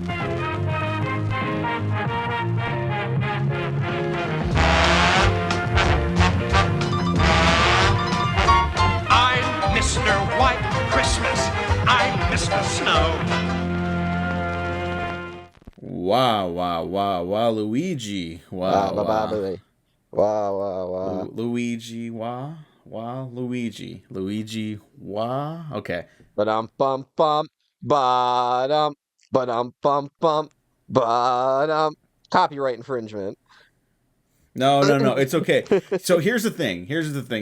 I'm Mr. White Christmas. I'm Mr. Snow. Wow, wow, wow, wow, Luigi. Wow, wow. Wow. Luigi, wow, wow, Luigi. Luigi, wow. Okay. Bum ba-dum, ba-dum. Copyright infringement. No. It's okay. So here's the thing.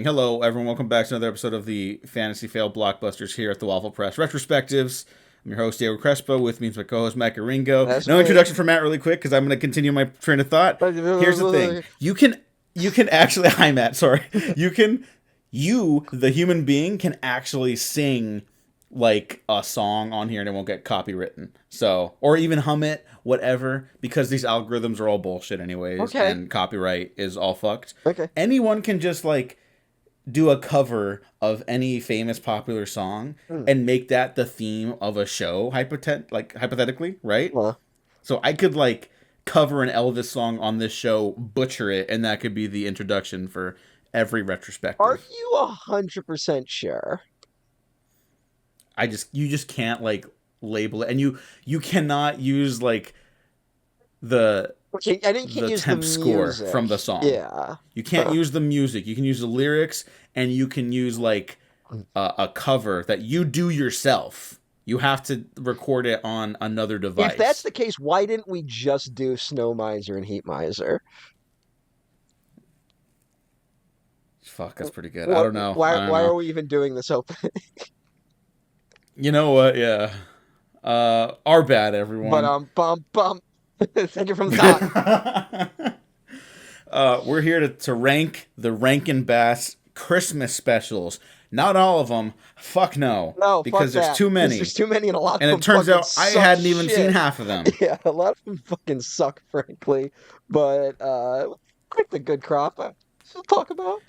Hello, everyone. Welcome back to another episode of the Fantasy Fail Blockbusters here at the Waffle Press Retrospectives. I'm your host, Diego Crespo. With me is my co-host, Matt Garingo. That's No me. introduction for Matt really quick because I'm going to continue my train of thought. Here's the thing. You can actually... Hi, Matt. Sorry. You, the human being, can actually sing like a song on here and it won't get copywritten. So, or even hum it, whatever, because these algorithms are all bullshit anyways. Okay. And copyright is all fucked. Okay. Anyone can just like do a cover of any famous popular song and make that the theme of a show, hypothetically, right? So I could like cover an Elvis song on this show, butcher it, and that could be the introduction for every retrospective. Are you 100% sure? You just can't like label it, and you cannot use like the Okay, I didn't use temp the score music from the song. Yeah. You can't use the music. You can use the lyrics, and you can use like a cover that you do yourself. You have to record it on another device. If that's the case, why didn't we just do Snow Miser and Heat Miser? Fuck, that's pretty good. I don't know. Why I don't know. are we even doing this opening? You know what? Yeah. Our bad, everyone. Bum. Take it from the top. We're here to rank the Rankin Bass Christmas specials. Not all of them. Fuck no. No, because fuck there's too many. There's too many, and a lot of and them it turns fucking out I suck hadn't even shit. seen half of them. Yeah, a lot of them fucking suck, frankly. But pick the good crop. We'll talk about.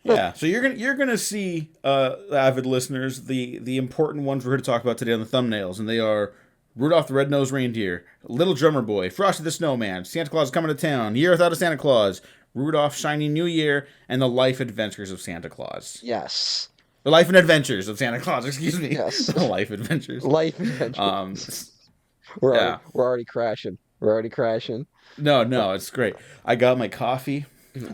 Yeah, so you're gonna see, avid listeners, the important ones we're here to talk about today on the thumbnails, and they are Rudolph the Red-Nosed Reindeer, Little Drummer Boy, Frosty the Snowman, Santa Claus is Coming to Town, Year Without a Santa Claus, Rudolph Shiny New Year, and The Life Adventures of Santa Claus. Yes. The Life and Adventures of Santa Claus, excuse me. Yes. The Life Adventures. Life Adventures. We're already crashing. No, it's great. I got my coffee.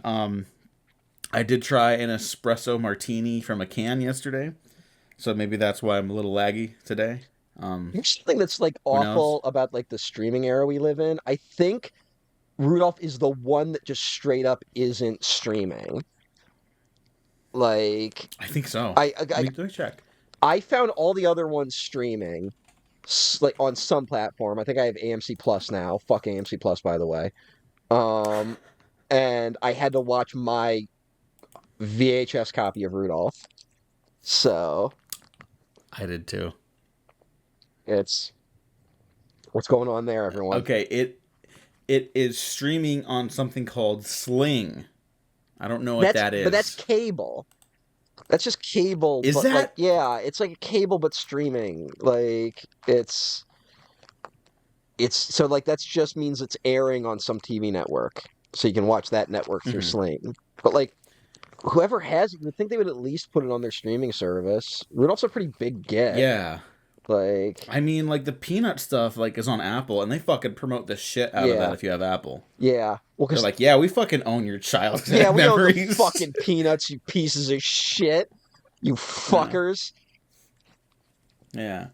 I did try an espresso martini from a can yesterday, so maybe that's why I'm a little laggy today. Here's something that's like awful about like the streaming era we live in. I think Rudolph is the one that just straight up isn't streaming. Like, I think so. Let me check. I found all the other ones streaming, like on some platform. I think I have AMC Plus now. Fuck AMC Plus, by the way. And I had to watch my VHS copy of Rudolph. So I did too. It's what's going on there, everyone. Okay, it is streaming on something called Sling. I don't know what that is. But that's cable. That's just cable. Is but that? Like, yeah, it's like a cable but streaming. Like it's so like that just means it's airing on some TV network, so you can watch that network through Sling. But like whoever has it, you would think they would at least put it on their streaming service. Rudolph's a pretty big get. Yeah. Like, I mean, like the Peanut stuff, like is on Apple, and they fucking promote the shit out of that if you have Apple. Yeah, well, they're like, yeah, we fucking own your childhood we memories. own the fucking Peanuts, you pieces of shit, you fuckers. Yeah,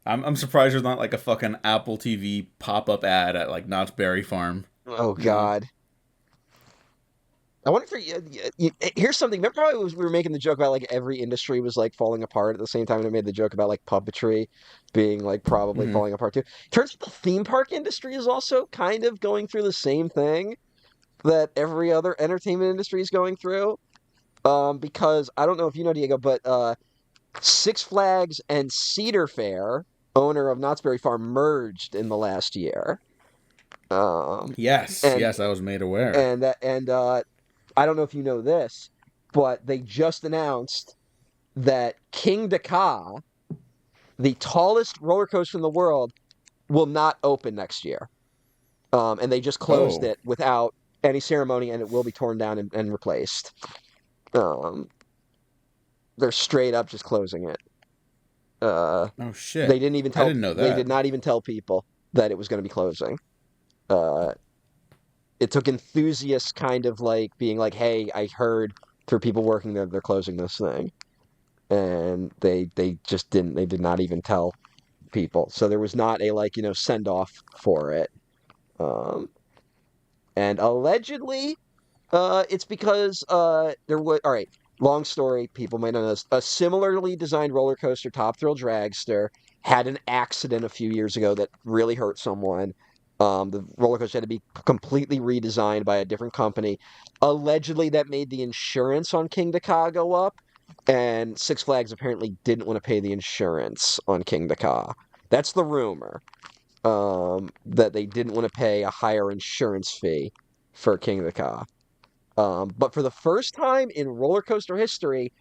I'm surprised there's not like a fucking Apple TV pop-up ad at like Knott's Berry Farm. Oh God. I wonder if here's something. Remember how we were making the joke about like every industry was like falling apart at the same time, and I made the joke about like puppetry being like probably falling apart too. Turns out the theme park industry is also kind of going through the same thing that every other entertainment industry is going through. Because I don't know if you know, Diego, but Six Flags and Cedar Fair, owner of Knott's Berry Farm, merged in the last year. Yes, I was made aware. And I don't know if you know this, but they just announced that King Dakar, the tallest roller coaster in the world, will not open next year. And they just closed Oh, it without any ceremony, and it will be torn down and replaced. Um, they're straight up just closing it. Uh, oh they shit! didn't even I tell. didn't know They that. did not even tell people that it was going to be closing. Uh, it took enthusiasts kind of like being like, "Hey, I heard through people working there they're closing this thing," and they just didn't. They did not even tell people. So there was not a like send off for it. Um, and allegedly, it's because there was all right. Long story, people might know this. A similarly designed roller coaster, Top Thrill Dragster, had an accident a few years ago that really hurt someone. The roller coaster had to be completely redesigned by a different company. Allegedly, that made the insurance on King Ka go up, and Six Flags apparently didn't want to pay the insurance on King Ka. That's the rumor. That they didn't want to pay a higher insurance fee for King Ka. But for the first time in roller coaster history,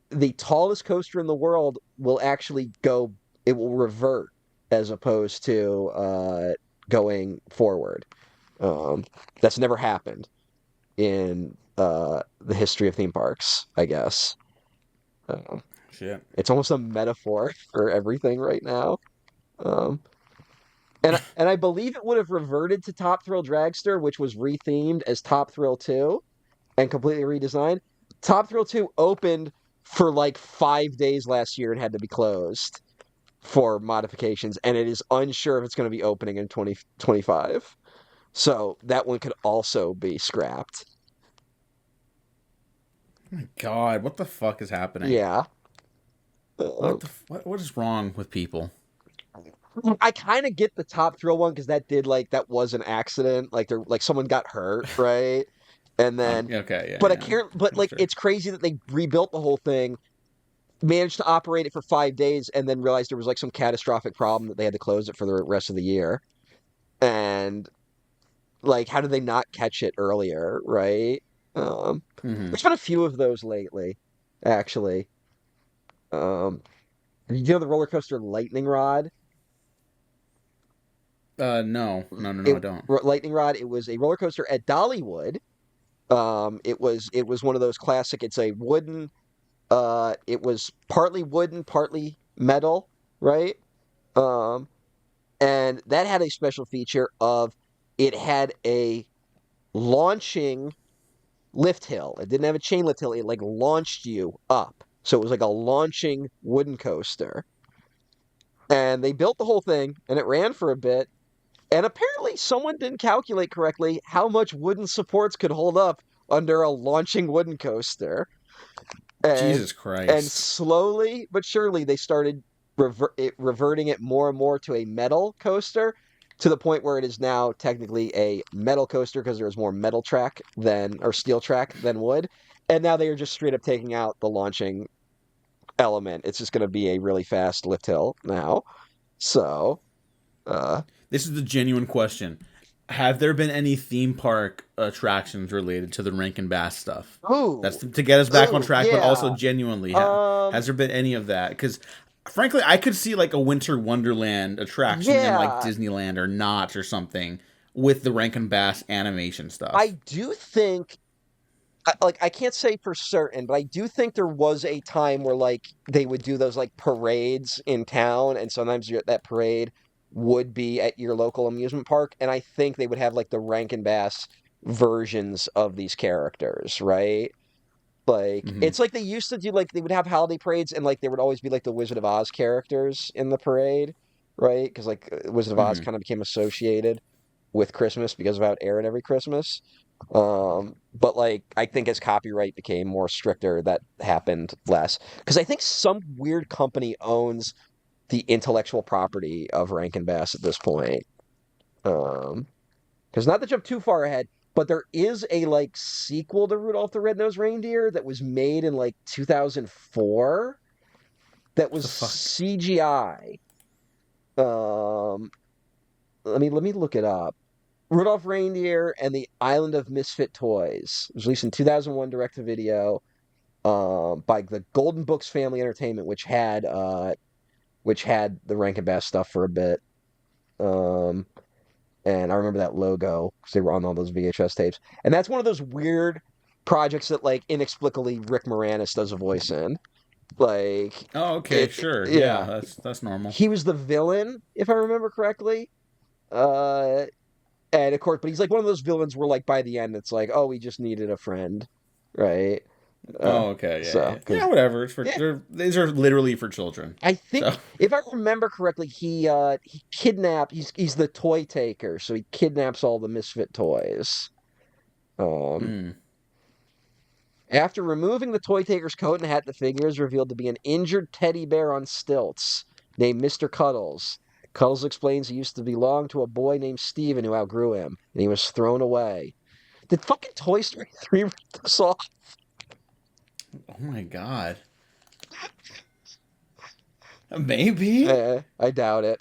the tallest coaster in the world will actually go, it will revert as opposed to going forward. That's never happened in the history of theme parks, I guess. Uh, Shit. it's almost a metaphor for everything right now. Um, and I believe it would have reverted to Top Thrill Dragster, which was rethemed as Top Thrill 2 and completely redesigned. Top Thrill 2 opened for like 5 days last year and had to be closed for modifications, and it is unsure if it's going to be opening in 2025. So that one could also be scrapped. Oh my God, what the fuck is happening? Yeah. Uh, What is wrong with people? I kind of get the Top Thrill one because that was an accident. Like someone got hurt, right? And then, Okay, but yeah, I yeah. can't. But I'm like, sure. it's crazy that they rebuilt the whole thing, managed to operate it for 5 days, and then realized there was like some catastrophic problem that they had to close it for the rest of the year. And like, how did they not catch it earlier, right? Mm-hmm. There's been a few of those lately, actually. Um, you know the roller coaster Lightning Rod? No, no, no, no, I don't. Lightning Rod. It was a roller coaster at Dollywood. It was one of those classic. It's a wooden. It was partly wooden, partly metal, right? Um, and that had a special feature of it had a launching lift hill. It didn't have a chain lift hill. It like launched you up. So it was like a launching wooden coaster. And they built the whole thing and it ran for a bit. And apparently someone didn't calculate correctly how much wooden supports could hold up under a launching wooden coaster. And Jesus and Christ. slowly but surely they started reverting it more and more to a metal coaster to the point where it is now technically a metal coaster because there is more metal track than or steel track than wood. And now they are just straight up taking out the launching element. It's just going to be a really fast lift hill now. So, uh, This is the genuine question. Have there been any theme park attractions related to the Rankin Bass stuff? That's ooh, to get us back on track, but also yeah. genuinely, Um, has there been any of that? Because frankly, I could see like a Winter Wonderland attraction in like yeah. Disneyland or not or something with the Rankin Bass animation I stuff. do think I can't say for certain, but I do think there was a time where like they would do those like parades in town, and sometimes that parade would be at your local amusement park, and I think they would have like the Rankin Bass versions of these characters, right? Like Hmm. it's like they used to do like they would have holiday parades, and like there would always be like the Wizard of Oz characters in the parade, right? Because like Wizard of Oz Hmm. kind of became associated with Christmas because of how it aired every Christmas. But like I think as copyright became more stricter, that happened less. Because I think some weird company owns the intellectual property of Rankin Bass at this point. Um, because not to jump too far ahead, but there is a like sequel to Rudolph the Red-Nosed Reindeer that was made in like 2004 that What was the fuck? CGI. Um, let me look it up. Rudolph Reindeer and the Island of Misfit Toys. It was released in 2001 direct to video by the Golden Books Family Entertainment, which had the Rankin Bass stuff for a bit. Um, and I remember that logo because they were on all those VHS tapes. And that's one of those weird projects that like inexplicably Rick Moranis does a voice in. Like Oh, okay, sure. Yeah, yeah, that's normal. he was the villain if I remember correctly. Uh, and of course, but he's like one of those villains where like by the end it's like, oh, we just needed a friend, right? Oh, okay, yeah, So yeah, yeah. because Whatever. It's for yeah, these are literally for children. I So, think if I remember correctly, he kidnapped. He's the toy taker, so he kidnaps all the misfit toys. Um, mm. After removing the toy taker's coat and hat, the figure is revealed to be an injured teddy bear on stilts named Mr. Cuddles. Cuddles explains he used to belong to a boy named Steven who outgrew him, and he was thrown away. Did fucking Toy Story 3 rip this off? Oh my god. Maybe. I doubt it.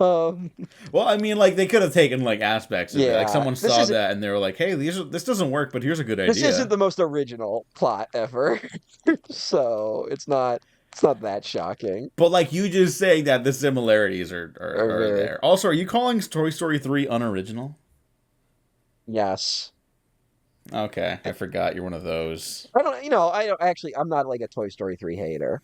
um, Well, I mean, like they could have taken like aspects of it. Like yeah, someone saw that and they were like, "Hey, this doesn't work, but here's a good this isn't idea." the most original plot ever, so it's not that shocking. But like you just saying that the similarities Or are very there. Also, are you calling Toy Story 3 unoriginal? yes. Okay, I forgot you're one of those. I don't actually. I'm not like a Toy Story 3 hater.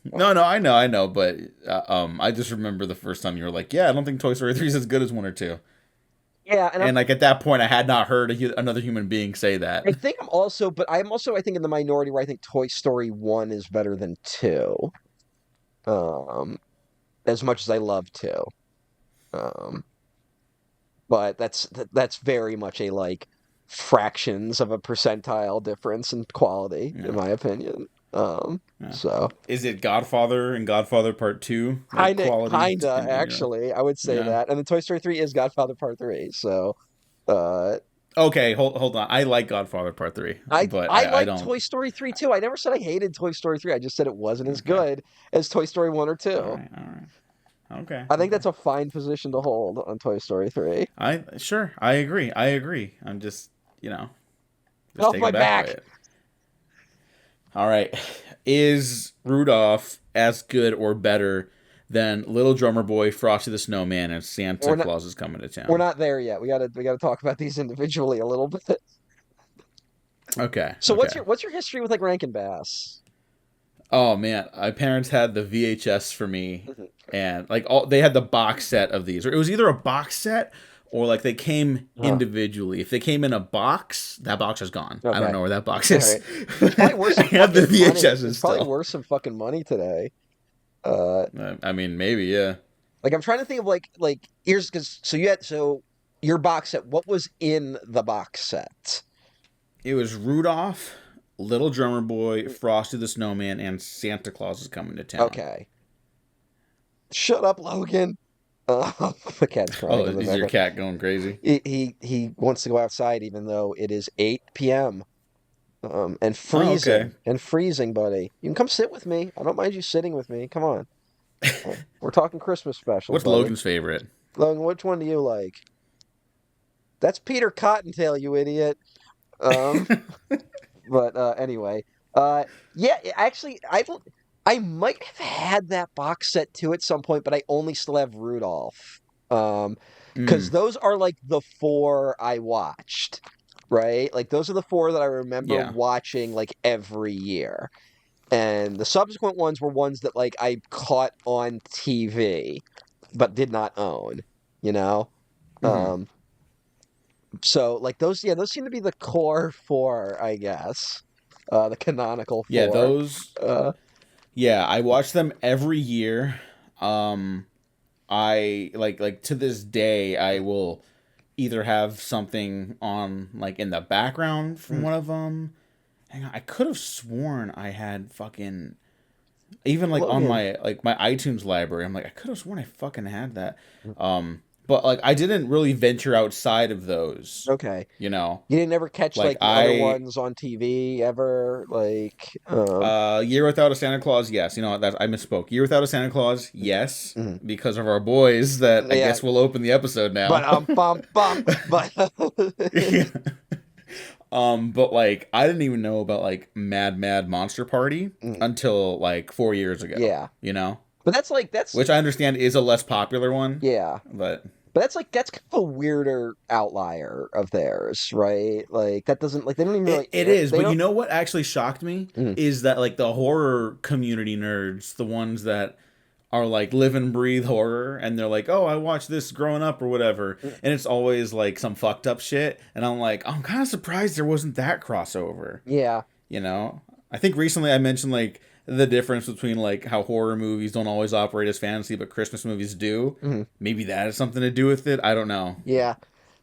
No, no, I know, but I just remember the first time you were like, "Yeah, I don't think Toy Story 3 is as good as 1 or 2." Yeah, and And like at that point, I had not heard another human being say that. but I'm also I think in the minority where I think Toy Story 1 is better than 2. Um, as much as I love 2. Um, but that's very much a like fractions of a percentile difference in quality, in Yeah, my opinion. yeah. So Is it Godfather and Godfather Part 2 like quality? kinda actually, I would say Yeah. that. And the Toy Story 3 is Godfather Part 3. So uh Okay, hold on. I like Godfather Part 3, but I I like don't. Toy Story 3 too. I never said I hated Toy Story 3. I just said it wasn't as Okay. good as Toy Story 1 or All 2. right. All right. Okay. I think Okay. that's a fine position to hold on Toy Story 3. I agree. I agree. I'm just, Get just off taken my back by back. it. All right. Is Rudolph as good or better than Little Drummer Boy, Frosty the Snowman, and Santa We're not Claus is coming to we're town? not there yet. We gotta talk about these individually a little bit. Okay. So Okay. what's your history with like Rankin Bass? Oh man, my parents had the VHS for me, Mhm. and like they had the box set of these, or it was either a box set or like they came Huh. individually. If they came in a box, that box is gone. I don't Okay. know where that box All is. right. It's probably worth I some have the fucking money. VHSs It's probably still. worth some fucking money today. Uh, I mean, maybe yeah. like I'm trying to think of like here's because so your box set. What was in the box set? It was Rudolph, Little Drummer Boy, Frosty the Snowman, and Santa Claus is coming to town. Okay. Shut up, Logan. The cat's crying Oh, in the is your background. cat going crazy? He wants to go outside even though it is 8 p.m. And Oh, okay. freezing, buddy. You can come sit with me. I don't mind you sitting with me. Come on. We're talking Christmas specials, What's buddy. Logan's favorite? Logan, which one do you like? That's Peter Cottontail, you idiot. Um, but anyway, yeah. Actually, I don't. I might have had that box set too at some point, but I only still have Rudolph. Because Mm, those are like the four I watched, right? Like those are the four that I remember yeah. watching like every year. And the subsequent ones were ones that like I caught on TV but did not own, you know? Hmm. Um, so like those, yeah, those seem to be the core four, I guess. The canonical Yeah, four. those. Uh, Yeah, I watch them every year. Um, I like to this day I will either have something on like in the background from mm, one of them. Hang on, I could have sworn I had fucking even like on Logan. my iTunes library. I'm like I could have sworn I fucking had that. But like I didn't really venture outside of those. Okay. You know, You didn't ever catch like like the other ones on TV ever? Like, Year Without a Santa Claus, yes. You know what? I misspoke. Year Without a Santa Claus, yes, mhm. because of our boys. That I Yeah, guess will open the episode but now. bum bum. But But like I didn't even know about like Mad Monster Party Mm, until like 4 years ago. yeah, You know, But that's which I understand is a less popular one, yeah. but But that's kind of a weirder outlier of theirs, right? Like that doesn't like they don't even really it is. they But you don't. know what actually shocked me Mm, is that like the horror community nerds, the ones that are like live and breathe horror, and they're like, oh, I watched this growing up or whatever, mm, and it's always like some fucked up shit, and I'm like, I'm kind of surprised there wasn't that crossover. yeah. You know, I think recently I mentioned like the difference between like how horror movies don't always operate as fantasy, but Christmas movies do. Mm, Maybe that has something to do with it. I don't know, yeah.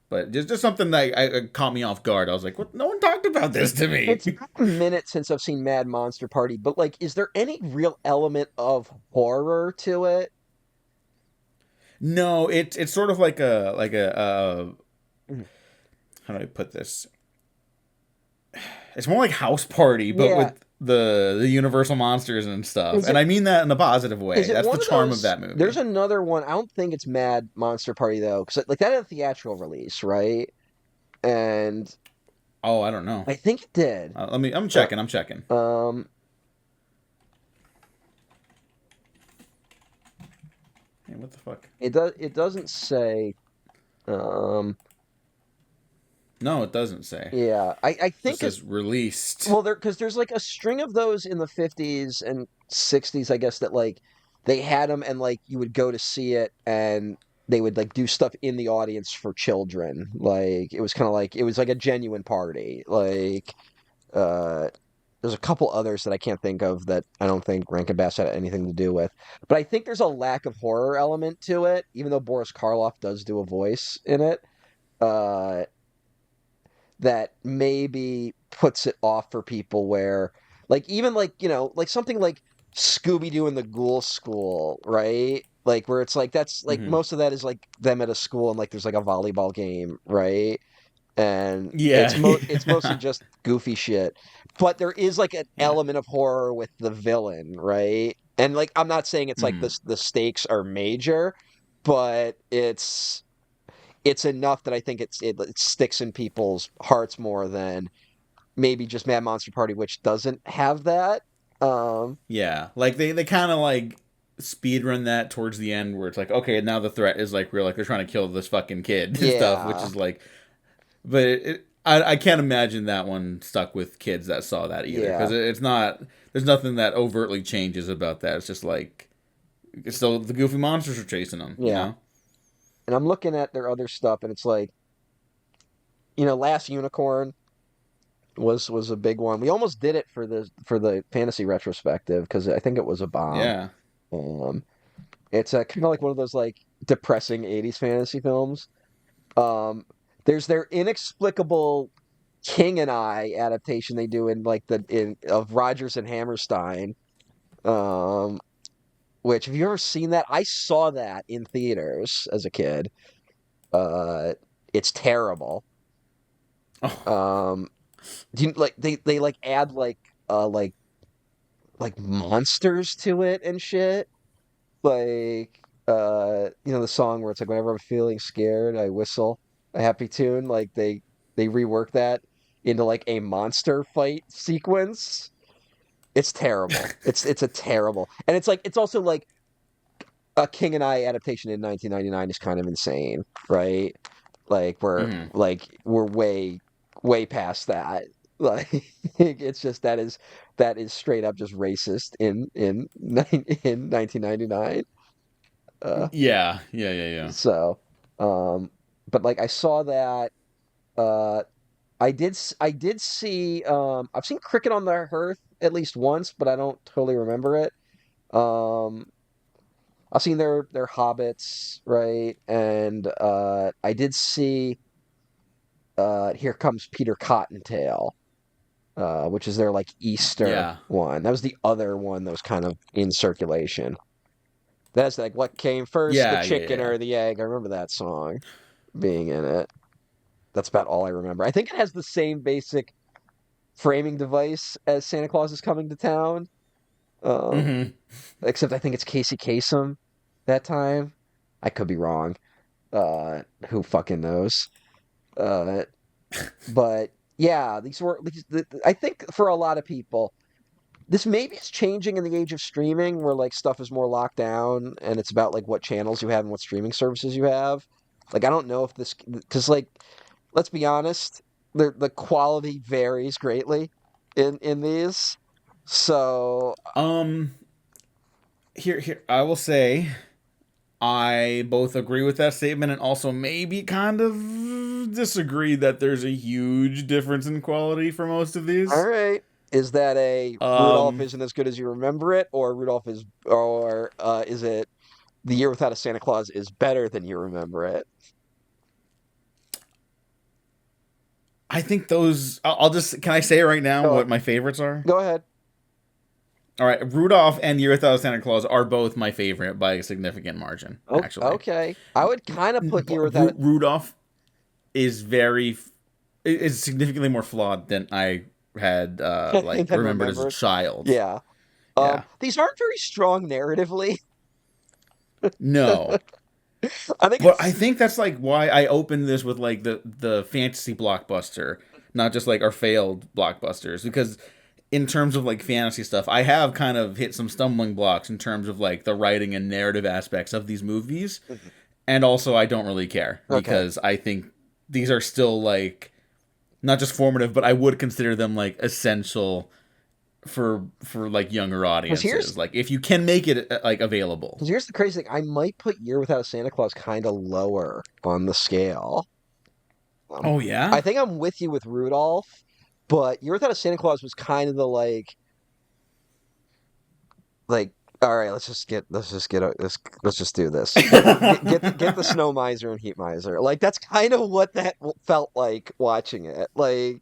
but just something that caught me off guard. I was like, "What? No one talked about this to me." It's been a minute since I've seen Mad Monster Party, but like, is there any real element of horror to it? No, it's sort of like a Mm. how do I put this? It's more like House Party, but Yeah. with the Universal monsters and stuff. Is And it I mean that in a positive way. is it That's one the of charm of those? that There's movie. another one. I don't think it's Mad Monster Party though, because like that had a theatrical release, right? And Oh, I don't know. I think it did. Let me. I'm Uh, checking. I'm checking. um, Hey, what the fuck? it doesn't say. Um, No, it doesn't say. It yeah, I just think says released. well, because there's like a string of those in the 50s and 60s, I guess, that like they had them and like you would go to see it and they would like do stuff in the audience for children. Like it was kind of like it was like a genuine party. Like uh there's a couple others that I can't think of that I don't think Rankin Bass had anything to do with. But I think there's a lack of horror element to it, even though Boris Karloff does do a voice in it. Uh that maybe puts it off for people where like even like like something like Scooby-Doo and the Ghoul School, right? Like where it's like that's like Hmm. most of that is like them at a school and like there's like a volleyball game, right? And Yeah. it's mostly just goofy shit. But there is like an Yeah. element of horror with the villain, right? And like I'm not saying it's like Hmm. the stakes are major, but it's enough that I think it sticks in people's hearts more than maybe just Mad Monster Party, which doesn't have that. Um, Yeah. Like they kind of like speed run that towards the end where it's like, okay, now the threat is like real, like they're trying to kill this fucking kid and stuff, which yeah, is like, but I can't imagine that one stuck with kids that saw that either because yeah, it's not. There's nothing that overtly changes about that. It's just like it's still the goofy monsters are chasing them, you yeah. know. And I'm looking at their other stuff, and it's like, Last Unicorn was a big one. We almost did it for the fantasy retrospective because I think it was a bomb. Yeah. Um, it's a kind of like one of those like depressing '80s fantasy films. Um, there's their inexplicable King and I adaptation they do in like the in of Rogers and Hammerstein. Um, which have you ever seen that? I saw that in theaters as a kid. Uh, it's terrible. Oh. Um, do you like they like add like monsters to it and shit? Like the song where it's like whenever I'm feeling scared, I whistle a happy tune. Like they rework that into like a monster fight sequence. It's terrible. It's a terrible. And it's like it's also like a King and I adaptation in 1999 is kind of insane, right? Hmm. Like we're way past that. Like it's just that is straight up just racist in 1999. Uh Yeah. Yeah. Yeah. Yeah. so um but like I saw that uh I did see I've seen Cricket on the Hearth at least once, but I don't totally remember it. Um I've seen their Hobbits, right? And I did see Here Comes Peter Cottontail, which is their like Easter Yeah. one. That was the other one that was kind of in circulation. That's like what came first, the Yeah. Yeah. chicken Yeah. or the egg. I remember that song being in it. That's about all I remember. I think it has the same basic framing device as Santa Claus is Coming to Town, um, Hmm. except I think it's Casey Kasem that time. I could be wrong. Who fucking knows? But yeah, these were. I think for a lot of people, this maybe is changing in the age of streaming, where like stuff is more locked down, and it's about like what channels you have and what streaming services you have. Like I don't know if this, because like let's be honest, the quality varies greatly in these. So Um, here I will say I both agree with that statement and also maybe kind of disagree that there's a huge difference in quality for most of all these. right, is that a Rudolph Um, isn't as good as you remember it, or Rudolph is, or is it The Year Without a Santa Claus is better than you remember it? I think those. I'll just. Can I say right now Go what my favorites are? go ahead. All right, Rudolph and Year Without Santa Claus are both my favorite by a significant margin. Actually, Okay, I would kind of put Year Without it. Rudolph is is significantly more flawed than I had like Then remembered as a remember it. child. Yeah. Yeah. These aren't very strong narratively. No. I think But I it's think that's like why I opened this with like the fantasy blockbuster, not just like our failed blockbusters. Because in terms of like fantasy stuff, I have kind of hit some stumbling blocks in terms of like the writing and narrative aspects of these movies. And also I don't really care okay. because I think these are still like not just formative, but I would consider them like essential for like younger Because audiences. Like if you can make it like available. here's the crazy thing. I might put Year Without a Santa Claus kind of lower on the scale. Um, Oh I yeah? think I'm with you with Rudolph, but Year Without a Santa Claus was kind of the like all right, let's just do this. Get the Snow Miser and Heat Miser. Like that's kind of what that felt like watching it. Like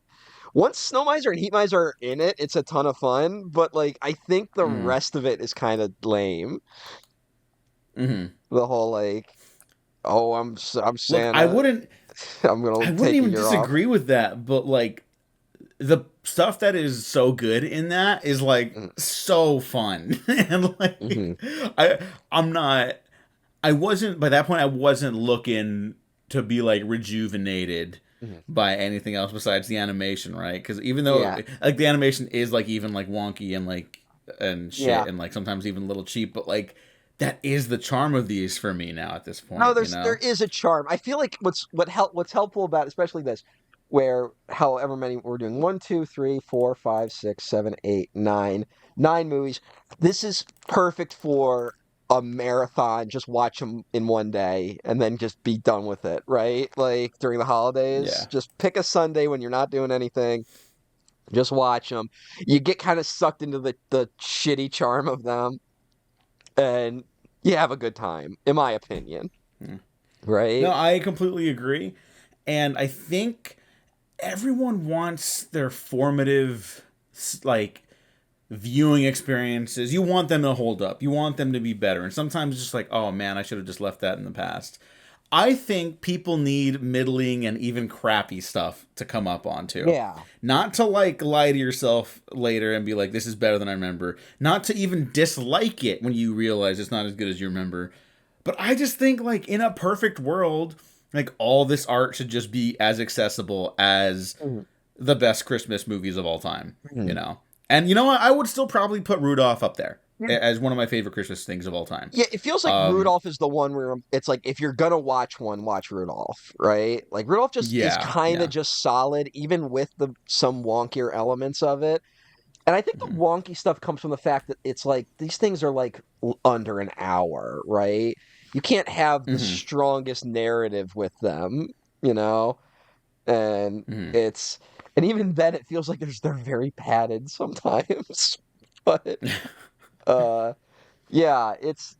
once Snow Miser and Heat Miser are in it, it's a ton of fun, but like I think the Mm. rest of it is kind of lame. Hmm. The whole like, oh, I'm Look, Santa. I'm I gonna wouldn't take a even year off. disagree with that, but like the stuff that is so good in that is like so fun. And like Mm-hmm. I I'm not I wasn't by that point I wasn't looking to be like rejuvenated Hmm. by anything else besides the animation, right? Because even though Yeah, like the animation is like even like wonky and like and shit yeah. and like sometimes even a little cheap, but like that is the charm of these for me now at this No, point, you there know? is a charm. I feel like what's helpful about especially this, where however many we're doing, one, two, three, four, five, six, seven, eight, nine movies. This is perfect for a marathon. Just watch them in one day and then just be done with it, right? Like during the holidays, Yeah. just pick a Sunday when you're not doing anything. Just watch them. You get kind of sucked into the shitty charm of them, and you have a good time, in my opinion. Hmm. No, Right? I completely agree. And I think everyone wants their formative, like, viewing experiences. You want them to hold up. You want them to be better. And sometimes it's just like, oh man, I should have just left that in the past. I think people need middling and even crappy stuff to come up onto. Yeah. Not to like lie to yourself later and be like, this is better than I remember. Not to even dislike it when you realize it's not as good as you remember. But I just think like in a perfect world, like all this art should just be as accessible as Mhm. the best Christmas movies of all time, you Mhm. know. And you know what? I would still probably put Rudolph up there Yeah. as one of my favorite Christmas things of all time. Yeah, it feels like Um, Rudolph is the one where it's like if you're gonna watch one, watch Rudolph, right? Like Rudolph just is yeah, kind of yeah. just solid, even with the some wonkier elements of it. And I think the Hmm. wonky stuff comes from the fact that it's like these things are like under an hour, right? You can't have the Hmm. strongest narrative with them, you know? And Hmm. it's and even then it feels like they're very padded sometimes. But uh yeah, it's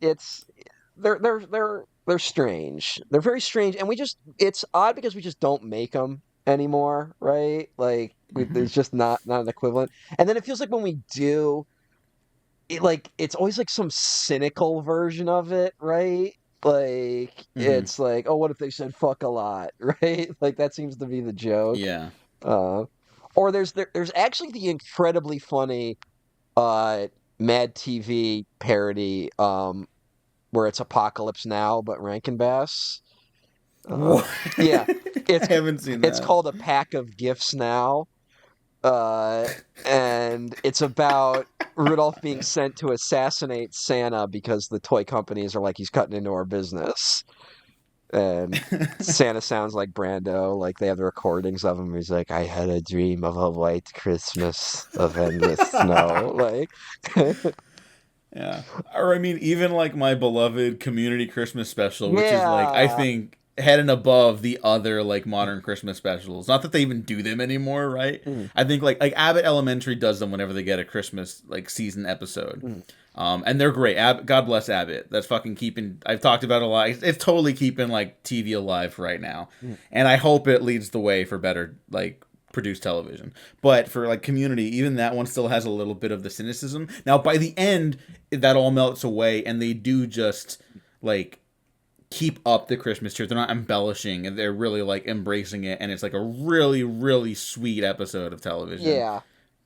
they're strange. They're very strange, and we just it's odd because we just don't make them anymore, right? Like Hmm. there's just not an equivalent. And then it feels like when we do, it's always like some cynical version of it, right? Like Hmm. it's like, oh, what if they said fuck a lot, right? Like that seems to be the joke. Yeah. Uh, or there's actually the incredibly funny uh Mad TV parody where it's Apocalypse Now but Rankin Bass. What? Yeah, I it's haven't seen it's that. called A Pack of Gifts Now. Uh, and it's about Rudolph being sent to assassinate Santa because the toy companies are like, he's cutting into our business. And Santa sounds like Brando, like they have the recordings of him. He's like, I had a dream of a white Christmas of endless snow. Like, Yeah. Or I mean, even like my beloved Community Christmas special, which is like I yeah. think head and above the other like modern Christmas specials. Not that they even do them anymore, right? Mm, I think like Abbott Elementary does them whenever they get a Christmas like season episode. mm. And they're great. God bless Abbott. That's fucking keeping. I've talked about it a lot. It's totally keeping like TV alive right now, Mm. and I hope it leads the way for better like produced television. But for like Community, even that one still has a little bit of the cynicism. Now by the end, that all melts away, and they do just like keep up the Christmas cheer. They're not embellishing, and they're really like embracing it, and it's like a really really sweet episode of television. Yeah.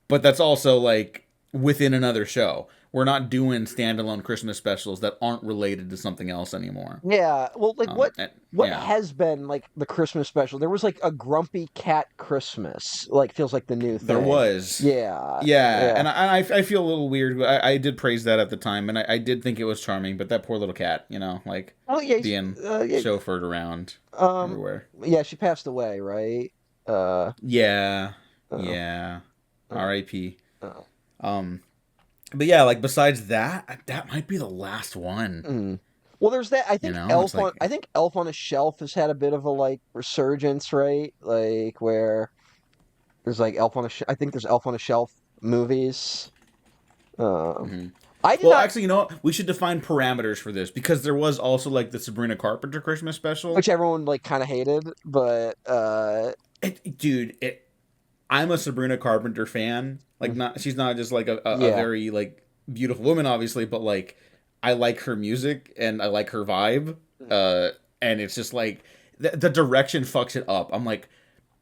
But that's also like within another show. We're not doing standalone Christmas specials that aren't related to something else anymore. Yeah. Well, like what Yeah, has been like the Christmas special? There was like a Grumpy Cat Christmas. Like feels like the new there thing. was. Yeah. Yeah, Yeah. and I feel a little weird. I did praise that at the time, and I did think it was charming. But that poor little cat, like Oh yeah. being Yeah. chauffeured around Um. everywhere. Yeah. She passed away, right? Yeah, Oh. yeah. Oh. R.I.P. Oh. Um, but yeah, like besides that, that might be the last one. Mm. Well, there's that. It's like I think Elf on a Shelf has had a bit of a like resurgence, right? Like where there's like I think there's Elf on a Shelf movies. Um, mhm. I did Well, not, actually, we should define parameters for this because there was also like the Sabrina Carpenter Christmas special. which everyone like kind of hated, but Dude, I'm a Sabrina Carpenter fan. Like, not she's not just like a yeah, very like beautiful woman, obviously, but like I like her music and I like her vibe. And it's just like the direction fucks it up. I'm like,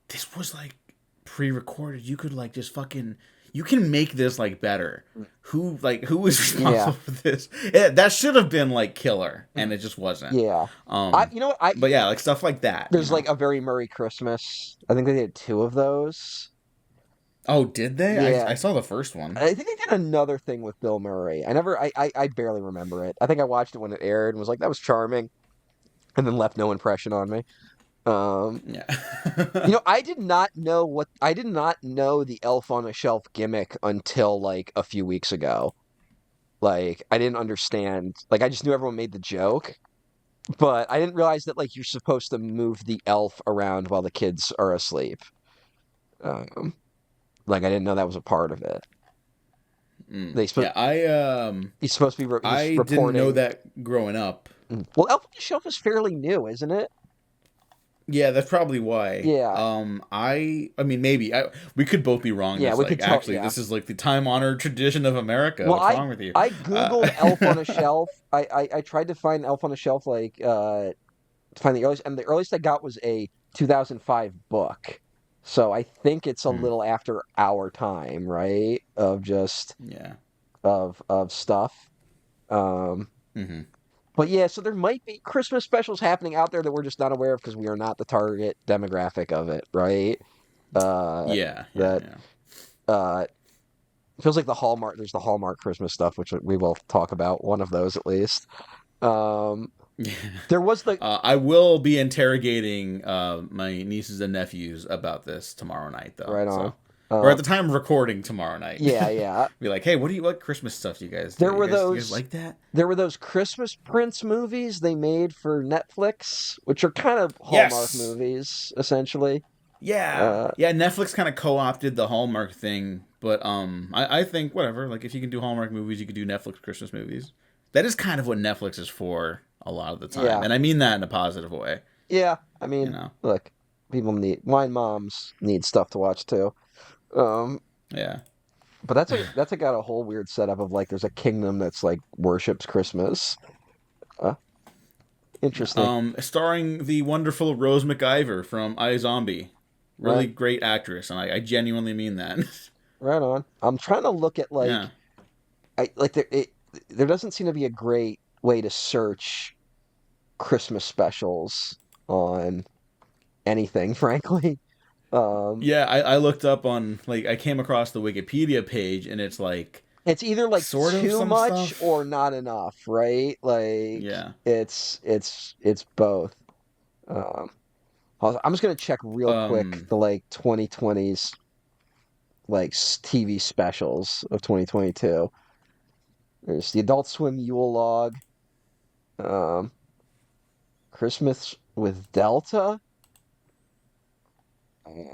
this was like pre-recorded. You could like just fucking. You can make this like better. Who is responsible yeah, for this? That should have been like killer, and it just wasn't. yeah. You know what? But yeah, like stuff like that. There's like a Very Merry Christmas. I think they did two of those. Oh, did they? Yeah. I saw the first one. I think they did another thing with Bill Murray. I barely remember it. I think I watched it when it aired and was like, that was charming, and then left no impression on me. Yeah. I did not know the Elf on a Shelf gimmick until like a few weeks ago. Like I didn't understand. Like I just knew everyone made the joke, but I didn't realize that like you're supposed to move the elf around while the kids are asleep. Um, like I didn't know that was a part of it. He's supposed to be I reporting. didn't know that growing up. Well, Elf on the Shelf is fairly new, isn't it? Yeah, that's probably why. Yeah. I mean, maybe we could both be wrong. Yeah, this, we like, could tell, actually. yeah. This is like the time-honored tradition of America. Well, What's wrong with you? I googled Elf on a Shelf. I tried to find Elf on a Shelf to find the earliest, and the earliest I got was a 2005 book. So I think it's a little after our time, right? Of just yeah of stuff. Mm-hmm. But yeah, so there might be Christmas specials happening out there that we're just not aware of because we are not the target demographic of it, right? Yeah. Feels like there's the Hallmark Christmas stuff, which we will talk about, one of those at least. There was the I will be interrogating my nieces and nephews about this tomorrow night, though. right on. So. Or at the time of recording tomorrow night. Yeah. Be like, hey, what Christmas stuff do you guys do? There were you guys like that? There were those Christmas Prince movies they made for Netflix, which are kind of Hallmark movies, essentially. Yeah. Netflix kind of co-opted the Hallmark thing, but I think whatever. Like, if you can do Hallmark movies, you can do Netflix Christmas movies. That is kind of what Netflix is for a lot of the time, and I mean that in a positive way. Yeah, I mean, look, wine moms need stuff to watch too. Yeah. But that's got a whole weird setup of like there's a kingdom that's like worships Christmas. Interesting. Starring the wonderful Rose McIver from iZombie. Really great actress, and I genuinely mean that. Right on. I'm trying to look at like there doesn't seem to be a great way to search Christmas specials on anything, frankly. Um, Yeah, I looked up on like I came across the Wikipedia page and it's like it's either like sort of too some much or stuff. not enough, right? Like Yeah. it's both. Um, I'm just gonna check real quick Um the like 2020s like TV specials of 2022. There's the Adult Swim Yule Log, um, Christmas with Delta.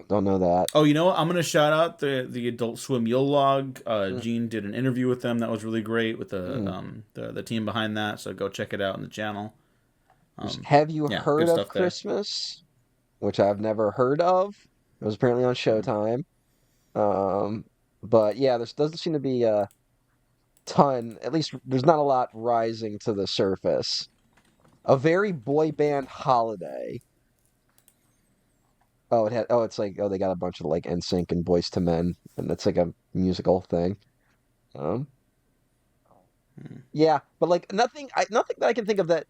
Don't know that. Oh, you know what? I'm gonna shout out the Adult Swim Yule Log. Mm, Gene did an interview with them that was really great with mm. the team behind that. So go check it out on the channel. Have you Yeah, heard good of stuff there. Christmas? Which I've never heard of. It was apparently on Hmm. Showtime. Um, but yeah, there doesn't seem to be a ton. At least there's not a lot rising to the surface. A very boy band holiday. Oh, it had. Oh, it's like. Oh, they got a bunch of like NSYNC and Boys to Men, and that's like a musical thing. Um, yeah, but like nothing. Nothing that I can think of that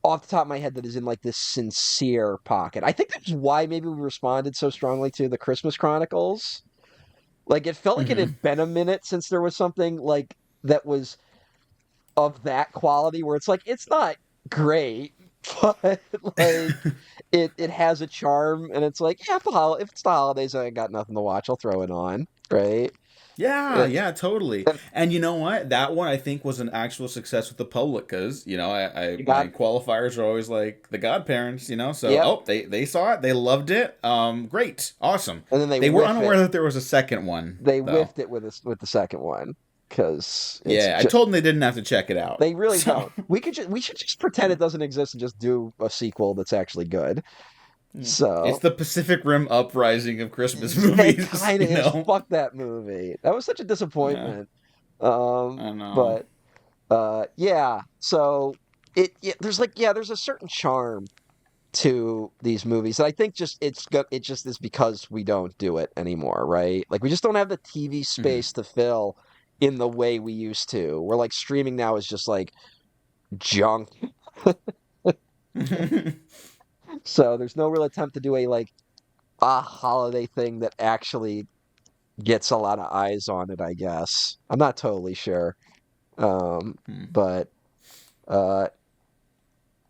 off the top of my head that is in like this sincere pocket. I think that's why maybe we responded so strongly to the Christmas Chronicles. Like it felt like it Hmm. had been a minute since there was something like that was of that quality where it's like it's not great, but like it has a charm and it's like yeah, if it's the holidays and I got nothing to watch, I'll throw it on, right? Yeah, It, yeah, totally. it, And you know what? That one I think was an actual success with the public because I you my got qualifiers are always like the godparents, you know. So yep, they saw it, they loved it. Great, awesome. and then they They were whiff it. unaware that there was a second one They though. whiffed it with the second one because it's Yeah, I just told them they didn't have to check it out. they really So don't. We should just pretend it doesn't exist and just do a sequel that's actually good. it's So the Pacific Rim uprising of Christmas yeah, it movies, kind of you is. know. Fuck that movie. That was such a Yeah, disappointment. I know. But yeah. So there's like there's a certain charm to these movies that I think just it just is because we don't do it anymore, right? Like we just don't have the TV Hmm. space to fill in the way we used to. We're like streaming now is just like junk. So there's no real attempt to do a holiday thing that actually gets a lot of eyes on it, I guess. I'm not totally sure. But uh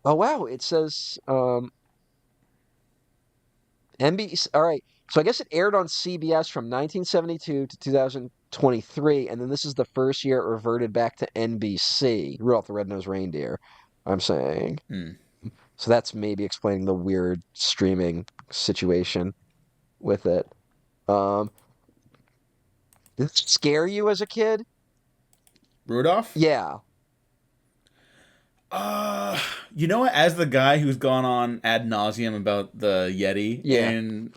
oh wow, it says NBC. All right. So I guess it aired on CBS from 1972 to 2023, and then this is the first year it reverted back to NBC. Rudolph the Red-Nosed Reindeer, I'm saying. Hmm. So that's maybe explaining the weird streaming situation with it. Um, did it scare you as a kid? Rudolph? Yeah. Uh, you know what? As the guy who's gone on ad nauseum about the Yeti Yeah. in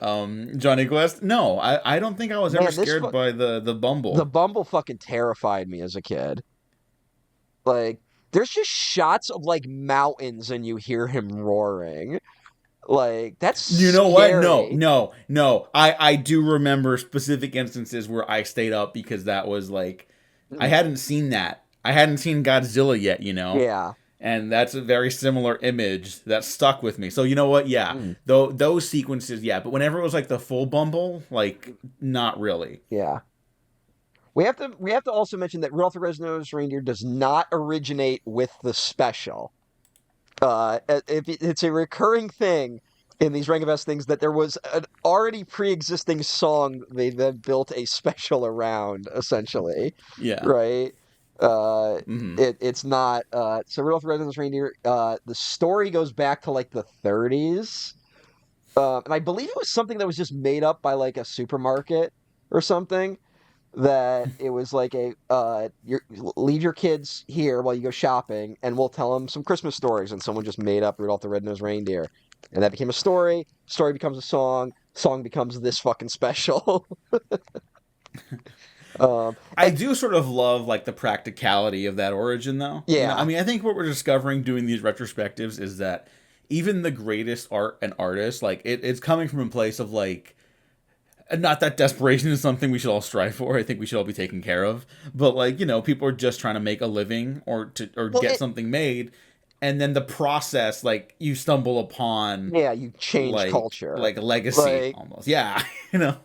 Johnny Quest, no, I don't think I was ever Man, scared by the the Bumble. Bumble fucking terrified me as a kid. Like, there's just shots of like mountains and you hear him roaring. Like, that's You know what? No, scary. no, no. I do remember specific instances where I stayed up because that was like I Mm. hadn't seen that. I hadn't seen Godzilla yet, you know. Yeah. And that's a very similar image that stuck with me. So you know what? Yeah, Mm. though those sequences, yeah. But whenever it was like the full Bumble, like not really. Yeah. We have to also mention that Rudolph the Red-Nosed Reindeer does not originate with the special. If it's a recurring thing in these Rankin Bass things that there was an already pre-existing song they then built a special around, essentially, Yeah. right? Hmm. It's not so Rudolph the Red-Nosed Reindeer. The story goes back to like the 30s, and I believe it was something that was just made up by like a supermarket or something that it was like leave your kids here while you go shopping and we'll tell them some Christmas stories, and someone just made up Rudolph the Red-Nosed Reindeer, and that became a story becomes a song becomes this fucking special. um I do sort of love like the practicality of that origin, though. You know, I yeah mean, I think what we're discovering doing these retrospectives is that even the greatest art and artists, like it's coming from a place of like not that desperation is something we should all strive for. I think we should all be taken care of. But like, you know, people are just trying to make a living or well get it something made. and then the process, like you stumble upon, Yeah, you change like culture. a legacy Like, almost. Yeah, you know.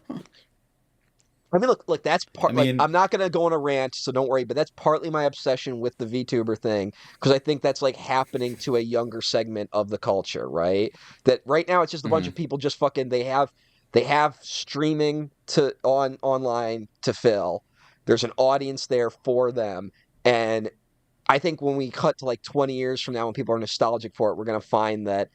I mean, look, that's I part. Like, mean, I'm not gonna go on a rant, so don't worry. But that's partly my obsession with the VTuber thing, because I think that's like happening to a younger segment of the culture, right? That right now it's just a bunch of mhm. people just fucking. They have streaming to online to fill. There's an audience there for them, and I think when we cut to like 20 years from now, when people are nostalgic for it, we're gonna find that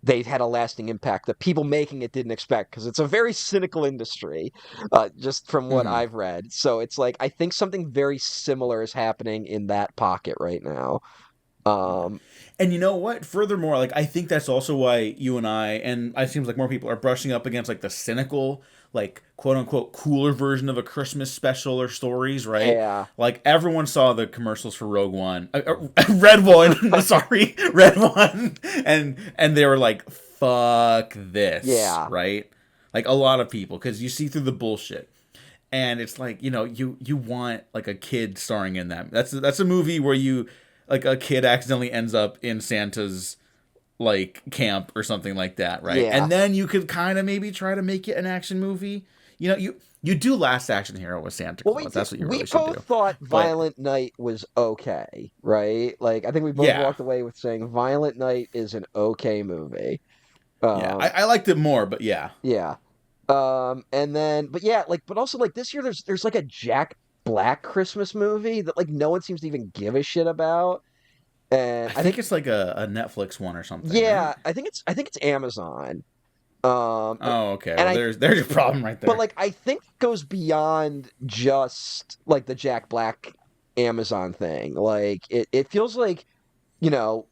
they've had a lasting impact that people making it didn't expect, because it's a very cynical industry, just from what Mhm. I've read. So it's like I think something very similar is happening in that pocket right now. Um, And you know what? Furthermore, like I think that's also why you and I it seems like more people are brushing up against like the cynical, like quote unquote cooler version of a Christmas special or stories, right? yeah, Like everyone saw the commercials for Rogue One, Red One, sorry, Red One, and they were like, "Fuck this," yeah, right? Like a lot of people, because you see through the bullshit, and it's like, you want like a kid starring in that. That's a movie where you, like, a kid accidentally ends up in Santa's like camp or something like that, right? yeah. And then you could kind of maybe try to make it an action movie. You do Last Action Hero with Santa Well, we Claus. did. That's what you We really should both do. thought But Violent Night was okay, right? Like I think we both yeah, walked away with saying Violent Night is an okay movie. yeah, Um, I liked it more, but yeah. yeah. And then, but yeah, like, but also like this year, there's like a Jack Black Christmas movie that like no one seems to even give a shit about, and I I think, think it's like a Netflix one or something, right? yeah, I think it's Amazon. And, Oh, okay. and Well, I, there's your problem right but there. like I think it goes beyond just like the Jack Black Amazon thing. Like it feels like, you know,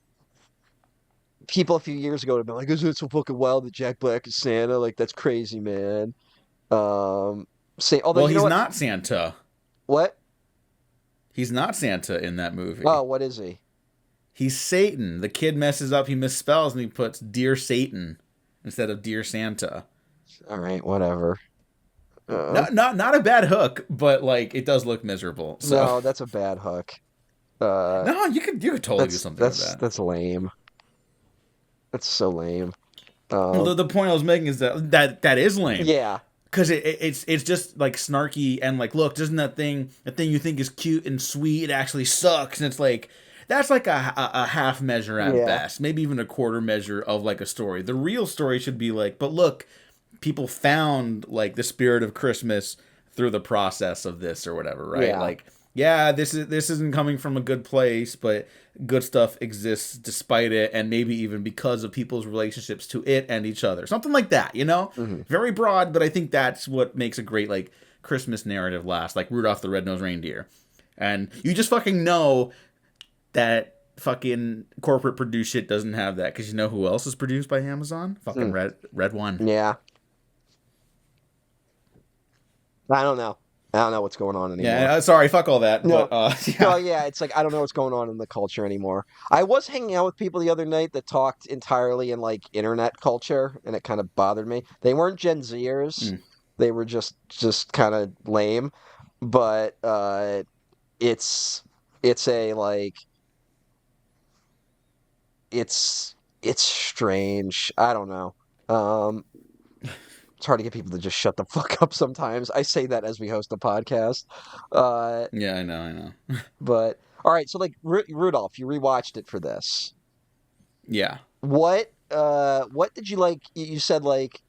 people a few years ago would have been like, "Isn't it so fucking wild that Jack Black is Santa? Like that's crazy, man." Say, although Well, you know he's what? not Santa. What? He's not Santa in that movie. Oh, what is he? He's Satan. The kid messes up, he misspells, and he puts Dear Satan instead of Dear Santa. All right, whatever. Not a bad hook, but like it does look miserable. So No, that's a bad hook. Uh, no, you could totally do that's something with that's that. that's lame. That's so lame. Well, Um, the point I was making is that is lame, yeah, because it's just like snarky and like, look, doesn't that thing you think is cute and sweet, it actually sucks, and it's like that's like a half measure at yeah, best, maybe even a quarter measure of like a story. The real story should be like, but look, people found like the spirit of Christmas through the process of this or whatever, right? yeah, Like, yeah, this isn't coming from a good place, but good stuff exists despite it, and maybe even because of people's relationships to it and each other. Something like that, you know? hmm, Very broad, but I think that's what makes a great like Christmas narrative last, like Rudolph the Red-Nosed Reindeer. And you just fucking know that fucking corporate produced shit doesn't have that, because you know who else is produced by Amazon? Fucking hmm, Red One. yeah. I don't know. I don't know what's going on anymore. Yeah, sorry, fuck all that, No, but no, yeah, yeah, it's like I don't know what's going on in the culture anymore. I was hanging out with people the other night that talked entirely in like internet culture, and it kind of bothered me. They weren't Gen Zers; mm. they were just kind of lame. But it's it's a like it's strange. I don't know. Um, it's hard to get people to just shut the fuck up sometimes. I say that as we host a podcast. Uh, Yeah, I know. but all right, so like Rudolph, you rewatched it for this. Yeah. What did you like? You said like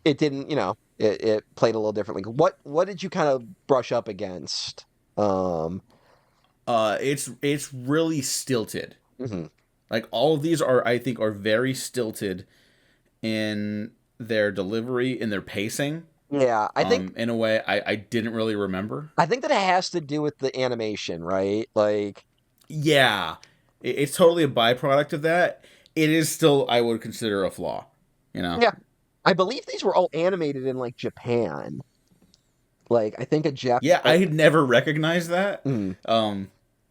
it didn't, it played a little differently. What did you kind of brush up against? Um, It's really stilted. mhm. Like all of these are, I think, are very stilted in their delivery, in their pacing. Yeah, In a way I didn't really remember. I think that it has to do with the animation, right? Like, Yeah, it's totally a byproduct of that. It is still, I would consider, a flaw. You know. yeah, I believe these were all animated in like Japan. Like, I think a Jap. Yeah, I had never recognized that. Mm,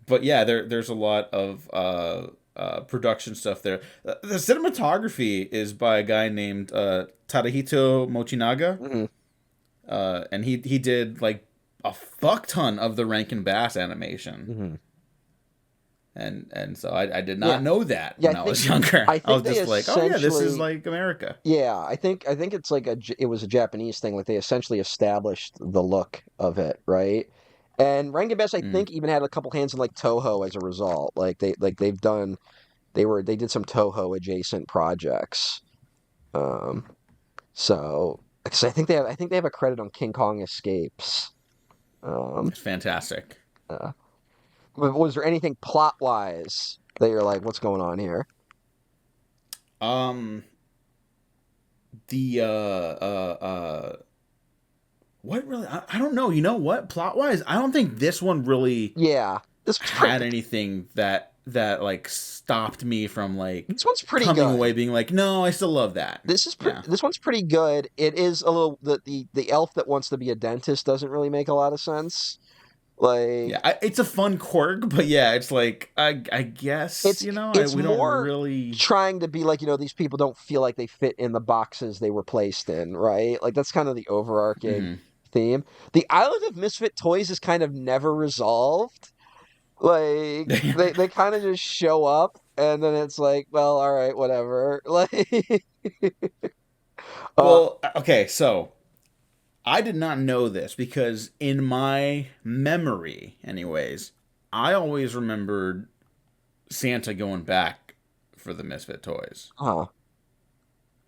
But yeah, there's a lot of production stuff there. The cinematography is by a guy named Tadahito Mochinaga, mhm. and he did like a fuck ton of the Rankin Bass animation. Mhm. And so I did not know that when I was younger. I I was think just like, oh yeah, this is like America. Yeah, I think it's like it was a Japanese thing. Like they essentially established the look of it, right? And Rankin Bass, I think, even had a couple hands in like Toho as a result. Like they did some Toho adjacent projects. Um, so because I think they have a credit on King Kong Escapes. It's fantastic. Was there anything plot wise that you're like, what's going on here? Um, the what really? I don't know. You know what? Plot wise, I don't think this one really This had anything that like stopped me from like this one's pretty coming good. away being like, no, I still love that. This one's pretty good. It is a little the elf that wants to be a dentist doesn't really make a lot of sense. Like it's a fun quirk, but yeah, it's like I guess it's we more don't really trying to be like these people don't feel like they fit in the boxes they were placed in, right? Like that's kind of the overarching theme. The Island of Misfit Toys is kind of never resolved. Like they kind of just show up and then it's like, well, all right, whatever. Like well, okay, so I did not know this because in my memory, anyways, I always remembered Santa going back for the Misfit toys.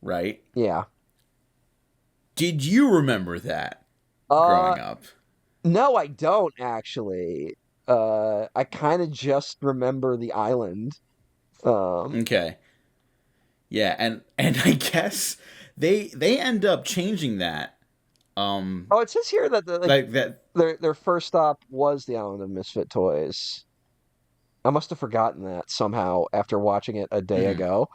Right? Yeah. Did you remember that growing up? No, I don't actually. I kind of just remember the island. Okay. Yeah, and I guess they end up changing that. It says here that their first stop was the Island of Misfit Toys. I must have forgotten that somehow after watching it a day ago.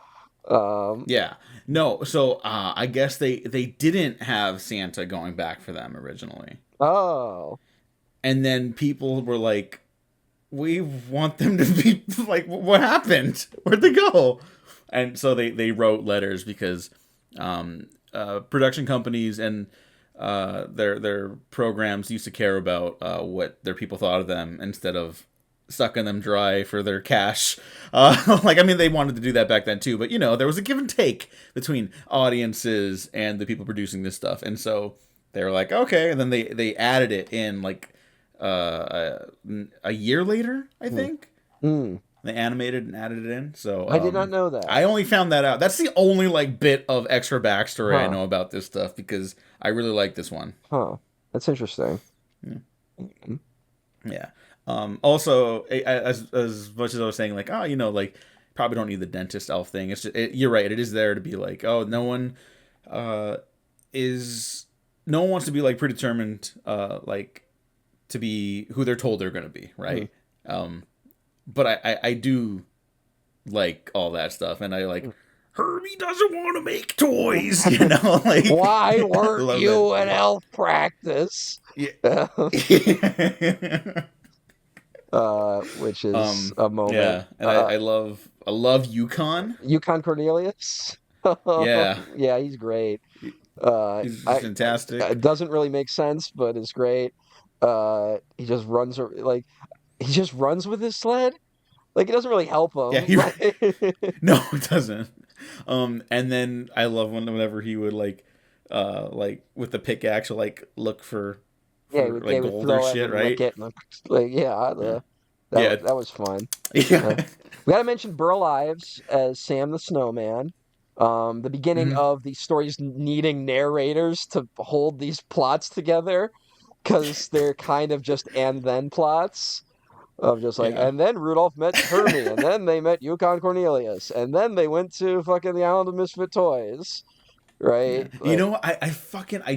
Yeah. No, so I guess they didn't have Santa going back for them originally. Oh. And then people were like, we want them to be like, what happened? Where'd they go? And so they wrote letters because production companies and their programs used to care about what their people thought of them instead of sucking them dry for their cash. They wanted to do that back then too, but there was a give and take between audiences and the people producing this stuff, and so they were like, okay, and then they added it in like a year later, I think. They animated and added it in. So I did not know that. I only found that out. That's the only like bit of extra backstory I know about this stuff because I really like this one. That's interesting. Yeah. Also, as much as I was saying, like, like probably don't need the dentist elf thing. It's just, you're right. It is there to be like, oh, no one wants to be like predetermined, like to be who they're told they're going to be, right? But I do like all that stuff, and I like Herbie doesn't want to make toys, like why weren't you at elf practice? Yeah. Which is a moment. Yeah, and I love Yukon. Yukon Cornelius. Yeah, he's great. He's fantastic. It doesn't really make sense, but it's great. He just runs with his sled. Like it doesn't really help him. Yeah, no, it doesn't. And then I love whenever he would like with the pickaxe, like look for like gold or shit, right? That was fun. Yeah. We gotta mention Burl Ives as Sam the Snowman. The beginning of the stories needing narrators to hold these plots together because they're kind of just and then plots of just like, and then Rudolph met Hermie, and then they met Yukon Cornelius, and then they went to fucking the Island of Misfit Toys. Right? Yeah. You know what? I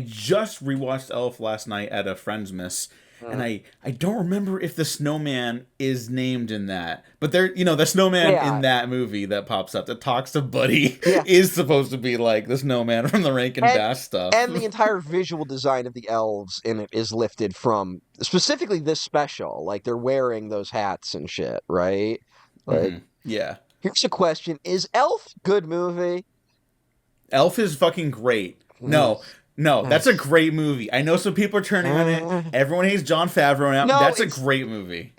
just rewatched Elf last night at a friend's miss, and I don't remember if the snowman is named in that. But the snowman in that movie that pops up that talks to Buddy is supposed to be like the snowman from the Rankin Bass stuff. And the entire visual design of the elves in it is lifted from specifically this special. Like they're wearing those hats and shit, right? Like yeah. Here's a question. Is Elf good movie? Elf is fucking great. No, that's a great movie. I know some people are turning on it. Everyone hates Jon Favreau now. That's a great movie.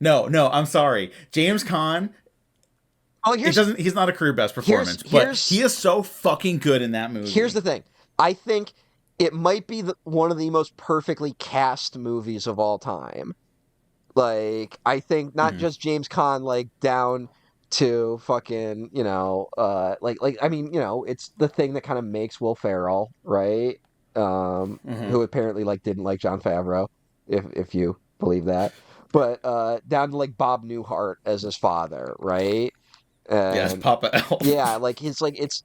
No, I'm sorry. James Caan. Oh, He's not a career best performance, but he is so fucking good in that movie. Here's the thing. I think it might be one of the most perfectly cast movies of all time. Like, I think not just James Caan, like, down to fucking, I mean, it's the thing that kind of makes Will Ferrell, right? Who apparently, like, didn't like Jon Favreau, if you believe that. But down to, like, Bob Newhart as his father, right? Yes, Papa Elf. Yeah, like,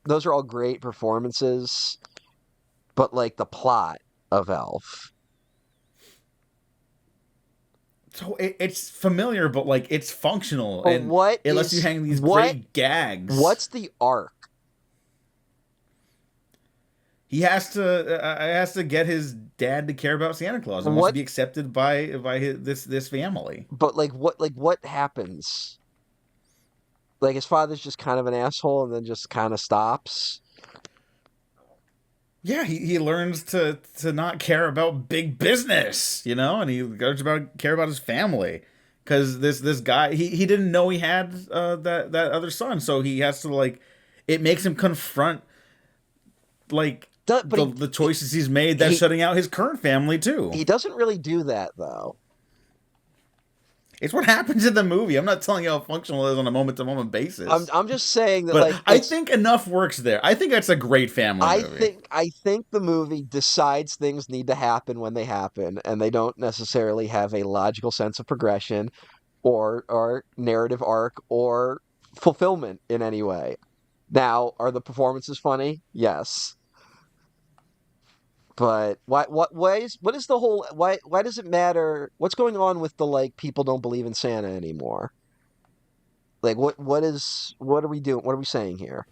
those are all great performances, but, like, the plot of Elf. So it's familiar, but like it's functional, But and it lets you hang these great gags. What's the arc? He has to get his dad to care about Santa Claus and wants to be accepted by this family. But what happens? Like, his father's just kind of an asshole, and then just kind of stops. Yeah, he learns to not care about big business, and he learns care about his family, because this guy he didn't know he had that other son, so he has to, like, it makes him confront, like, the choices he's made that's shutting out his current family too. He doesn't really do that, though. It's what happens in the movie. I'm not telling you how functional it is on a moment-to-moment basis. I'm just saying that, but I think enough works there. I think that's a great family movie. I think the movie decides things need to happen when they happen, and they don't necessarily have a logical sense of progression or narrative arc or fulfillment in any way. Now, are the performances funny? Yes. But why does it matter? What's going on with the, like, people don't believe in Santa anymore? Like, what are we doing? What are we saying here?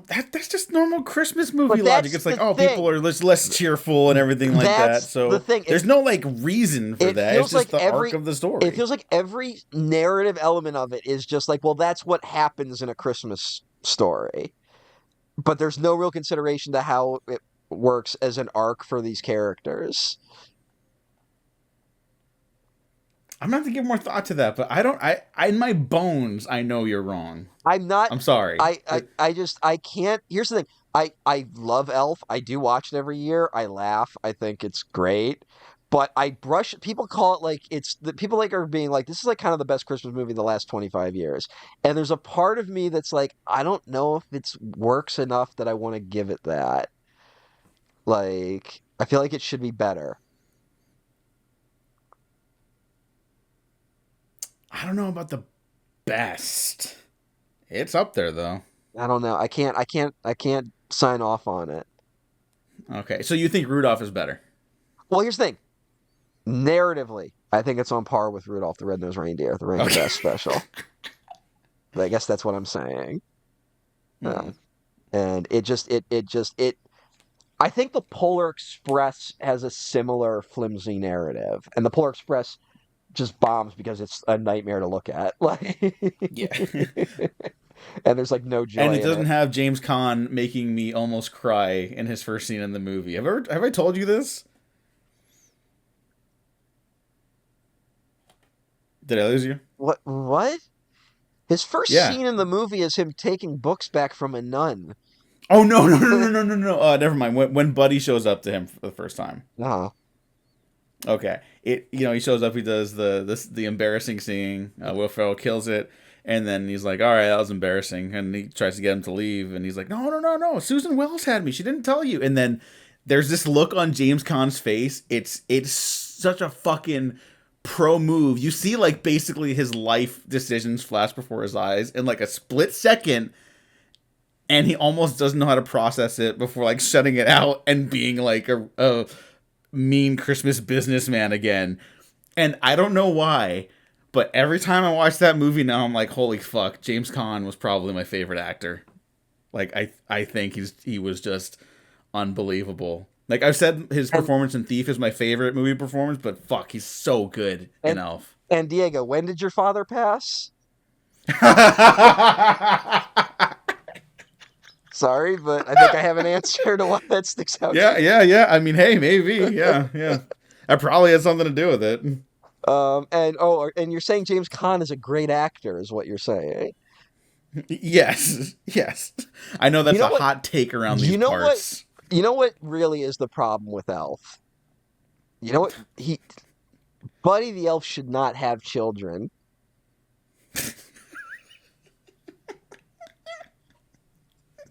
That's just normal Christmas movie logic. It's like, people are less cheerful and everything like that. So there's no, like, reason for that. It's just the arc of the story. It feels like every narrative element of it is just like, well, that's what happens in a Christmas story. But there's no real consideration to how it works as an arc for these characters. I'm gonna have to give more thought to that, but I in my bones, I know you're wrong. I'm sorry. I can't. Here's the thing. I love Elf. I do watch it every year. I laugh. I think it's great. But people call it, like, people, like, are being like, this is, like, kind of the best Christmas movie in the last 25 years. And there's a part of me that's like, I don't know if it works enough that I want to give it that. Like, I feel like it should be better. I don't know about the best. It's up there, though. I don't know. I can't sign off on it. Okay, so you think Rudolph is better? Well, here's the thing. Narratively, I think it's on par with Rudolph the Red-Nosed Reindeer, the Rankin Bass special. But I guess that's what I'm saying. And I think the Polar Express has a similar flimsy narrative, and the Polar Express just bombs because it's a nightmare to look at. Yeah. And there's, like, no joy. And it doesn't have James Caan making me almost cry in his first scene in the movie. Have I told you this? Did I lose you? What? His first scene in the movie is him taking books back from a nun. Oh, no. Never mind. When Buddy shows up to him for the first time. Uh-huh. Okay. He shows up, he does the embarrassing singing. Will Ferrell kills it, and then he's like, all right, that was embarrassing. And he tries to get him to leave, and he's like, no. Susan Wells had me. She didn't tell you. And then there's this look on James Caan's face. It's such a fucking pro move. You see, like, basically his life decisions flash before his eyes in, like, a split second, and he almost doesn't know how to process it before, like, shutting it out and being, like, a mean Christmas businessman again. And I don't know why, but every time I watch that movie now, I'm like, holy fuck, James Caan was probably my favorite actor. Like, I think he was just unbelievable. Like, I've said his performance in Thief is my favorite movie performance, but fuck, he's so good in Elf. And Diego, when did your father pass? Sorry, but I think I have an answer to why that sticks out. Yeah. I mean, hey, maybe. Yeah. That probably has something to do with it. And you're saying James Caan is a great actor, is what you're saying. Yes, yes. I know You that's know a what? hot take around these You know what? parts. You know what really is the problem with Elf? You know what? Buddy the Elf should not have children.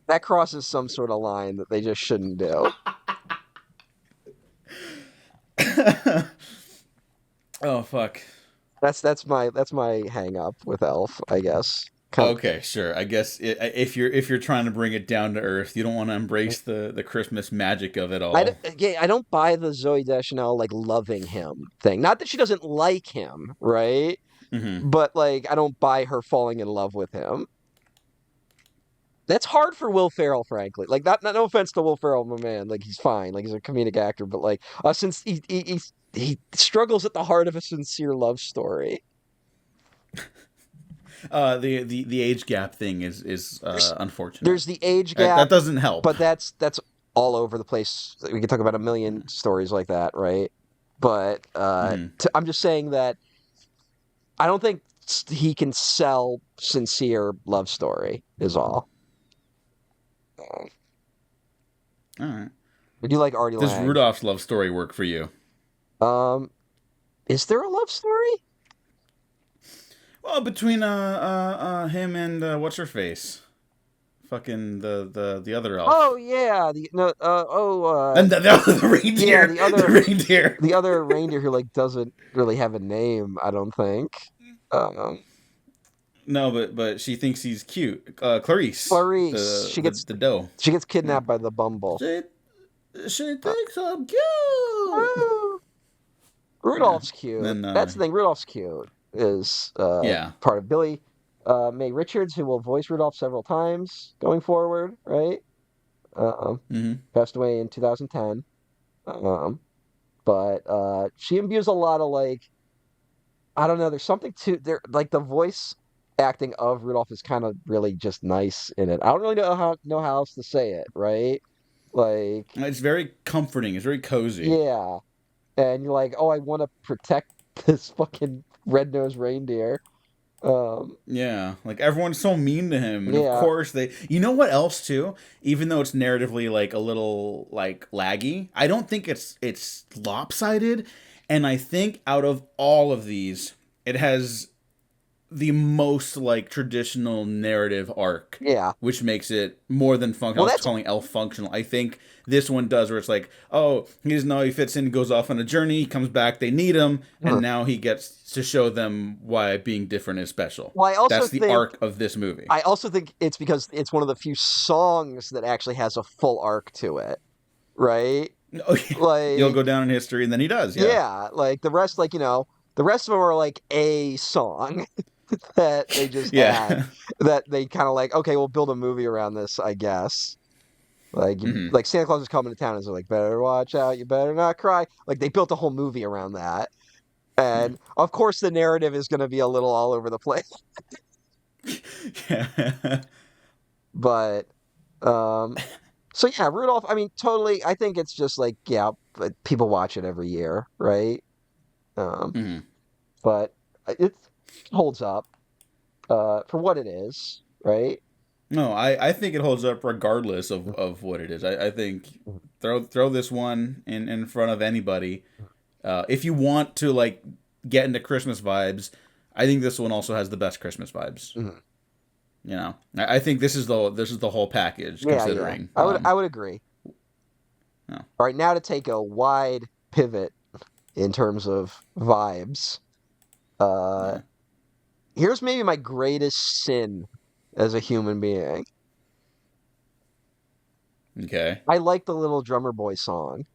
That crosses some sort of line that they just shouldn't do. Oh fuck. That's my hang up with Elf, I guess. Kind Okay, sure. I guess if you're trying to bring it down to earth, you don't want to embrace the Christmas magic of it all. again, I don't buy the Zoe Deschanel like loving him thing. Not that she doesn't like him, right? Hmm. But like I don't buy her falling in love with him. That's hard for Will Ferrell, frankly. Like, no offense to Will Ferrell, my man. Like, he's fine. Like, he's a comedic actor, but like, since he struggles at the heart of a sincere love story. The age gap thing is unfortunate. There's the age That gap, doesn't help. but that's all over the place. We can talk about a million stories like that, right? But Mhm. I'm just saying that I don't think he can sell sincere love story. Is all. All right. Would you like Artie Does Lang? Rudolph's love story work for you? Um, is there a love story? Well, between him and what's her face, fucking the other elf, Oh yeah, the no and the reindeer, yeah, the reindeer. the other reindeer who like doesn't really have a name, I don't think. Um, No, but she thinks he's cute. Clarice, Clarice, the doe. she gets Yeah. kidnapped by the Bumble. She she Uh, thinks I'm cute. oh, Yeah. Rudolph's cute. Then That's the thing. Rudolph's cute is yeah. part of Billy May Richards, who will voice Rudolph several times going forward. Right? Um, Hmm. Passed away in 2010. Um, but she imbues a lot of like I don't know. There's something to there, like the voice acting of Rudolph is kind of really just nice in it. I don't really know how else to say it, right? Like, It's very comforting. It's very cozy. yeah, and you're like, oh, I want to protect this fucking red-nosed reindeer. Um, Yeah, like everyone's so mean to him, and of yeah, course they. You know what else too? Even though it's narratively like a little like laggy, I don't think it's lopsided, and I think out of all of these, it has the most like traditional narrative arc, yeah. which makes it more than functional. Well, I was that's calling Elf functional. I think this one does, where it's like, oh, he doesn't know he fits in, goes off on a journey, he comes back, they need him, and huh. now he gets to show them why being different is special. Well, That's the arc of this movie. I also think it's because it's one of the few songs that actually has a full arc to it, right? Oh, he'll Like, go down in history, and then he does. Yeah. yeah, like the rest, like the rest of them are like a song that they just add Yeah. that they kind of like. Okay, we'll build a movie around this, I guess. Like, Hmm. like Santa Claus is coming to town, and they're like, better watch out, you better not cry. Like they built a whole movie around that, Yeah. and of course the narrative is going to be a little all over the place, Yeah. but um. So yeah, Rudolph. I mean, totally. I think it's just like yeah, but people watch it every year, right? Um, Hmm. but it holds up for what it is, right? No, I think it holds up regardless of what it is. I think throw this one in front of anybody. If you want to like get into Christmas vibes, I think this one also has the best Christmas vibes. Mhm. You know, I think this is the whole package. Yeah, yeah. Considering, I would agree. no. All right, now to take a wide pivot in terms of vibes. Uh, Yeah. Here's maybe my greatest sin as a human being. Okay. I like the Little Drummer Boy song.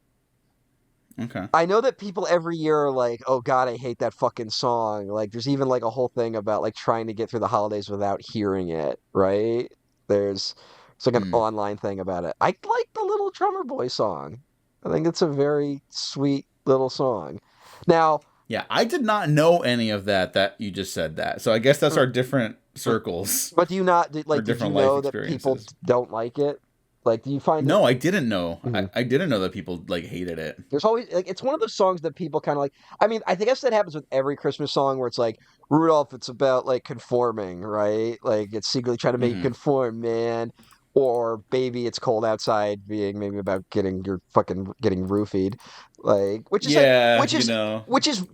Okay. I know that people every year are like, "Oh God, I hate that fucking song." Like, there's even like a whole thing about like trying to get through the holidays without hearing it, right? There's it's like an Mm. online thing about it. I like the Little Drummer Boy song. I think it's a very sweet little song. Now, Yeah, I did not know any of that you just said that. So I guess that's our different circles but do you not or did you different life know that people experiences. don't like it? Like, do you find it? No, I didn't know. Mhm. I didn't know that people like hated it. There's always like it's one of those songs that people kind of like. I mean, I think guess that happens with every Christmas song where it's like Rudolph, it's about like conforming, right? Like it's secretly trying to make you Hmm. conform, man. Or Baby, It's Cold Outside being maybe about getting roofied, like Yeah, you know. which is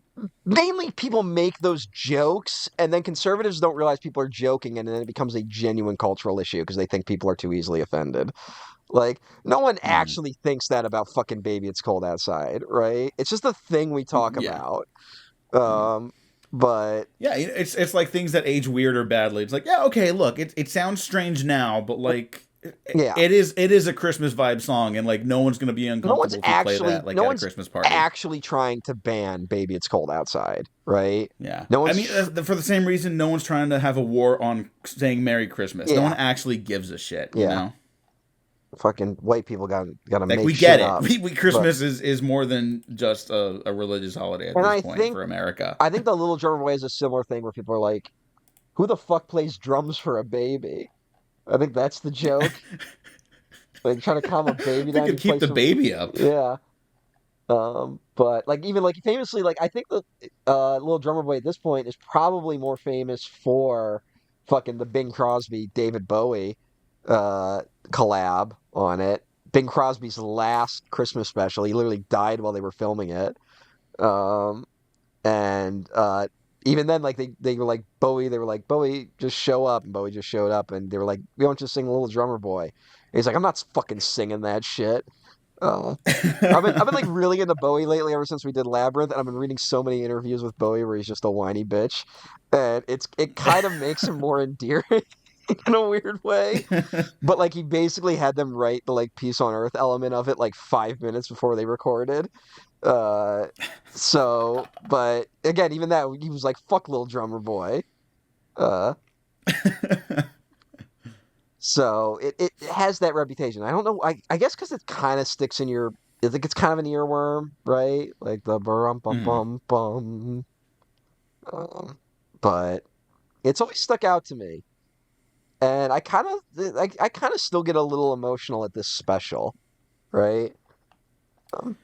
mainly people make those jokes and then conservatives don't realize people are joking and then it becomes a genuine cultural issue because they think people are too easily offended. Like, no one Hmm. actually thinks that about fucking Baby It's Cold Outside, right? It's just a thing we talk Yeah. about. Hmm. Um, but Yeah, it's like things that age weird or badly. It's like, yeah, okay, look, it sounds strange now, but like yeah, it is a Christmas vibe song, and like no one's gonna be uncomfortable if you play that like no at a one's Christmas party. actually trying to ban Baby It's Cold Outside, right? Yeah, No I one's mean for the same reason, no one's trying to have a war on saying Merry Christmas. No one yeah, actually gives a shit, you yeah. know. Fucking white people gotta Like make we get shit it. up. We But Christmas is more than just a religious holiday at and this point for America. I think the Little Drummer Boy is a similar thing where people are like, "Who the fuck plays drums for a baby?" I think that's the joke. Like trying to calm a baby They down, could you play keep the some baby up. yeah. But like even like famously, like I think the Little Drummer Boy at this point is probably more famous for fucking the Bing Crosby David Bowie uh collab on it. Bing Crosby's last Christmas special. He literally died while they were filming it. Um, and even then, like they were like Bowie, they were like Bowie, just show up, and Bowie just showed up, and they were like, we don't just sing Little Drummer Boy. And he's like, I'm not fucking singing that shit. Uh, I've been like really into Bowie lately ever since we did Labyrinth, and I've been reading so many interviews with Bowie where he's just a whiny bitch, and it kind of makes him more endearing in a weird way. But like he basically had them write the like Peace on Earth element of it like 5 minutes before they recorded. Uh, but again, even that he was like fuck Little Drummer Boy. Uh, so it has that reputation. I don't know. I guess because it kind of sticks in your. I think it's kind of an earworm, right? Like the bum bum Mhm. bum bum. Um, but it's always stuck out to me, and I kind of still get a little emotional at this special, right? Um,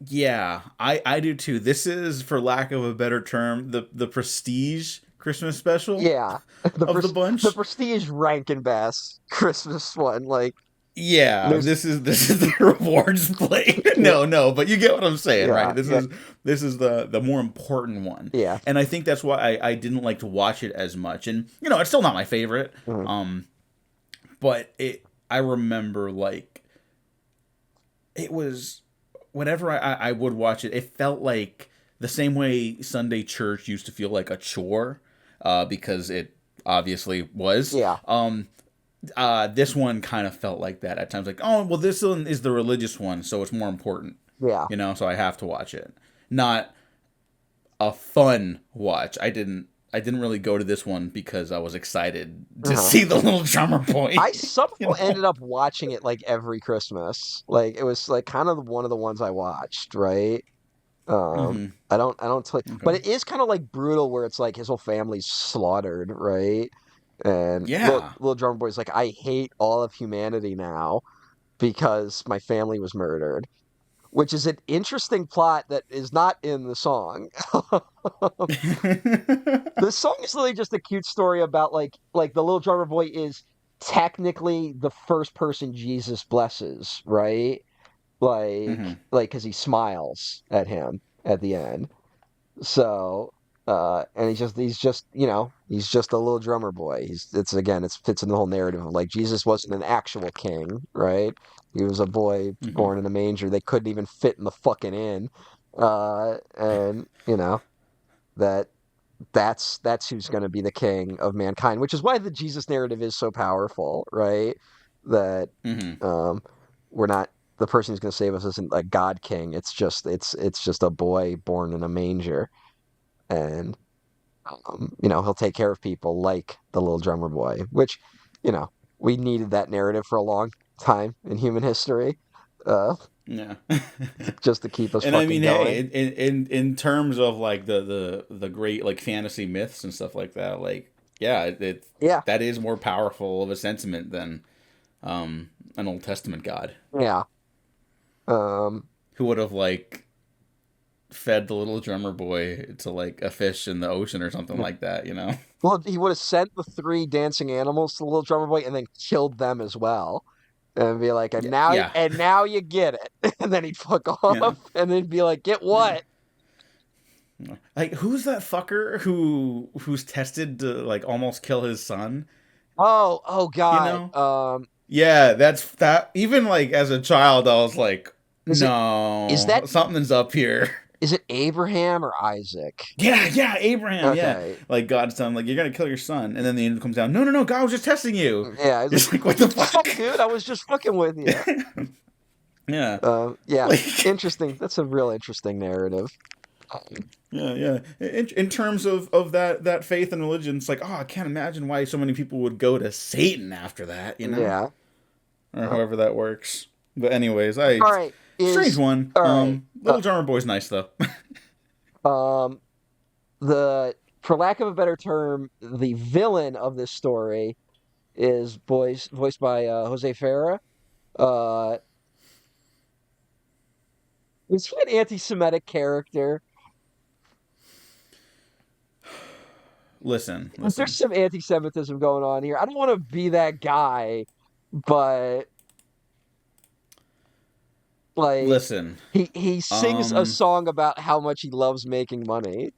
Yeah, I do too. This is, for lack of a better term, the prestige Christmas special yeah, of the the bunch. Prestige Rankin Bass Christmas one, like Yeah, there's this is the rewards plate. yeah, No, but you get what I'm saying, yeah, right? yeah, This is the more important one, yeah. and I think that's why I didn't like to watch it as much. And you know, it's still not my favorite. Mhm. But I remember like it was whenever I would watch it, it felt like the same way Sunday church used to feel like a chore, because it obviously was. Yeah, This one kind of felt like that at times. Like, oh, well, this one is the religious one, so it's more important, yeah. you know. So I have to watch it. Not a fun watch. I didn't really go to this one because I was excited to Uh-huh. see the little drummer boy. I You somehow know. ended up watching it like every Christmas. Like it was like kind of one of the ones I watched, right? Hmm. I don't tell but Okay. it is kind of like brutal where it's like his whole family's slaughtered, right? And Yeah. little drummer boy's like, I hate all of humanity now because my family was murdered, which is an interesting plot that is not in the song. The song is really just a cute story about like the little drummer boy is technically the first person Jesus blesses, right? Hmm. Like because he smiles at him at the end. So and he's just he's just a little drummer boy. It fits in the whole narrative of like Jesus wasn't an actual king, right? He was a boy Hmm. born in a manger. They couldn't even fit in the fucking inn. And that that's who's going to be the king of mankind, which is why the Jesus narrative is so powerful, right? That Hmm. um, we're not the person who's going to save us isn't a god king. It's just a boy born in a manger, and he'll take care of people like the little drummer boy, which we needed that narrative for a long time in human history, uh, Yeah. just to keep us And I fucking mean, hey, going. in terms of like the great like fantasy myths and stuff like that, like yeah, Yeah, that is more powerful of a sentiment than an Old Testament god. Yeah. Um, Who would have like fed the little drummer boy to like a fish in the ocean or something like that, you know? well, he would have sent the three dancing animals to the little drummer boy and then killed them as well. And be like, Yeah, yeah, and now you get it. And then he'd fuck yeah. off and then be like, get Yeah. what? Like, who's that fucker who's tested to like almost kill his son? Oh You God. know? Yeah, that's that. Even like as a child, I was like, Is it is no, that something's up here. is it Abraham or Isaac? Yeah, yeah, Abraham. Yeah, Okay. like God's telling him, like, you're gonna kill your son, and then the angel comes down. No, no, no, God was just testing you. Yeah, he's It's like, like, what the what the fuck, fuck? dude? I was just fucking with you. Yeah, Yeah, like, interesting. That's a real interesting narrative. Um, yeah, yeah. In terms of that faith and religion, it's like, oh, I can't imagine why so many people would go to Satan after that, you know, yeah. or Uh, however that works. But anyways, all right. strange one. All right. Little drummer boy's nice though. Um, the for lack of a better term, the villain of this story is voiced by Jose Ferrer. Uh, is he an anti-Semitic character? Listen, There's listen, some anti-Semitism going on here. I don't want to be that guy, but like listen. he sings a song about how much he loves making money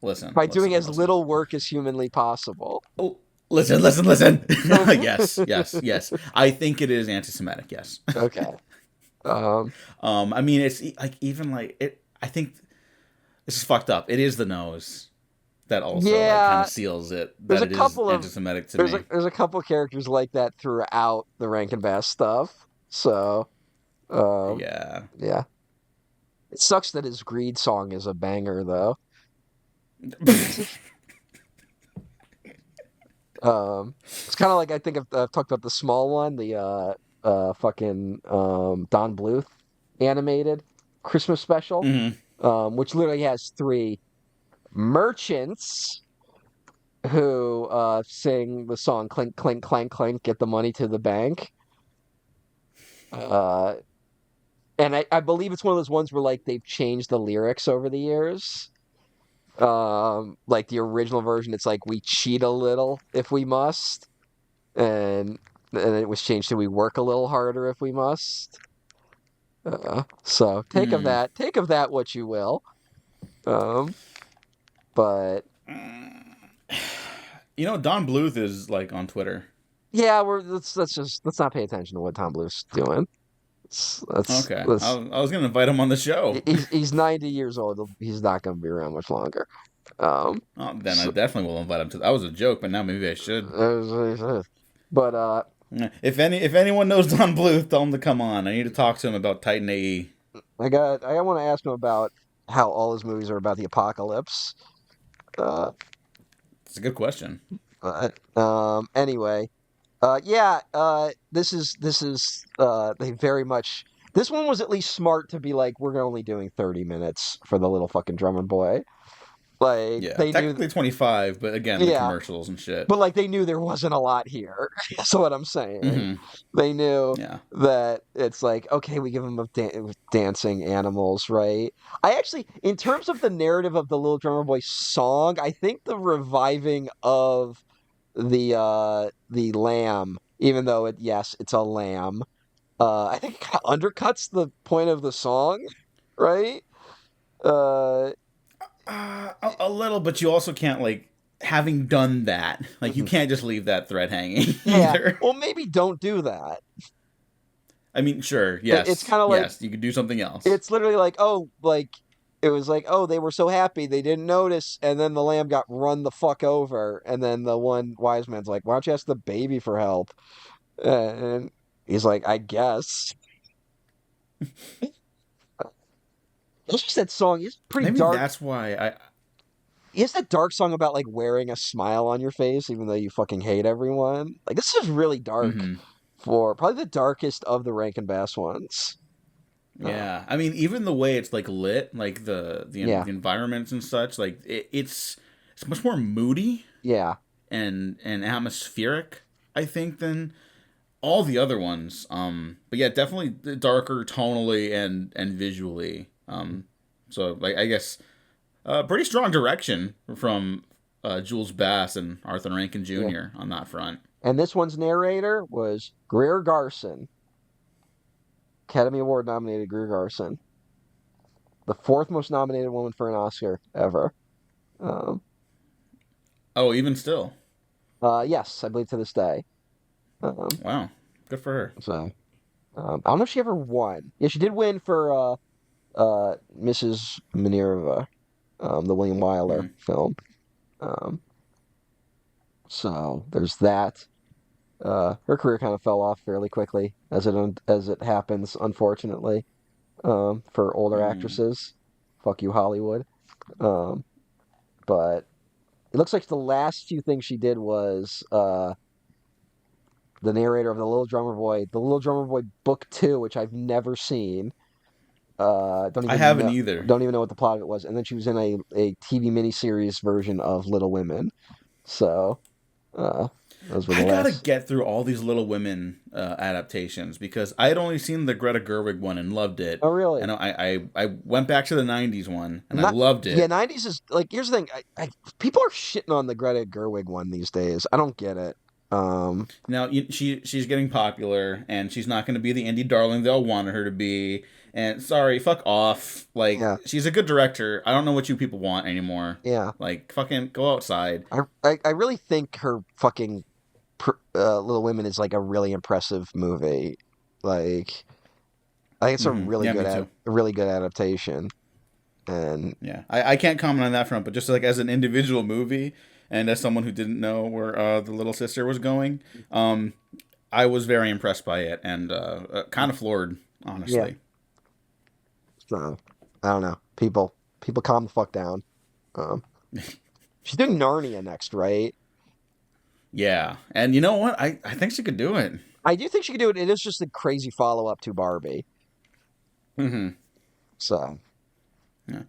Listen, by doing listen, as listen. little work as humanly possible. Oh, listen, listen, listen. Yes, yes, yes. I think it is anti-Semitic. Yes. Okay. Um, I mean, it's like even like it. I think this is fucked up. It is the nose that also like kind yeah, of seals it there's that a it is couple of anti-Semitic to me. there's a couple characters like that throughout the Rankin Bass stuff. So, Yeah. yeah. It sucks that his Greed song is a banger though. It's kind of like I think I've talked about the small one, the fucking Don Bluth animated Christmas special, Hmm. which literally has three merchants who sing the song "Clink Clink Clank Clank, Get the Money to the Bank." Uh, and I believe it's one of those ones where like they've changed the lyrics over the years. Like the original version, it's like we cheat a little if we must, and it was changed to we work a little harder if we must. So Hmm. take of that what you will. Um, but You know, Don Bluth is like on Twitter. yeah, let's not pay attention to what Tom Bluth's doing. Okay, Let's I was gonna invite him on the show. he's 90 years old. He's not going to be around much longer. Oh, then I So, definitely will invite him to. That was a joke, but now maybe I should. but If anyone knows Don Bluth, tell him to come on. I need to talk to him about Titan AE. I want to ask him about how all his movies are about the apocalypse. Uh, It's a good question. anyway, yeah, this is they very much this one was at least smart to be like we're only doing 30 minutes for the little fucking drummer boy. Like Yeah, they knew, technically 25, but again, the yeah, commercials and shit. but like they knew there wasn't a lot here. That's what I'm saying. Hmm. They knew Yeah. that it's like okay, we give them dancing animals, right? I actually, in terms of the narrative of the Little Drummer Boy song, I think the reviving of the lamb, even though it's a lamb, I think it kind of undercuts the point of the song, right? Uh, A little, but you also can't like having done that. Like you mhm. can't just leave that thread hanging Yeah. either. Well, maybe don't do that. I mean, sure, It's yes, kind of like yes, you could do something else. it's literally like oh, like it was like oh they were so happy they didn't notice, and then the lamb got run the fuck over, and then the one wise man's like, why don't you ask the baby for help? And he's like, I guess. It's just that song is pretty Maybe dark. that's why I. Is that dark song about like wearing a smile on your face even though you fucking hate everyone? Like this is really dark Hmm. for probably the darkest of the Rankin Bass ones. Uh, Yeah, I mean, even the way it's like lit, like yeah, the environments and such, like it's much more moody yeah, and atmospheric, I think, than all the other ones. But yeah, definitely darker tonally and visually. So like I guess pretty strong direction from Jules Bass and Arthur Rankin Yeah. Jr. on that front. And this one's narrator was Greer Garson, Academy Award nominated Greer Garson, the fourth most nominated woman for an Oscar ever. Um, Oh, even still. yes, I believe to this day. Wow, good for her. So I don't know if she ever won. Yeah, she did win for Mrs. Minerva, the William Wyler Mm. film. Um, so there's that. Her career kind of fell off fairly quickly, as it happens, unfortunately, for older Mm. actresses. Fuck you, Hollywood. Um, but it looks like the last few things she did was the narrator of The Little Drummer Boy Book Two, which I've never seen. I haven't either. Don't even know what the plot of it was. And then she was in a TV miniseries version of Little Women. So uh, those were the I gotta last. get through all these Little Women adaptations because I had only seen the Greta Gerwig one and loved it, Oh, really? and I went back to the '90s one and I Not loved Yeah, it. 90s is like here's the thing. People are shitting on the Greta Gerwig one these days. I don't get it. Um, Now she's getting popular and she's not going to be the indie darling they all wanted her to be. And sorry, fuck off. Like yeah, she's a good director. I don't know what you people want anymore. yeah. Like fucking go outside. I really think her fucking Little Women is like a really impressive movie. Like I think it's Yeah, me too. a really good adaptation. And Yeah, I can't comment on that front, but just like as an individual movie, and as someone who didn't know where the little sister was going, um, I was very impressed by it and kind of floored, yeah, honestly. so I don't know. People calm the fuck down. Um, she's doing Narnia next, right? Yeah, and you know what? I think she could do it. I do think she could do it. It is just a crazy follow up to Barbie. Hmm. So Yeah.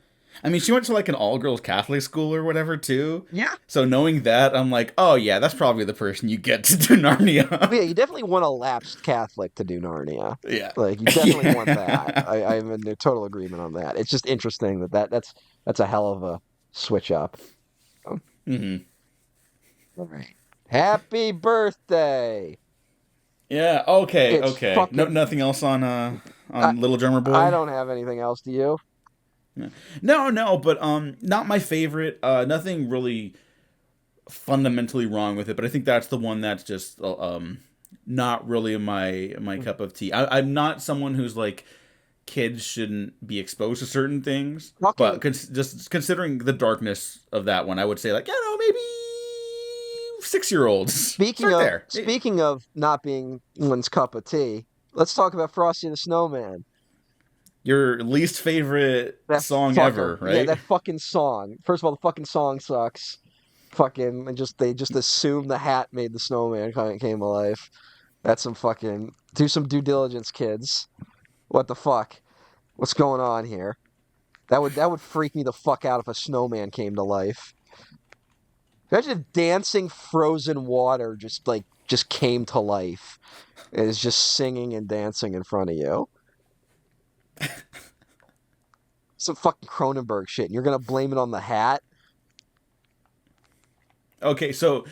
I mean, she went to like an all girls Catholic school or whatever too. yeah, So knowing that, I'm like, oh yeah, that's probably the person you get to do but Narnia. yeah, you definitely want a lapsed Catholic to do Narnia. Yeah. Like you definitely want that. Yeah. I'm in total agreement on that. It's just interesting that's a hell of a switch up. Um, Hmm. all right. Happy birthday! Yeah. Okay. It's Okay. No, fucking. nothing else I, on Little Drummer I Boy. don't have anything else. Do you? No, no, but not my favorite. Nothing really fundamentally wrong with it, but I think that's the one that's just not really my cup of tea. I'm not someone who's like kids shouldn't be exposed to certain things, but Talking. just considering the darkness of that one, I would say like maybe 6-year-olds Speaking start of there. speaking of not being one's cup of tea, let's talk about Frosty the Snowman. Your least favorite That song fucker. ever, Yeah, right? that fucking song. First of all, the fucking song sucks. Fucking and just they just assume the hat made the snowman came alive. That's some fucking do some due diligence, kids. What the fuck? What's going on here? That would freak me the fuck out if a snowman came to life. Imagine if dancing frozen water just came to life. It is just singing and dancing in front of you. Some fucking Cronenberg shit. And you're gonna blame it on the hat? Okay, so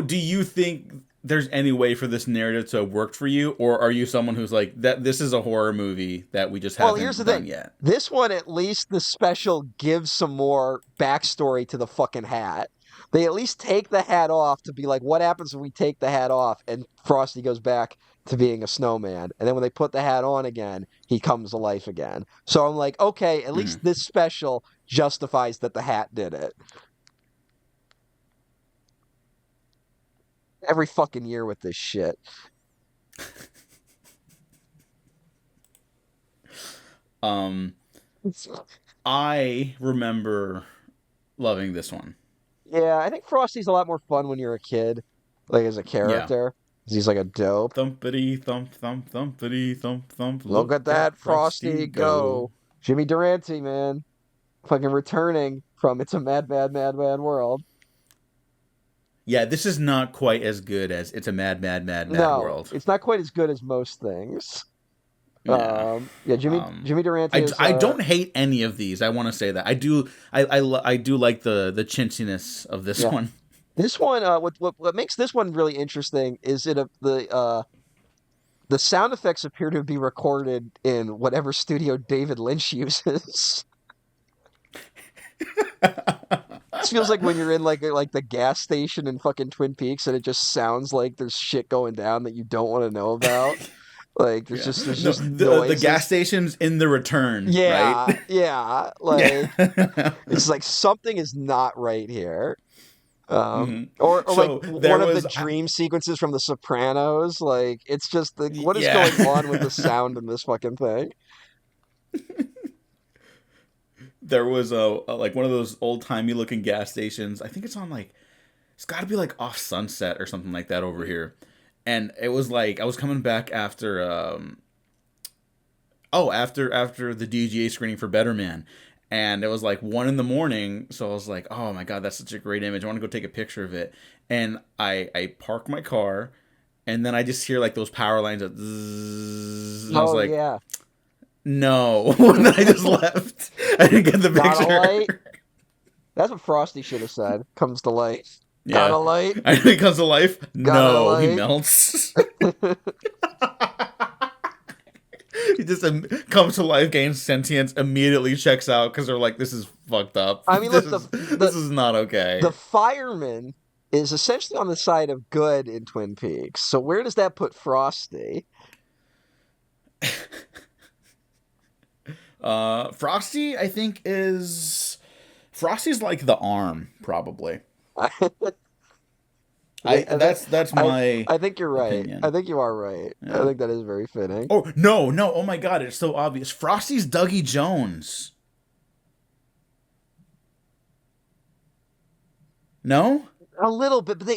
do you think there's any way for this narrative to have worked for you, or are you someone who's like that? This is a horror movie that we just Well, here's the haven't done thing. yet. This one, at least the special gives some more backstory to the fucking hat. They at least take the hat off to be like, what happens when we take the hat off? And Frosty goes back to being a snowman. And then when they put the hat on again, he comes to life again. So I'm like, okay, at Hmm. least this special justifies that the hat did it. Every fucking year with this shit. Um, I remember loving this one. Yeah, I think Frosty's a lot more fun when you're a kid, like as a Yeah. character. 'Cause he's like a dope. Thumpity thump thump thumpity thump thump. Look at Look that at Frosty Frosty go. go. Jimmy Durante, man. Fucking returning from It's a Mad, Mad, Mad, Mad World. Yeah, this is not quite as good as It's a Mad, Mad, Mad, Mad No, World. it's not quite as good as most things. Yeah. Yeah, Jimmy Durante is I don't hate any of these. I want to say that. I do like the chintziness of this yeah. one. This one, what makes this one really interesting is the sound effects appear to be recorded in whatever studio David Lynch uses. This feels like when you're in like the gas station in fucking Twin Peaks and it just sounds like there's shit going down that you don't want to know about. Like Yeah. there's No, just the gas noises. station's in The Return, right? Yeah, yeah. Like Yeah. it's like something is not right here. Hmm. Or like So there one of the was dream sequences from The Sopranos. Like it's just like what is yeah. going on with the sound in this fucking thing? There was a like one of those old timey looking gas stations. I think it's on like it's got to be like off Sunset or something like that over here. And it was like I was coming back after after the DGA screening for Better Man. And it was like 1 a.m. So I was like, oh my God, that's such a great image. I want to go take a picture of it. And I park my car and then I just hear like those power lines that zzz, and I was Oh like, yeah, no. And then I just left. I didn't get the got a picture. light. That's what Frosty should have said. Comes to light. Got Yeah. a light. I think he comes to life. Got a No, he light. melts. He just comes to life, gains sentience, immediately checks out because they're like, "This is fucked up. I mean, This look, this is not okay." the fireman is essentially on the side of good in Twin Peaks. So where does that put Frosty? Frosty, I think Frosty's like the arm, probably. That's my I think you're right. opinion. I think you are right. I Yeah. think that is very fitting. Oh no, no! Oh my God, it's so obvious. Frosty's Dougie Jones. No? A little bit, but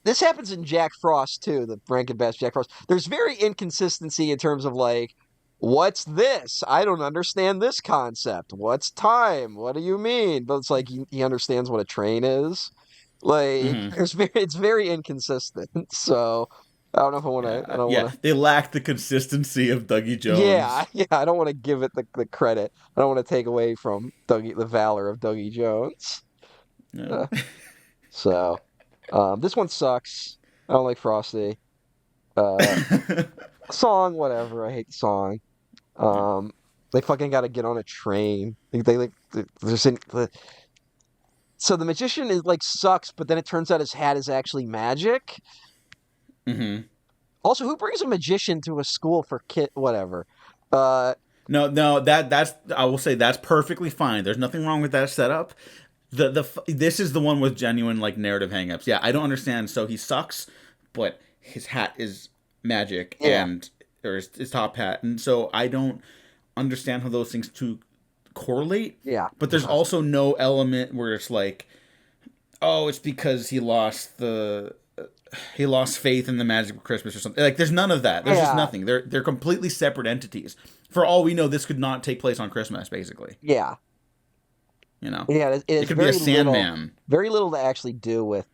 this happens in Jack Frost too, the Rankin Bass Jack Frost. There's very inconsistency in terms of like, what's this? I don't understand this concept. What's time? What do you mean? But it's like he understands what a train is. Like Hmm. it's very inconsistent. So I don't know if I want to. I Yeah, don't yeah. want to. They lack the consistency of Dougie Yeah, Jones. yeah. I don't want to give it the credit. I don't want to take away from the valor of Dougie Jones. Yeah. Uh, so this one sucks. I don't like Frosty. Uh, song, whatever. I hate the song. Um, they fucking got to get on a train. They like there's so the magician is like sucks, but then it turns out his hat is actually magic. Hmm. Also, who brings a magician to a school for kid? Whatever. Uh, No, no, that's I will say that's perfectly fine. There's nothing wrong with that setup. This is the one with genuine like narrative hangups. Yeah, I don't understand. So he sucks, but his hat is magic yeah, or his top hat, and so I don't understand how those things to correlate. yeah. But there's also no element where it's like, oh, it's because he lost faith in the magic of Christmas or something. Like, there's none of that. There's just Yeah, nothing. They're completely separate entities. For all we know, this could not take place on Christmas. Basically, yeah, you know, yeah. It it is could be a little, Sandman. very little to actually do with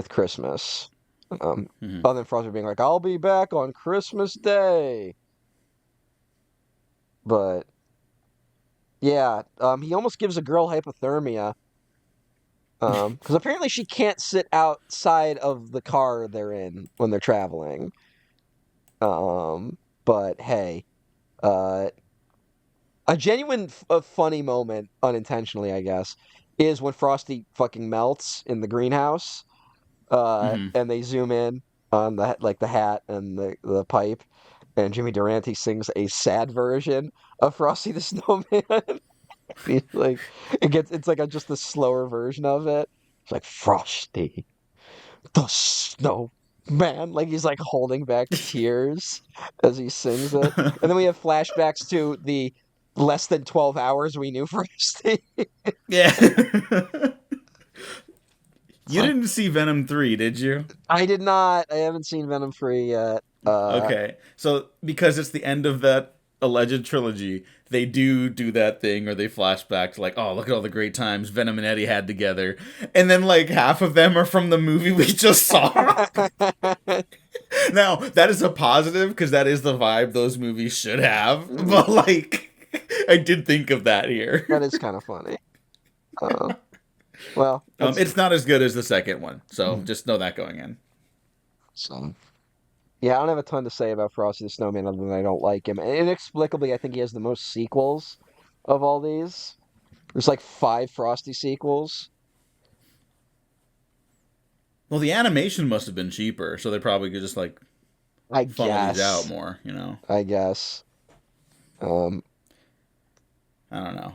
Christmas. Hmm. Other than Frosty being like, "I'll be back on Christmas Day," but yeah, he almost gives a girl hypothermia. Because apparently she can't sit outside of the car they're in when they're traveling. But hey, uh, a genuine funny moment, unintentionally, I guess, is when Frosty fucking melts in the greenhouse. Hmm. And they zoom in on the hat and the pipe, and Jimmy Durante sings a sad version of Frosty the Snowman. He's like it's like just a slower version of it. It's like Frosty the Snowman. Like he's like holding back tears as he sings it. And then we have flashbacks to the less than 12 hours we knew Frosty. Yeah. It's You like didn't see Venom 3, did you? I did not. I haven't seen Venom 3 yet. Okay. So because it's the end of that alleged trilogy, they do that thing, or they flash back to like, oh, look at all the great times Venom and Eddie had together, and then like half of them are from the movie we just saw. Now that is a positive because that is the vibe those movies should have. But like, I did think of that here. That is kind of funny. Well, it's not as good as the second one, so just know that going in. So, yeah, I don't have a ton to say about Frosty the Snowman other than I don't like him. And inexplicably, I think he has the most sequels of all these. There's like 5 Frosty sequels. Well, the animation must have been cheaper, so they probably could just like funnel these out more, you know. I guess. I don't know.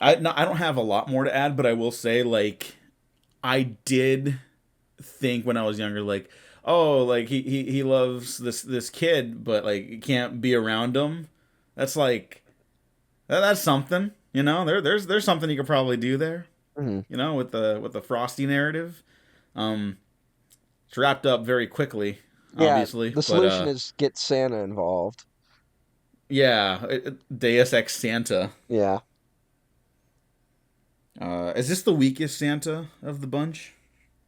I don't have a lot more to add, but I will say, like, I did think when I was younger, like, oh, like he loves this kid, but like he can't be around him. That's like that's something, you know. There's something you could probably do there, you know, with the Frosty narrative. It's wrapped up very quickly, obviously. The solution is get Santa involved. Yeah, Deus Ex Santa. Yeah. Is this the weakest Santa of the bunch?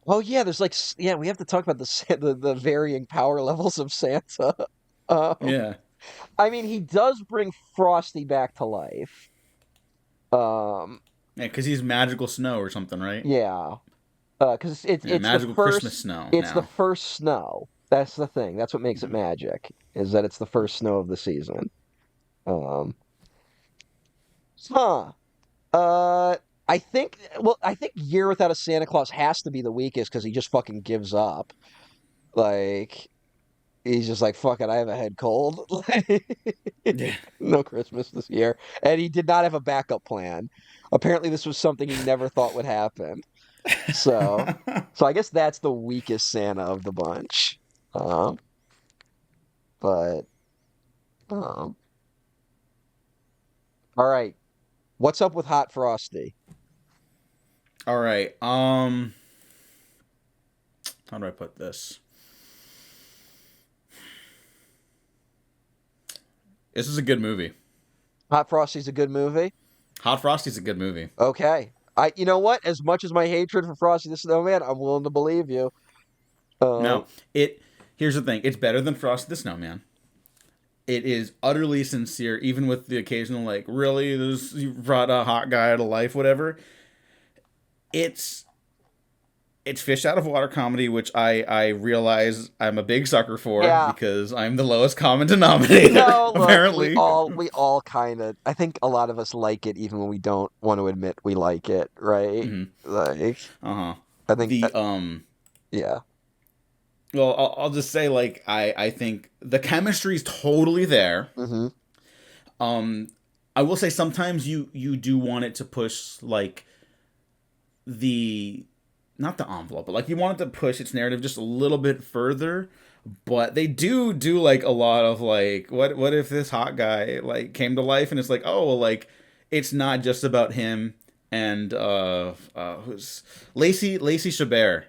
Oh yeah, there's like we have to talk about the varying power levels of Santa. Yeah. I mean, he does bring Frosty back to life. Yeah, because he's magical snow or something, right? Yeah. Because it's magical the first Christmas snow. It's the first snow. That's the thing. That's what makes it magic. Is that it's the first snow of the season. I think Year Without a Santa Claus has to be the weakest because he just fucking gives up. Like, he's just like, fuck it, I have a head cold. No Christmas this year. And he did not have a backup plan. Apparently this was something he never thought would happen. So I guess that's the weakest Santa of the bunch. But all right. What's up with Hot Frosty? All right. How do I put this? This is a good movie. Hot Frosty's a good movie? Hot Frosty's a good movie. Okay. You know what? As much as my hatred for Frosty the Snowman, I'm willing to believe you. No, here's the thing. It's better than Frosty the Snowman. It is utterly sincere, even with the occasional, like, really, you brought a hot guy to life, whatever. It's fish out of water comedy, which I realize I'm a big sucker for because I'm the lowest common denominator. No, look, apparently, we all kind of. I think a lot of us like it, even when we don't want to admit we like it, right? Mm-hmm. Like, I think yeah. Well, I'll just say, like, I think the chemistry's totally there. Mm-hmm. I will say sometimes you do want it to push, like, not the envelope, but like you want it to push its narrative just a little bit further. But they do like a lot of like, what if this hot guy like came to life, and it's like, oh, well, like it's not just about him. And who's Lacey Chabert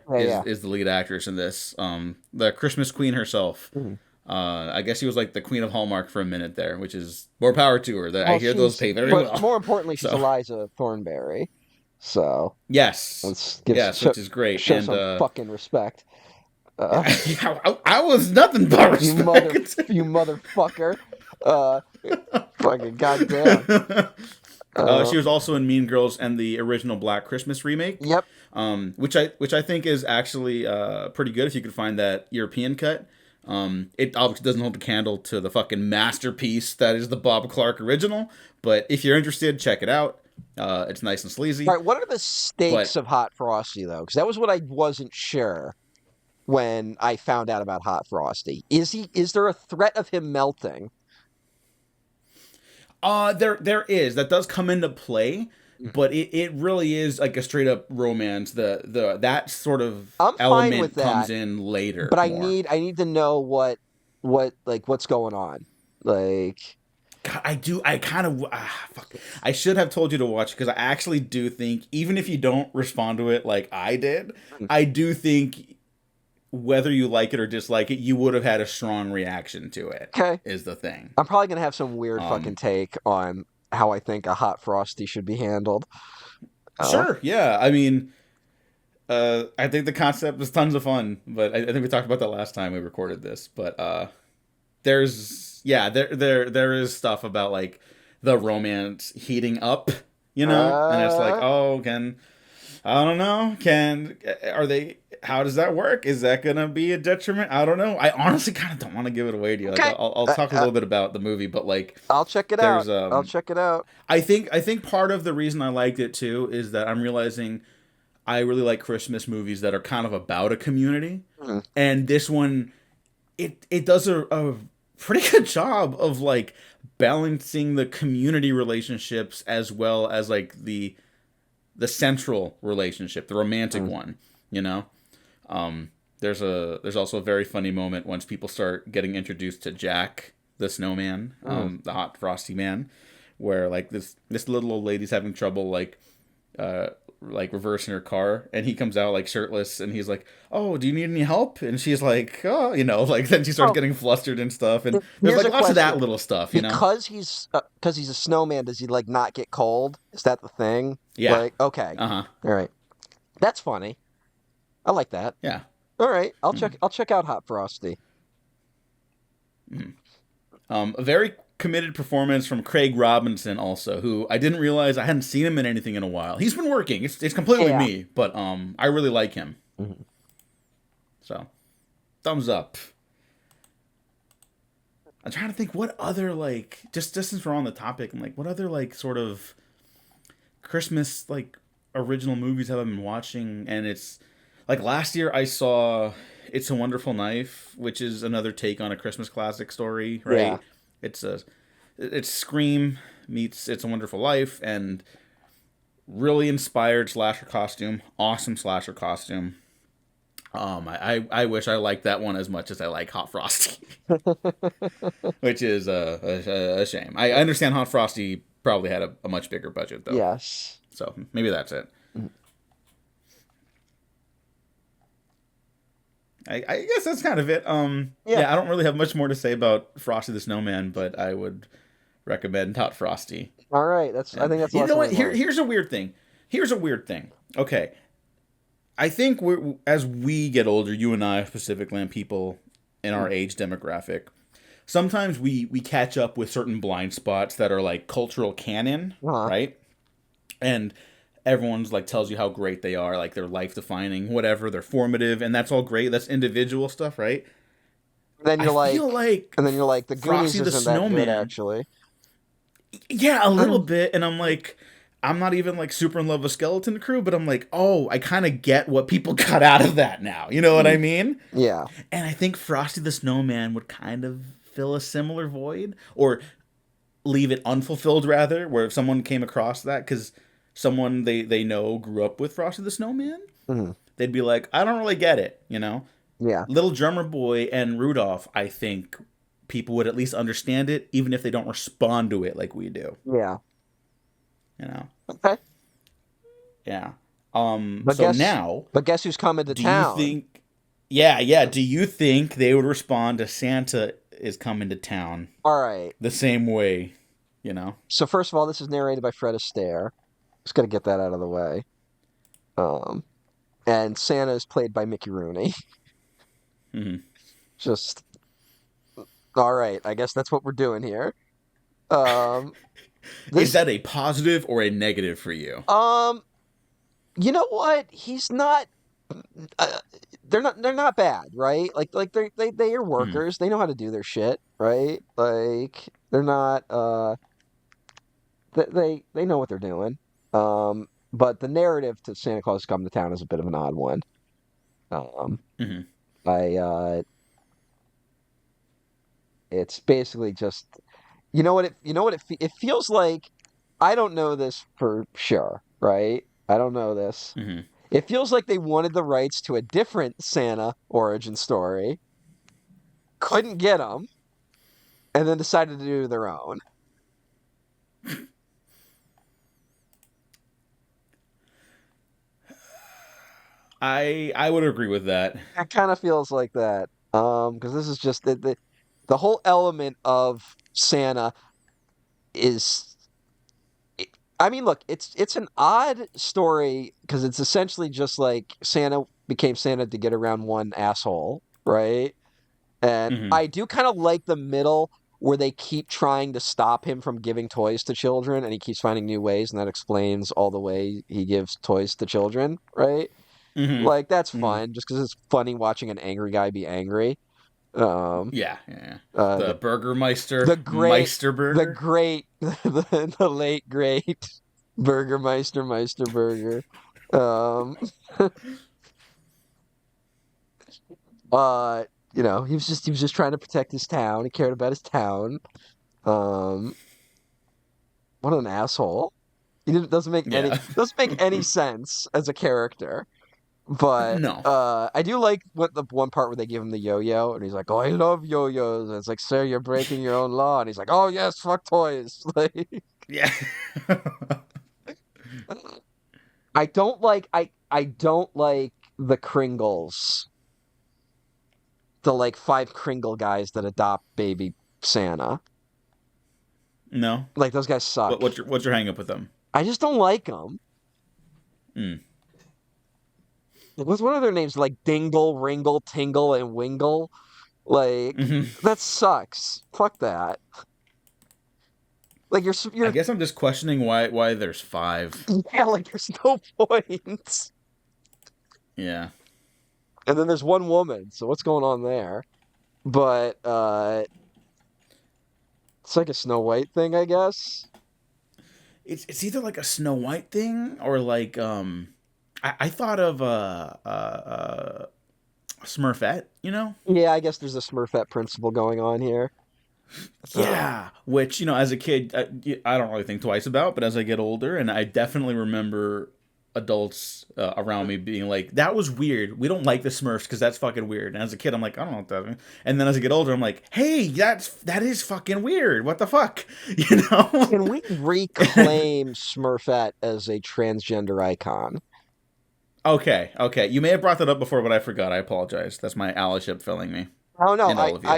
is the lead actress in this. The Christmas Queen herself. Mm-hmm. I guess she was like the Queen of Hallmark for a minute there, which is more power to her. I hear those pay very well. More importantly, she's Eliza Thornberry. So yes, which is great. Show some fucking respect. I was nothing but respect. You motherfucker. Fucking goddamn. She was also in Mean Girls and the original Black Christmas remake. Yep. Which I think is actually pretty good if you could find that European cut. It obviously doesn't hold a candle to the fucking masterpiece that is the Bob Clark original, but if you're interested, check it out. It's nice and sleazy. All right, what are the stakes of Hot Frosty, though? Because that was what I wasn't sure when I found out about Hot Frosty. Is there a threat of him melting? There is. That does come into play, but it really is like a straight up romance. That sort of element comes in later. But I need to know what's going on. Like, God, I should have told you to watch, because I actually do think, even if you don't respond to it like I did, I do think whether you like it or dislike it, you would have had a strong reaction to it. Okay. Is the thing. I'm probably gonna have some weird fucking take on how I think a hot frosty should be handled. Sure, yeah. I mean, I think the concept is tons of fun, but I think we talked about that last time we recorded this. But there is stuff about like the romance heating up, you know, and it's like, oh, I don't know, how does that work? Is that gonna be a detriment? I don't know. I honestly kind of don't want to give it away to you. Okay. Like, I'll talk a little bit about the movie, but like, I'll check it out. I'll check it out. I think part of the reason I liked it too is that I'm realizing I really like Christmas movies that are kind of about a community, and this one, it does a pretty good job of like balancing the community relationships as well as like the central relationship, the romantic one, you know. There's also a very funny moment once people start getting introduced to Jack the snowman, the hot frosty man, where like this little old lady's having trouble like reversing her car, and he comes out like shirtless, and he's like, "Oh, do you need any help?" And she's like, "Oh, you know," like then she starts getting flustered and stuff, and there's like lots of that little stuff, you know. Because he's a snowman, does he like not get cold? Is that the thing? Yeah. Like, okay. All right. That's funny. I like that. Yeah. All right. I'll check out Hot Frosty. A very committed performance from Craig Robinson also, who I didn't realize I hadn't seen him in anything in a while. He's been working. It's completely me, but I really like him. So, thumbs up. I'm trying to think what other like just since we're on the topic, I'm like, what other like sort of Christmas like original movies have I been watching? And it's like last year I saw It's a Wonderful Knife, which is another take on a Christmas classic story, right? Yeah. It's Scream meets It's a Wonderful Life, and really inspired slasher costume, awesome slasher costume. I wish I liked that one as much as I like Hot Frosty, which is a shame. I understand Hot Frosty probably had a much bigger budget though. Yes. So maybe that's it. I guess that's kind of it. Yeah, I don't really have much more to say about Frosty the Snowman, but I would recommend Hot Frosty. All right, I think that's. You know what? Here's a weird thing. Okay, I think as we get older, you and I specifically, and people in our age demographic, sometimes we catch up with certain blind spots that are like cultural canon, right? And everyone's like tells you how great they are, like they're life defining, whatever, they're formative, and that's all great. That's individual stuff, right? Then you're like, the Goonies isn't that good, actually. Yeah, a little bit, and I'm like, I'm not even like super in love with Skeleton Crew, but I'm like, oh, I kind of get what people got out of that now. You know what I mean? Yeah. And I think Frosty the Snowman would kind of fill a similar void, or leave it unfulfilled, rather, where if someone came across that, because someone they know grew up with Frosty the Snowman, they'd be like, I don't really get it, you know? Yeah. Little Drummer Boy and Rudolph, I think people would at least understand it, even if they don't respond to it like we do. Yeah. You know? Okay. Yeah. But guess who's coming to town? Do you think... Yeah. Do you think they would respond to Santa is coming to town? All right. The same way, you know? So first of all, this is narrated by Fred Astaire. Just got to get that out of the way. And Santa is played by Mickey Rooney. Just... All right, I guess that's what we're doing here. Is that a positive or a negative for you? You know what? He's not. They're not bad, right? Like they are workers. They know how to do their shit, right? Like they're not. They know what they're doing. But the narrative to Santa Claus is Coming to Town is a bit of an odd one. It's basically just, it feels like. I don't know this for sure, right? I don't know this. It feels like they wanted the rights to a different Santa origin story, couldn't get them, and then decided to do their own. I would agree with that. It kind of feels like that. Because this is just the whole element of Santa is. I mean, look, it's an odd story because it's essentially just like Santa became Santa to get around one asshole, right? And Hmm. I do kind of like the middle where they keep trying to stop him from giving toys to children, and he keeps finding new ways, and that explains all the way he gives toys to children, right? Hmm. Like that's Hmm. fun, just because it's funny watching an angry guy be angry. Um, Yeah, yeah. uh, The the Burgermeister the great, Meister the Burger. great, the late great Burgermeister Meister Burger. Um, uh, he was just trying to protect his town. He cared about his town. Um, what an asshole. He didn't Yeah. doesn't make any sense as a character. But No. I do like what the one part where they give him the yo-yo and he's like, "Oh, I love yo-yos." And it's like, "Sir, you're breaking your own law." And he's like, "Oh yes, fuck toys." Like Yeah. I don't like the Kringles, the like five Kringle guys that adopt baby Santa. No. Like those guys suck. What's your hang up with them? I just don't like them. Mm. Like, what are their names? Like Dingle, Ringle, Tingle, and Wingle. Like Hmm. that sucks. Fuck that. Like I you're guess I'm just questioning why there's five. yeah, like there's no point. Yeah. And then there's one woman, so what's going on there? But it's like a Snow White thing, I guess. It's either like a Snow White thing or like I thought of Smurfette, you know? Yeah, I guess there's a Smurfette principle going on here. Yeah, which as a kid, I don't really think twice about, but as I get older, and I definitely remember adults around me being like, "That was weird. We don't like the Smurfs because that's fucking weird." And as a kid, I'm like, "I don't know what that means." And then as I get older, I'm like, "Hey, that is fucking weird. What the fuck?" You know? Can we reclaim Smurfette as a transgender icon? Okay, okay. You may have brought that up before, but I forgot. I apologize. That's my allyship filling me, Oh no, and all of you.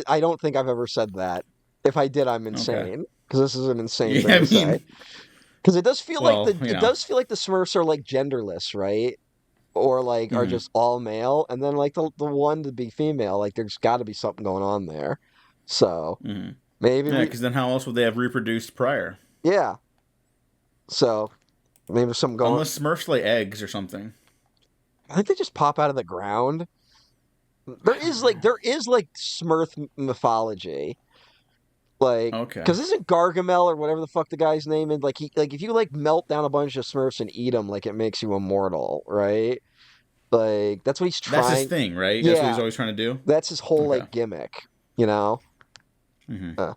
I don't think I've ever said that. If I did, I'm Okay. insane because this is an insane thing Yeah, to I say. mean, Because it does feel like well, the Smurfs are like genderless, right? Or like are mhm. just all male, and then like the one to be female, like there's got to be something going on there. So Mhm. maybe Yeah, we, because then how else would they have reproduced prior? yeah. So maybe there's something going. Unless Smurfs lay eggs or something. I think they just pop out of the ground. I don't There is like Smurf mythology, like know. Okay. because isn't Gargamel or whatever the fuck the guy's name is, like he like if you like melt down a bunch of Smurfs and eat them, like it makes you immortal, right? Like that's what he's That's his trying. thing, right? That's what he's Yeah, always trying to do? that's his whole Okay. like gimmick, you know. Hmm. Uh,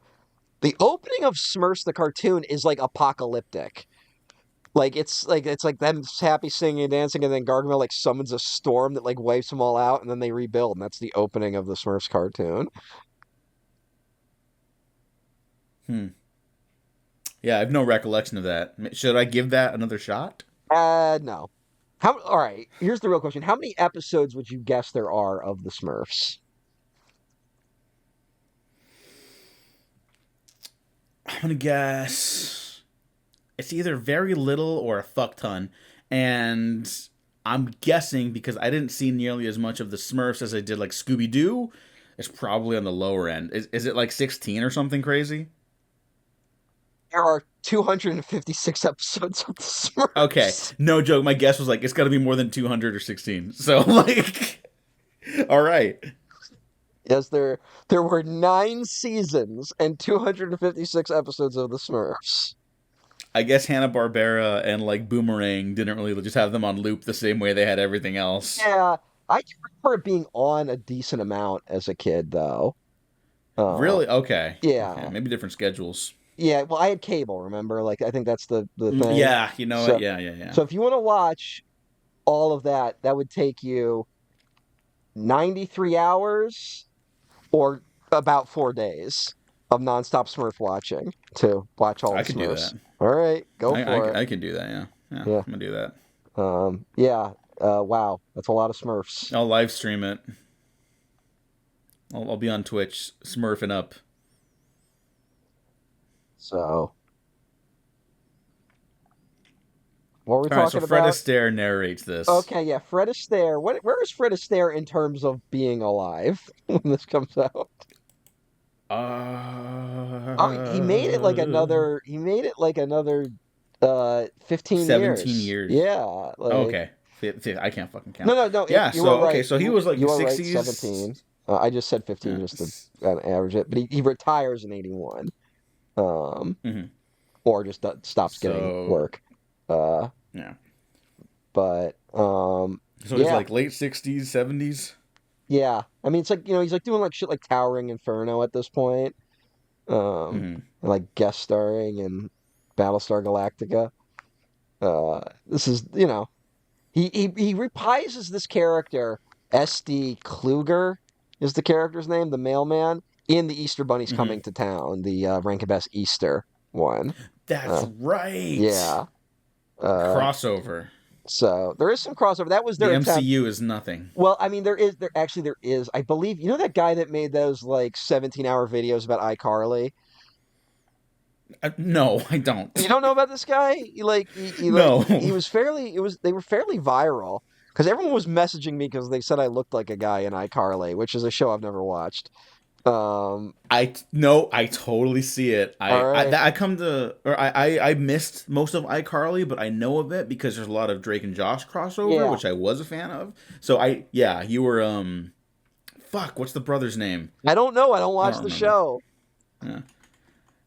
the opening of Smurfs the cartoon is like apocalyptic. It's like them happy singing and dancing, and then Gargamel like summons a storm that like wipes them all out, and then they rebuild, and that's the opening of the Smurfs cartoon. Hmm. Yeah, I have no recollection of that. Should I give that another shot? No. All right, here's the real question. How many episodes would you guess there are of the Smurfs? I'm gonna guess it's either very little or a fuck ton. And I'm guessing because I didn't see nearly as much of the Smurfs as I did like Scooby Doo, it's probably on the lower end. Is it like 16 or something crazy? There are 256 episodes of the Okay, Smurfs. no joke. My guess was like it's got to be more than 200 or 16. So like, all right. Yes, there were 9 seasons and 256 episodes of the Smurfs. I guess Hanna Barbera and like Boomerang didn't really just have them on loop the same way they had everything else. Yeah, I can remember it being on a decent amount as a kid, though. Uh, Really? Okay. Okay. yeah, Maybe different schedules. yeah. Well, I had cable. Remember, like I think that's the thing. Yeah. You know what? So, Yeah. Yeah. Yeah. so if you want to watch all of that, that would take you 93 hours or about 4 days of nonstop Smurf watching to watch all I the could do Smurfs. that. All right, go I, for it. I, I could do that. Yeah. Yeah. Yeah. I'm gonna do that. Yeah. Wow, that's a lot of Smurfs. I'll live stream it. I'll be on Twitch, smurfing up. So, what were we All right, so talking Fred about? Astaire narrates this. Okay, yeah, Fred Astaire. Where is Fred Astaire in terms of being alive when this comes out? Oh, he made it like Uh, another. He made it like another 15 17 years. yean years. Yeah, Oh, like okay. I can't fucking no, count. no, no. Yeah, You are so okay, right. so he was like You are right. 60s. 17. I just said 15 Yeah. just to average it, but he retires in 81. Um, Mhm. or just stops getting So, work. Uh, yeah. but So he's yeah, like late 60s, 70s. yeah. I mean, it's like he's like doing like shit like Towering Inferno at this point. Hmm. And like guest starring in Battlestar Galactica. This is he reprises this character. SD Kluger is the character's name, the mailman in the Easter Bunny's Hmm. Coming to Town, the Rankin Bass Easter one. That's Uh, right. yeah. Uh, Crossover. so there is some crossover. That was The their attempt. MCU is nothing. Well, I mean, there is. I believe that guy that made those like 17-hour videos about iCarly. No, I You don't. don't know about this guy? No. He was fairly. It was they were fairly viral because everyone was messaging me because they said I looked like a guy in iCarly, which is a show I've never watched. Um, I totally see it. all right, I come to or I missed most of iCarly, but I know of it because there's a lot of Drake and Josh crossover, yeah. which I was a fan of. So you were fuck, what's the brother's name? I don't know. I don't I watch don't the remember. show. Yeah,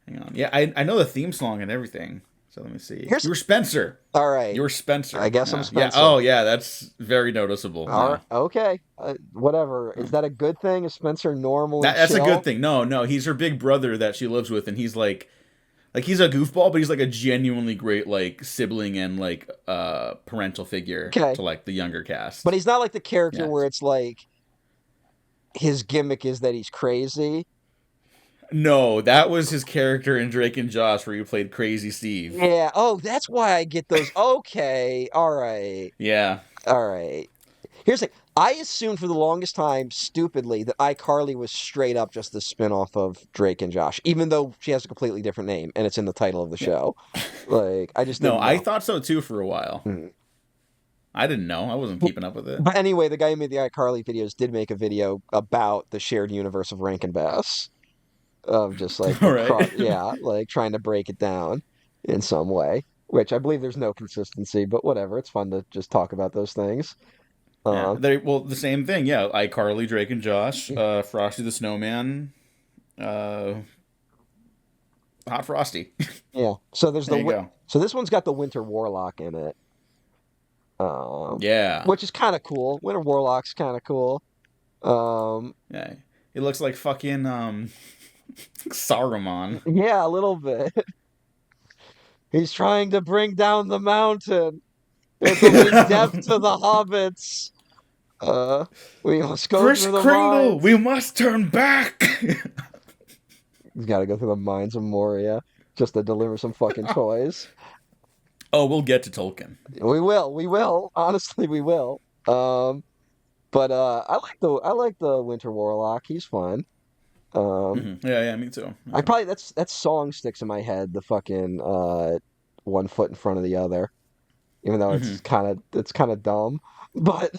hang on. Yeah, I know the theme song and everything. So let me see. Here's You were Spencer. all You right. were I Spencer. guess I'm Yeah. Yeah. Spencer. Oh yeah, that's very noticeable All right, now. okay. Whatever. Is that a good thing? Is Spencer normally That's a good chill? thing. No, he's her big brother that she lives with, and he's like he's a goofball, but he's like a genuinely great like sibling and like parental figure Okay, to like the younger but cast. he's not like the character Yeah. where it's like his gimmick is that he's crazy. No, that was his character in Drake and Josh where he played Crazy Steve. Yeah. Oh, that's why I get those. Okay. All right. Yeah. All right. Here's the thing. I assumed for the longest time, stupidly, that iCarly was straight up just the spinoff of Drake and Josh, even though she has a completely different name and it's in the title of the Yeah. show. Like, I just No, didn't I know. thought so too for a while. Mhm. I didn't know. I wasn't keeping up with it. But anyway, the guy who made the iCarly videos did make a video about the shared universe of Rankin Bass, of just like All right. yeah, like trying to break it down in some way, which I believe there's no consistency, but whatever. It's fun to just talk about those things. Yeah. Um, Well, the same thing. Yeah. iCarly, Drake and Josh, Frosty the Snowman, uh, Hot Frosty. yeah. So there's There you go. so this one's got the Winter Warlock in it, Yeah. which is kind of cool. Winter Warlock's kind of cool. Um, Yeah. It looks like fucking Saruman. yeah, a little bit. He's trying to bring down the mountain. It will be death to the hobbits. Uh, we must go Kris through the Kringle, mines. we must turn back. He's got to go through the mines of Moria just to deliver some fucking toys. Oh, we'll get to Tolkien. We will. We will. Honestly, we will. But I like the Winter Warlock. He's fun. Yeah, yeah, me too. I Yeah. probably that song sticks in my head. The fucking one foot in front of the other, even though it's kind of dumb. But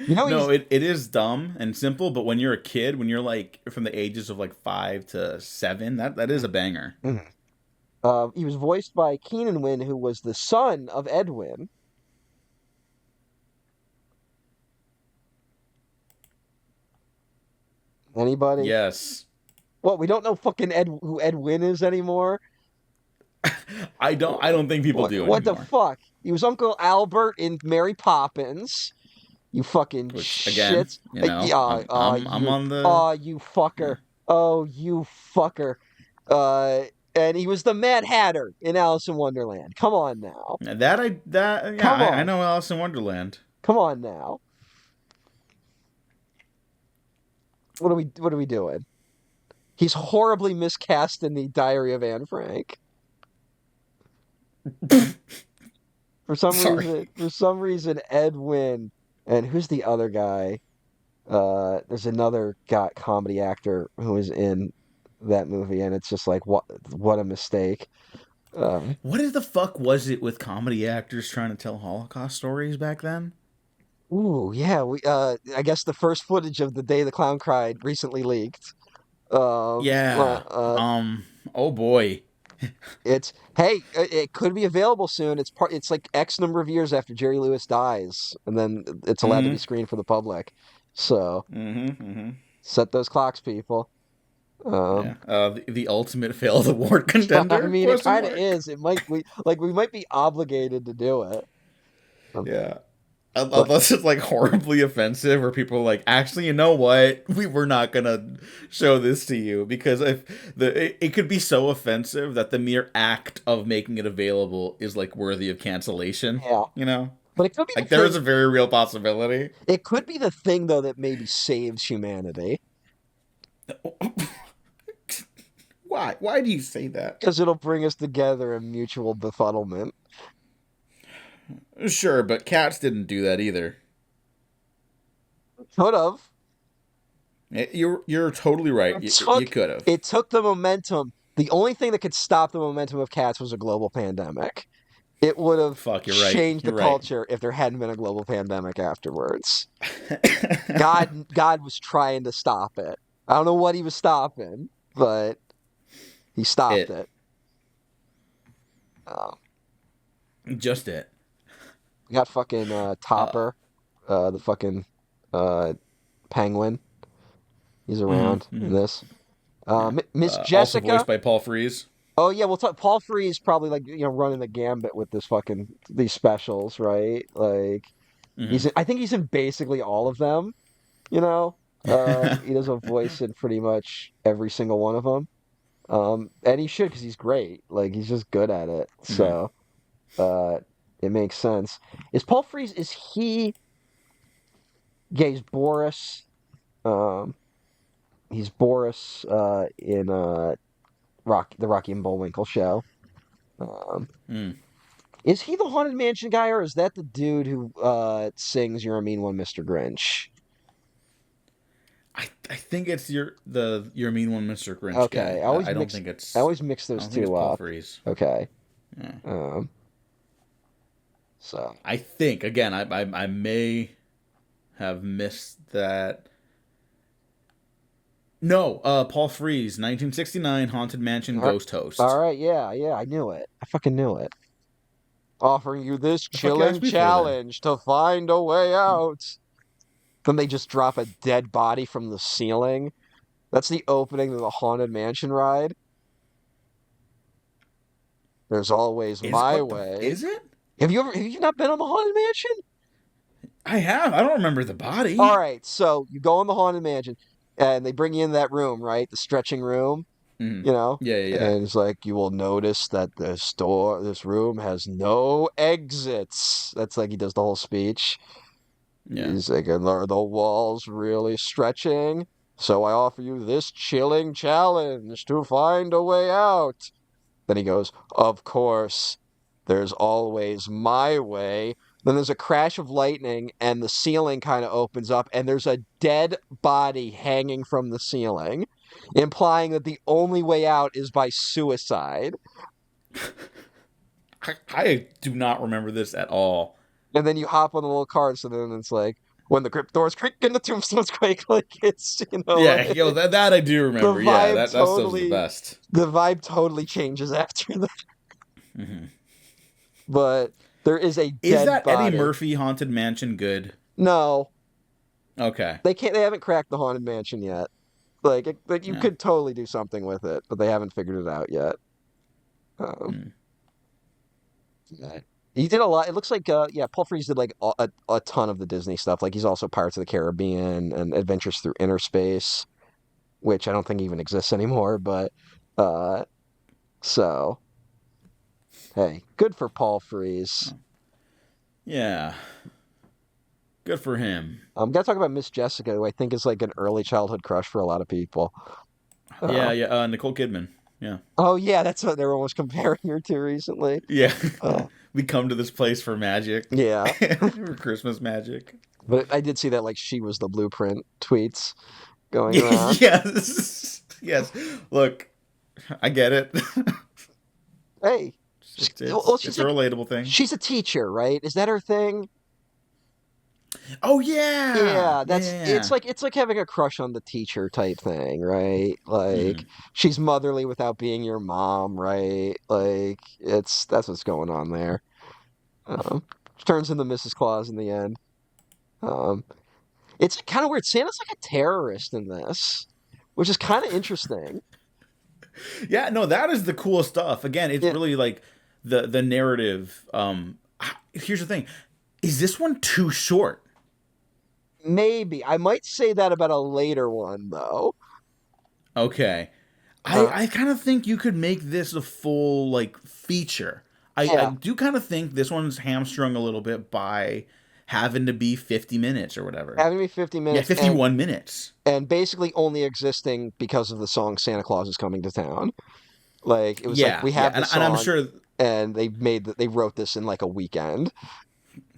No, he's it is dumb and simple, but when you're a kid, when you're like from the ages of like 5 to 7, that is a banger. he was voiced by Keenan Wynn, who was the son of Edwin. Anybody? Yes. What? We don't know fucking who Edwin is anymore. I don't think people do What the anymore. fuck? He was Uncle Albert in Mary Poppins. You fucking Which again, shits. you know, I'm on the Oh, you fucker. Oh, you fucker. And he was the Mad Hatter in Alice in Wonderland. Come on now. yeah, I know Alice in Wonderland. Come on now. What are we doing? He's horribly miscast in the Diary of Anne Frank. Sorry. For some reason, Edwin and who's the other guy? There's another guy, comedy actor who is in that movie, and it's just like what a mistake. What the fuck was it with comedy actors trying to tell Holocaust stories back then? Ooh, yeah, we I guess the first footage of the day the clown cried recently leaked. Yeah. Um. Oh boy. It's hey, it could be available soon. It's like X number of years after Jerry Lewis dies, and then it's allowed to be Mm-hmm. screened for the public. So Mm-hmm. Mm-hmm. set those clocks, people. Yeah. Um, The ultimate fail of the award I contender? mean, it Question kind of mark. is. It might we might be obligated to do it. Um, Yeah. But Unless it's like horribly offensive, or people are like, actually, you know what? We were not gonna show this to you because if it could be so offensive that the mere act of making it available is like worthy of cancellation. yeah, You know, but it could be the like there is thing. a very real possibility. It could be the thing though that maybe saves humanity Why? Why do you say that? because it'll bring us together in mutual befuddlement. Sure, but cats didn't do that either. Could have. You're totally right. It You took could have. it took the momentum. The only thing that could stop the momentum of cats was a global pandemic. It would have Fuck, you're right. changed the You're right. culture if there hadn't been a global pandemic afterwards. God was trying to stop it. I don't know what he was stopping, but he stopped It it. Um, just it. we got fucking Uh, Topper, the fucking uh, penguin. He's mm-hmm, around in mm-hmm. this. Yeah. Miss Also Jessica. voiced by Paul Frees. Oh yeah, we'll talk. Paul Free is probably like running the gambit with this fucking these specials, right? Like Mm-hmm. I think he's in basically all of them. You know, he does a voice in pretty much every single one of them. And he should because he's great. Like he's just good at it. Mm-hmm. So uh, it makes sense. Is Paul Frees? Is he? Yeah, he's Boris. Um, he's Boris in the Rocky and Bullwinkle show. Um, Mm. is he the Haunted Mansion guy, or is that the dude who sings "You're a Mean One, Mr. Grinch"? I think it's your mean one, Mr. Grinch Okay, guy. I don't think I it's always mix I those don't think it's two Paul up. Frees. Okay. Yeah. Um, so I think again. I may have missed that. No, Paul Frees, 1969 Haunted Mansion all Ghost all Host. right, yeah, I knew it. I fucking knew it. Offering you this The fuck you chilling asked me for then? challenge to find a way out. Then they just drop a dead body from the ceiling. That's the opening of the Haunted Mansion ride. There's always my way. Is it? Have you not been on the Haunted Mansion? I have. I don't remember the All body. right, so you go in the Haunted Mansion and they bring you in that room, right? The stretching room, Mm. you know? Yeah, yeah, yeah. And it's like you will notice that this room has no exits. That's like he does the whole speech. Yeah. He's like, and are the walls really stretching? So I offer you this chilling challenge to find a way out. Then he goes, of course, there's always my way. Then there's a crash of lightning, and the ceiling kind of opens up, and there's a dead body hanging from the ceiling, implying that the only way out is by suicide. I do not remember this at all. And then you hop on the little cart, so then it's like, when the crypt doors creak and the tombstones quake, like it's, Yeah, like, yo, that I do the remember. Yeah, vibe that stuff's the totally, best. the vibe totally changes after that. Hmm. But there is a Is dead that Eddie body. Murphy Haunted Mansion good? No, Okay. they haven't cracked the haunted mansion yet. Like you Yeah. could totally do something with it, but they haven't figured it out yet. Um, Mm. yeah. He did a lot. It looks like yeah, Paul Frees did like a ton of the Disney stuff. Like he's also Pirates of the Caribbean and Adventures Through Inner Space, which I don't think even exists anymore. But uh, so hey, good for Paul Frees. Yeah. Good for him. I'm gonna talk about Miss Jessica, who I think is like an early childhood crush for a lot of people. Yeah, Uh, yeah. Nicole Kidman. Yeah. oh yeah, that's what they were almost comparing her to recently. Yeah. Uh, We come to this place for magic, Yeah. for Christmas magic. But I did see that like she was the blueprint tweets going around. Yes, yes. Look, I get it. Hey, well, It's a relatable thing. she's a teacher, right? Is that her thing? Oh yeah, Yeah, yeah, that's yeah. it's like having a crush on the teacher type thing, right? Yeah. Like she's motherly without being your mom, right? Like it's that's what's going on there. She turns into Mrs. Claus in the end. Um, it's kind of weird. Santa's like a terrorist in this, which is kind of interesting. Yeah, no, that is the cool stuff. Again, it's Yeah, really like the narrative. Here's the thing: is this one too short? maybe I might say that about a later one though. Okay, Uh, I kind of think you could make this a full like feature. I yeah, do kind of think this one's hamstrung a little bit by having to be 50 minutes or whatever. having me 50 Yeah, minutes 51 minutes. and basically only existing because of the song Santa Claus is Coming to Town. Like it was like Yeah, we yeah, have the and I'm song sure. and they wrote this in like a weekend.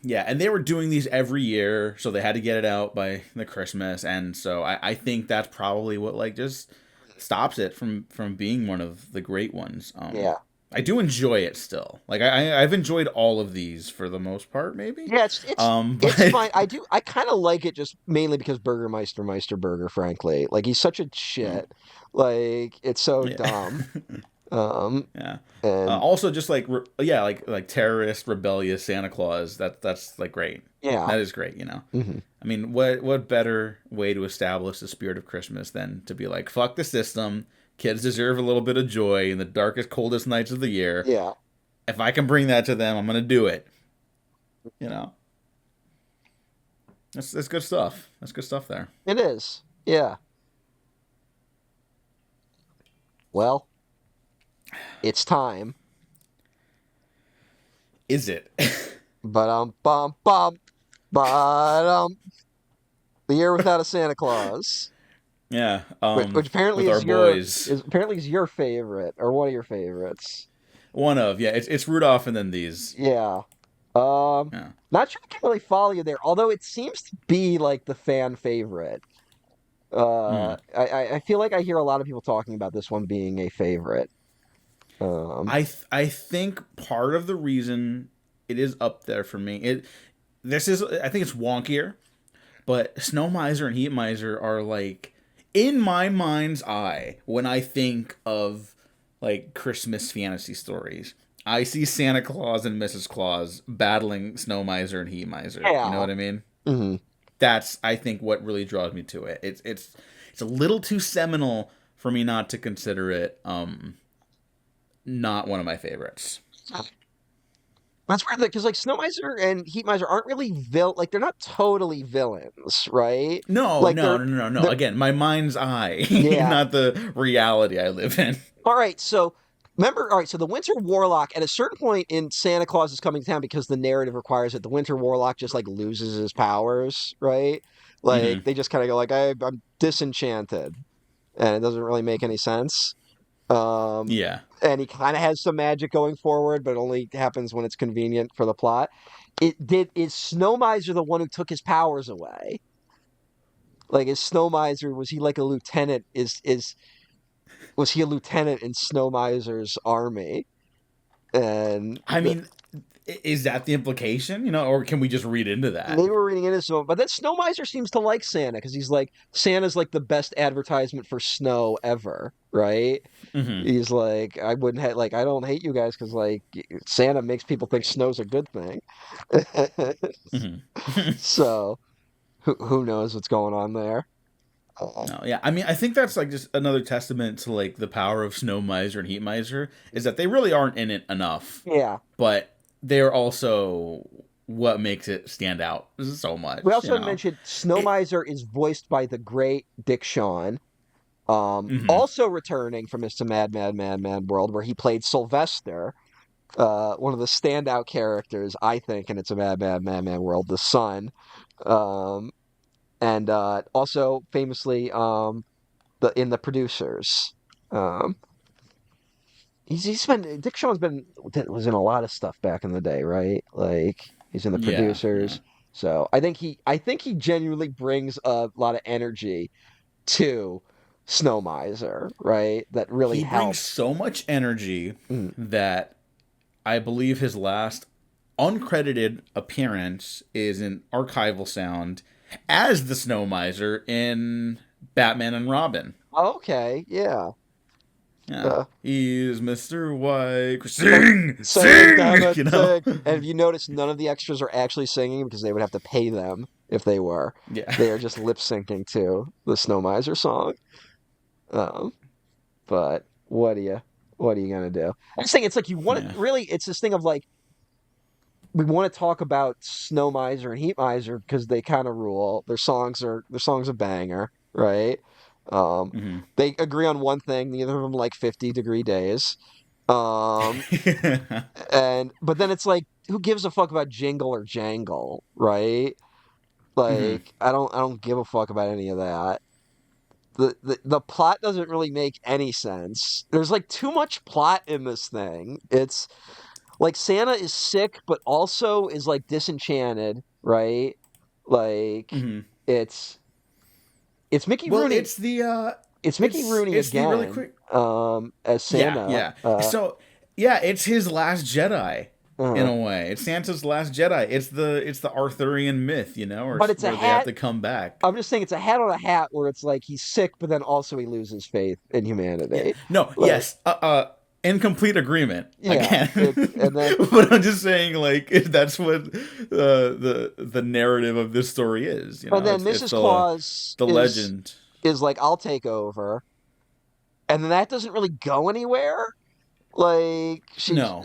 Yeah, and they were doing these every year, so they had to get it out by the Christmas, and so I think that's probably what like just stops it from being one of the great ones. Yeah. I do enjoy it still. Like I've enjoyed all of these for the most part, maybe. Yeah, it's But fine. I kind of like it just mainly because Burgermeister Meisterburger, frankly. Like he's such a shit. Like it's so yeah, dumb. Um yeah. and Also, just like yeah, like terrorist, rebellious Santa Claus. That's like great. yeah. That is great. You know. Hmm. I mean, what better way to establish the spirit of Christmas than to be like, fuck the system. Kids deserve a little bit of joy in the darkest, coldest nights of the year. Yeah. If I can bring that to them, I'm gonna do it. You know, that's good stuff. That's good stuff there. It is. Yeah. Well, it's time. Is it? But bum bum but the year without a Santa Claus. Yeah. Which apparently With our boys, is your favorite or one of your favorites. one of yeah, it's Rudolph and then these. Yeah. Yeah. Not sure I can really follow you there, although it seems to be like the fan favorite. Hmm. I feel like I hear a lot of people talking about this one being a favorite. I think part of the reason it is up there for me I think it's wonkier, but Snow Miser and Heat Miser are like in my mind's eye when I think of like Christmas fantasy stories. I see Santa Claus and Mrs. Claus battling Snow Miser and Heat Miser. You know Yeah. what I mean? Hmm. That's I think what really draws me to it. It's a little too seminal for me not to consider it not one of my favorites. That's weird because like Snow Miser and Heat Miser aren't really like they're not totally villains, right? No, Like no, no, no, no, no. they're Again, my mind's eye, yeah. not the reality I live in. All right, so remember, all right, so the Winter Warlock at a certain point in Santa Claus is Coming to Town because the narrative requires it. The Winter Warlock just like loses his powers, right? Like Hmm. they just kind of go like I'm disenchanted, and it doesn't really make any sense. Um, Yeah. and he kind of has some magic going forward, but it only happens when it's convenient for the plot. Is Snow Miser the one who took his powers away? Like is Snow Miser was he like a lieutenant? Is was he a lieutenant in Snow Miser's army? And I mean, is that the implication? You know, or can we just read into that? they were reading into so, but then Snow Miser seems to like Santa because he's like Santa's like the best advertisement for snow ever, right? Hmm. He's like, I wouldn't have like I don't hate you guys because like Santa makes people think snow's a good thing. Hmm. So who knows what's going on there? No, yeah. I mean, I think that's like just another testament to like the power of Snow Miser and Heat Miser is that they really aren't in it enough, Yeah. but they're also what makes it stand out so much. We You also know. mentioned Snow It, Miser is voiced by the great Dick Shawn. hmm. Also returning from It's a Mad, Mad, Mad, Mad World, where he played Sylvester, one of the standout characters, I think, in It's a Mad, Mad, Mad, Mad World, the son. Um, and also famously the in The Producers. Um, he's been Dick Shawn's been was in a lot of stuff back in the day, right? Like he's in the Yeah, yeah. producers. So I think he genuinely brings a lot of energy to Snow Miser, right? That really He brings helps. so much energy Mm. that I believe his last uncredited appearance is in archival sound as the Snow Miser in Batman and Robin. Okay, yeah. Yeah. Uh, He's Mr. White. sing, Sing! sing, damn Sing! it, You know? sing. And if you notice, none of the extras are actually singing because they would have to pay them if they were. Yeah. They are just lip syncing to the Snow Miser song. Um, but what are you gonna do? I'm just saying it's like you want Yeah. to really. It's this thing of like we want to talk about Snow Miser and Heat Miser because they kind of rule. Their songs a banger, right? Um, Hmm. they agree on one thing. Neither of them like 50-degree days. Um, and but then it's like, who gives a fuck about Jingle or Jangle, right? Hmm. Like, I don't give a fuck about any of that. The plot doesn't really make any sense. There's like too much plot in this thing. It's like Santa is sick, but also is like disenchanted, right? Like Hmm. it's it's Mickey Well, Rooney. It's Mickey Rooney it's the really again, quick. as Yeah, Santa. yeah. So yeah, it's his last Jedi in Uh, a way. It's Santa's last Jedi. It's the Arthurian myth, or but it's a where they have hat. to come back. I'm just saying it's a hat on a hat where it's like he's sick, but then also he loses faith in Yeah. humanity. No. Like, Yes. In complete agreement yeah, again. and then But I'm just saying, like, that's what the narrative of this story is. It's Mrs. Claus the is legend. is like, I'll take over, and then that doesn't really go anywhere. Like No.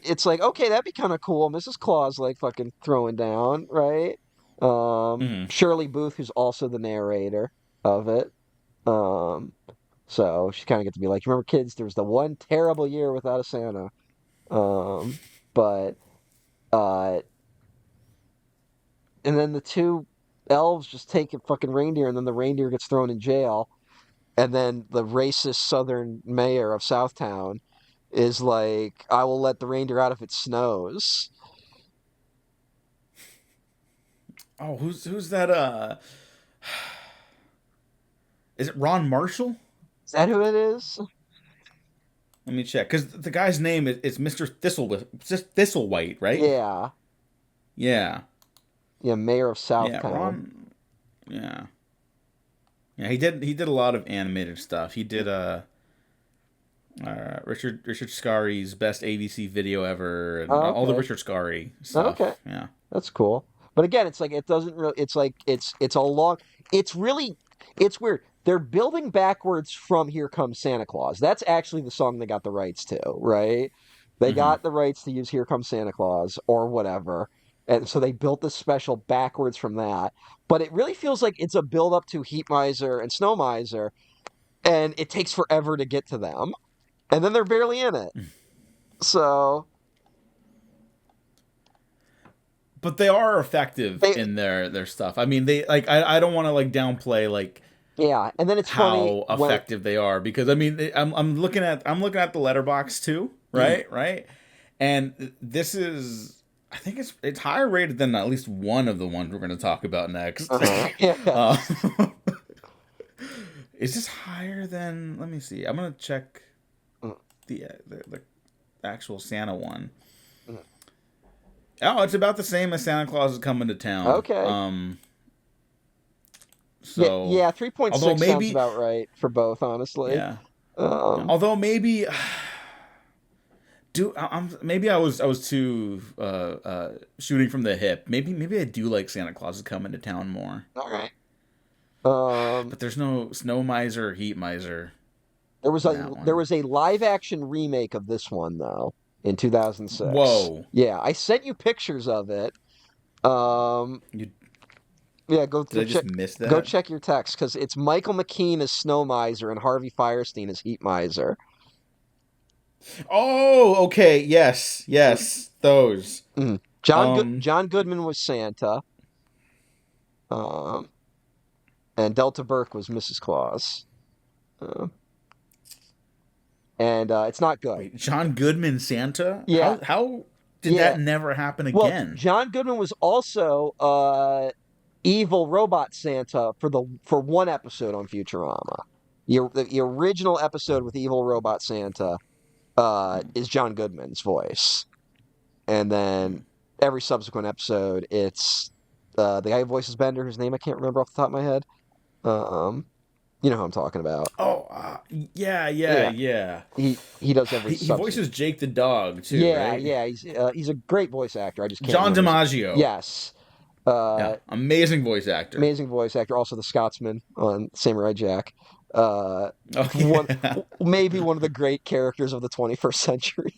it's like, okay, that'd be kind of cool. Mrs. Claus like fucking throwing down, right? Hmm. Shirley Booth, who's also the narrator of it. Um, so she kind of get to be like, remember, kids, there was the one terrible year without a Santa. Um, but uh, and then the two elves just take a fucking reindeer, and then the reindeer gets thrown in jail, and then the racist Southern mayor of Southtown is like, I will let the reindeer out if it snows. Oh, who's that? Is it Ron Marshall? Is that who it is? Let me check, because the guy's name is Mr. Thistlewhite, right? Yeah, Yeah, yeah, mayor of yeah, Southtown. Ron. Yeah, yeah. He did a lot of animated stuff. He did Richard Scarry's best ABC video ever, and Oh, all the okay, Richard Scarry okay, stuff. Yeah. that's cool. But again, it's like it doesn't really. It's like it's a long. It's really it's weird. They're building backwards from "Here Comes Santa Claus." That's actually the song they got the rights to, right? They Hmm. got the rights to use "Here Comes Santa Claus" or whatever, and so they built this special backwards from that. But it really feels like it's a build up to Heat Miser and Snow Miser, and it takes forever to get to them, and then they're barely in it. So But they are effective they, in their stuff. I mean, they like I don't want to like downplay like yeah, and then it's funny how when effective they are, because I mean I'm looking at the letterbox too, mm, right, and this is, I think it's higher rated than at least one of the ones we're going to talk about next. yeah, uh, is this higher than? Let me see. I'm gonna check mm, the actual Santa one. mm. Oh, it's about the same as Santa Claus is Coming to Town. Okay. Yeah, So yeah, although 3.6 sounds maybe, about right for both, honestly. yeah, Um, although maybe maybe I was too shooting from the hip. Maybe I do like Santa Claus is Coming to Town more. all right. Um, But there's no Snow Miser or Heat Miser there was in a that there one. was a live action remake of this one though in 2006. Whoa. Yeah, I sent you pictures of it. Um, You yeah, go Did go I just check miss go that? check your text because it's Michael McKean as Snow Miser and Harvey Firestein as Heat Miser. Oh, okay. Yes. Mm, Yes. Those. Um John Goodman was Santa. Um, and Delta Burke was Mrs. Claus. Uh, and it's not good. Wait, John Goodman Santa? Yeah, How did yeah. that never happen Well, again? John Goodman was also evil robot Santa for one episode on Futurama. The original episode with evil robot Santa is John Goodman's voice, and then every subsequent episode, it's the guy who voices Bender, whose name I can't remember off the top of my head. Um, you know who I'm talking about? Oh, yeah, yeah, Yeah, yeah. he does every He subsequent. voices Jake the dog too, Yeah, right? yeah, he's a great voice actor. I just can't John remember. DiMaggio. Yes, Yeah, amazing voice actor. amazing voice actor. Also, the Scotsman on Samurai Jack. Uh, Oh one yeah, maybe one of the great characters of the 21st century.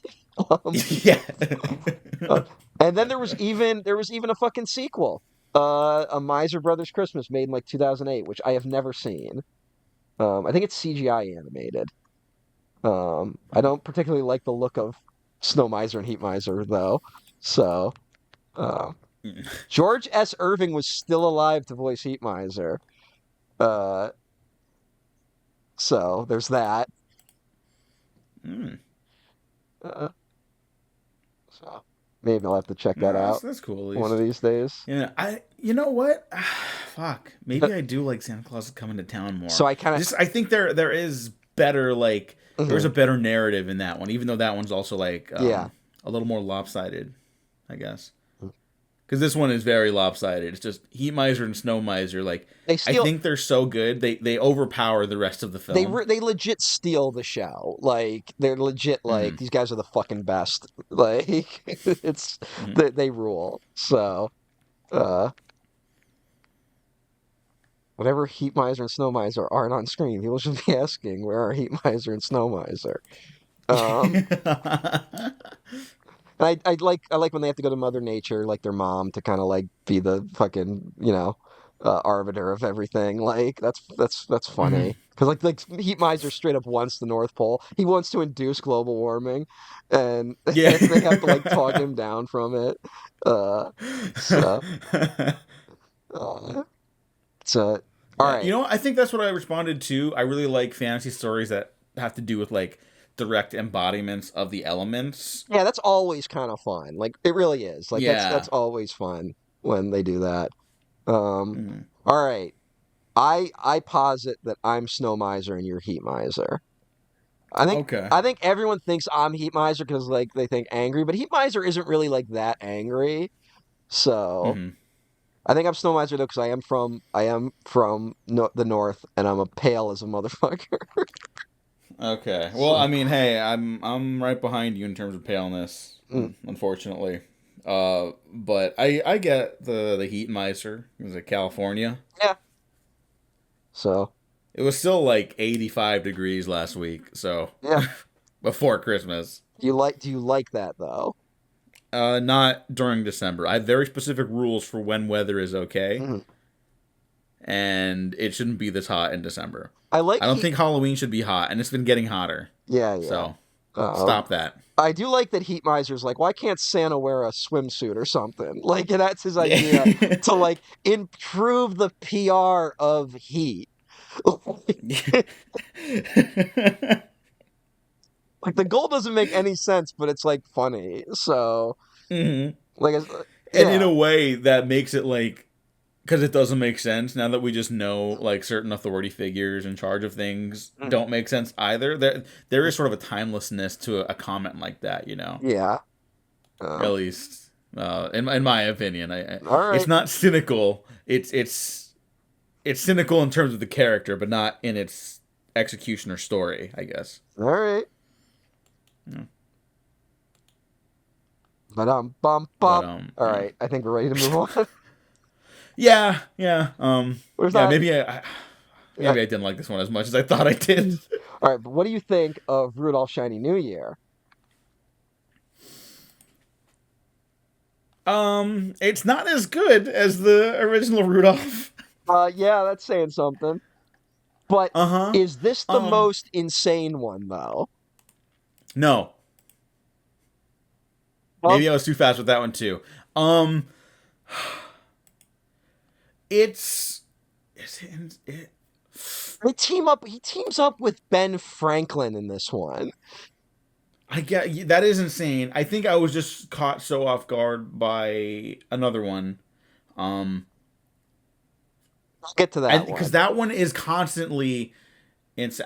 Um, yeah. uh, and then there was even a fucking sequel, a Miser Brothers Christmas made in like 2008, which I have never seen. I think it's CGI animated. I don't particularly like the look of Snow Miser and Heat Miser though. So, uh, George S. Irving was still alive to voice Heat Miser. Uh, so there's that. Mm. Uh, so maybe I'll have to check No, that out that's cool at one of least. these days. Yeah, you know what? Fuck. Uh, Maybe I do like Santa Claus is coming to town more. So I kind I think there is better like there's of a better narrative in that one, even though that one's also like yeah. a little more lopsided, I guess. Because this one is very lopsided. It's just Heat Miser and Snow Miser. Like They I steal. think they're so good they overpower the rest of the film. They legit steal the show. Like they're legit. Like Hmm. these guys are the fucking best. Like it's Hmm. they rule. So uh, whatever Heat Miser and Snow Miser aren't on screen, people should be asking where are Heat Miser and Snow Miser. Um, and I like when they have to go to Mother Nature, like their mom, to kind of like be the fucking arbiter of everything. Like that's Hmm. funny because like Heat Miser straight up wants the North Pole. He wants to induce global warming, and Yeah. they have to like talk him down from it. Uh, so uh, it's all Yeah, right. I think that's what I responded to. I really like fantasy stories that have to do with like direct embodiments of the elements. Yeah, that's always kind of fun. Like it really is. Like that's Yeah. always fun when they do that. Um, Mm. all right. I posit that I'm Snow Miser and you're Heat Miser. I think Okay. I think everyone thinks I'm Heat Miser because like they think angry, but Heat Miser isn't really like that angry. So Hmm. I think I'm Snow Miser though because I am from the north and I'm a pale as a motherfucker. Okay. Well, So I mean, hey, I'm right behind you in terms of paleness, mm, unfortunately. But I get the heat miser. It was like California. yeah. So It was still like 85 degrees last week, so yeah. before Christmas. Do you like that though? Not during December. I have very specific rules for when weather is okay, Mhm. and it shouldn't be this hot in December. I like I don't heat. think Halloween should be hot, and it's been getting hotter. Yeah, yeah. So Um, stop that. I do like that Heat Miser's like, why can't Santa wear a swimsuit or something? Like that's his idea Yeah. to like improve the PR of Heat. Like the goal doesn't make any sense, but it's like funny. So Hmm. like And in yeah. a way, that makes it like because it doesn't make sense now that we just know like certain authority figures in charge of things Mhm. don't make sense either. There is sort of a timelessness to a comment like that, Yeah. At Um, least in my opinion. all It's right. not cynical. It's cynical in terms of the character, but not in its execution or story, I guess. All right. Yeah. But bum But bum. All right. I think we're ready to move on. yeah, yeah, Where's yeah. that? Maybe I didn't like this one as much as I thought I did. All right, but what do you think of Rudolph Shiny New Year? It's not as good as the original Rudolph. Yeah, that's saying something. But Uh huh. is this the Um, most insane one though? no. Um, Maybe I was too fast with that one too. Um, it's it He teams up with Ben Franklin in this one. I get that is insane. I think I was just caught so off guard by another one. Um, I'll get to I that because one. that one is constantly.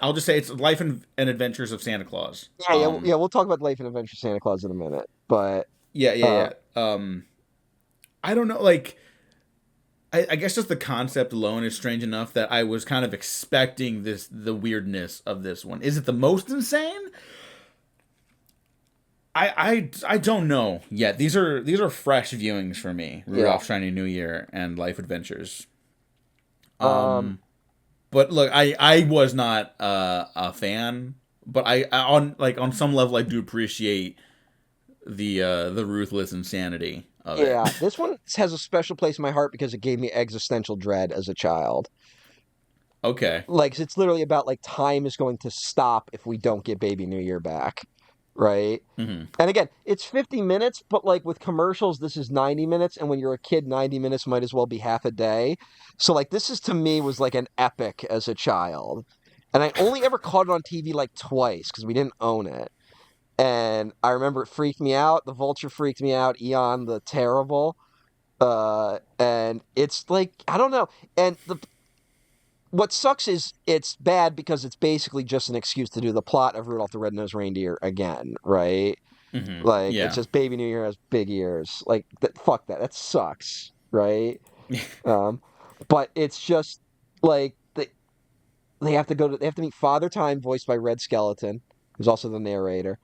I'll just say it's Life and Adventures of Santa Claus. Yeah. We'll talk about Life and Adventure Santa Claus in a minute, but Yeah, yeah, uh, yeah. I don't know. Like, I guess just the concept alone is strange enough that I was kind of expecting the weirdness of this one. Is it the most insane? I don't know yet. These are fresh viewings for me. yeah. Rudolph Shiny New Year and Life Adventures. Um, But look, I was not a fan, but I on some level I do appreciate the ruthless insanity of it. yeah. This one has a special place in my heart because it gave me existential dread as a child. Okay. Like it's literally about like time is going to stop if we don't get Baby New Year back, right? Hmm. And again, it's 50 minutes, but like with commercials, this is 90 minutes. And when you're a kid, 90 minutes might as well be half a day. So like this is to me was like an epic as a child. And I only ever caught it on TV like twice because we didn't own it. And I remember it freaked me out. The Vulture freaked me out. Eon the Terrible. And it's like I don't know. And the what sucks is it's bad because it's basically just an excuse to do the plot of Rudolph the Red-Nosed Reindeer again, right? Hmm. Like it's Yeah. just Baby New Year has big ears. Like that, fuck that. That sucks, right? Um, but it's just like they have to they have to meet Father Time, voiced by Red Skeleton, who's also the narrator.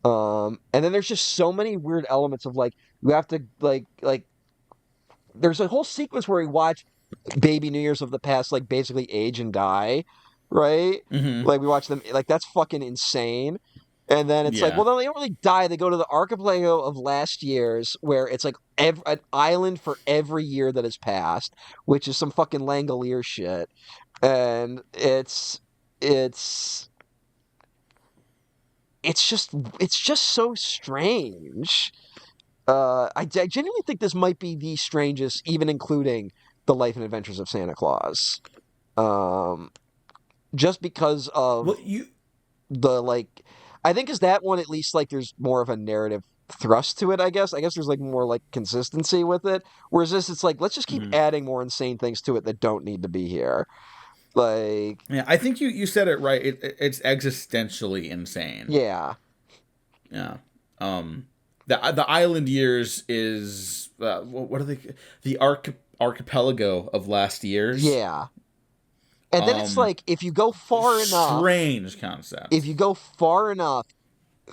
And then there's just so many weird elements of like you have to there's a whole sequence where we watch Baby New Year's of the past like basically age and die, right? Hmm. Like we watch them like that's fucking insane. And then it's like, Yeah. well, no, they don't really die. They go to the archipelago of last year's, where it's like an island for every year that has passed, which is some fucking Langolier shit. And it's it's just so strange. I genuinely think this might be the strangest, even including the Life and Adventures of Santa Claus. Um, just because Well, of you. the like, I think is that one at least like there's more of a narrative thrust to it. I guess there's like more like consistency with it. Whereas this, it's like let's just keep Mhm. adding more insane things to it that don't need to be here. Like, Yeah, I think you said it right. It's existentially insane. yeah, Yeah. The island years is what are they? The archipelago of last years. yeah. And then it's like Strange if concept. you go far enough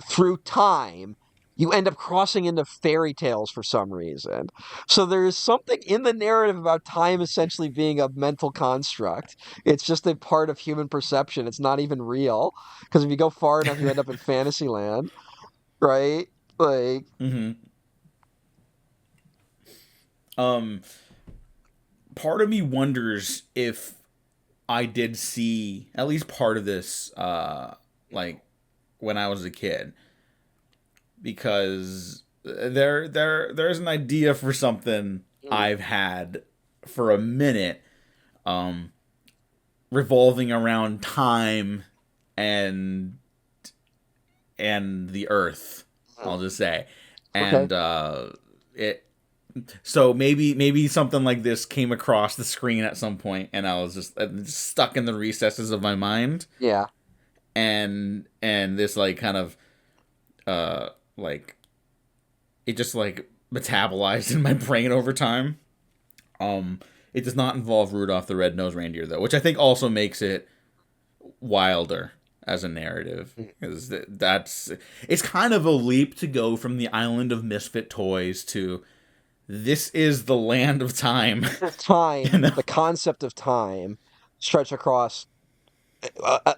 through time, you end up crossing into fairy tales for some reason. So there is something in the narrative about time essentially being a mental construct. It's just a part of human perception. It's not even real. Because if you go far enough, you end up in Fantasyland, right? Like, Hmm. Um, Part of me wonders if I did see at least part of this, like when I was a kid, because there's an idea for something I've had for a minute, um, revolving around time and the Earth. I'll just say, okay. and it. So maybe something like this came across the screen at some point, and I was just stuck in the recesses of my mind, Yeah. and this like kind of like it just like metabolized in my brain over time. It does not involve Rudolph the Red-Nosed Reindeer though, which I think also makes it wilder as a narrative. Because that's it's kind of a leap to go from the island of misfit toys to this is the land of time. Time, You know? the concept of time, stretch across.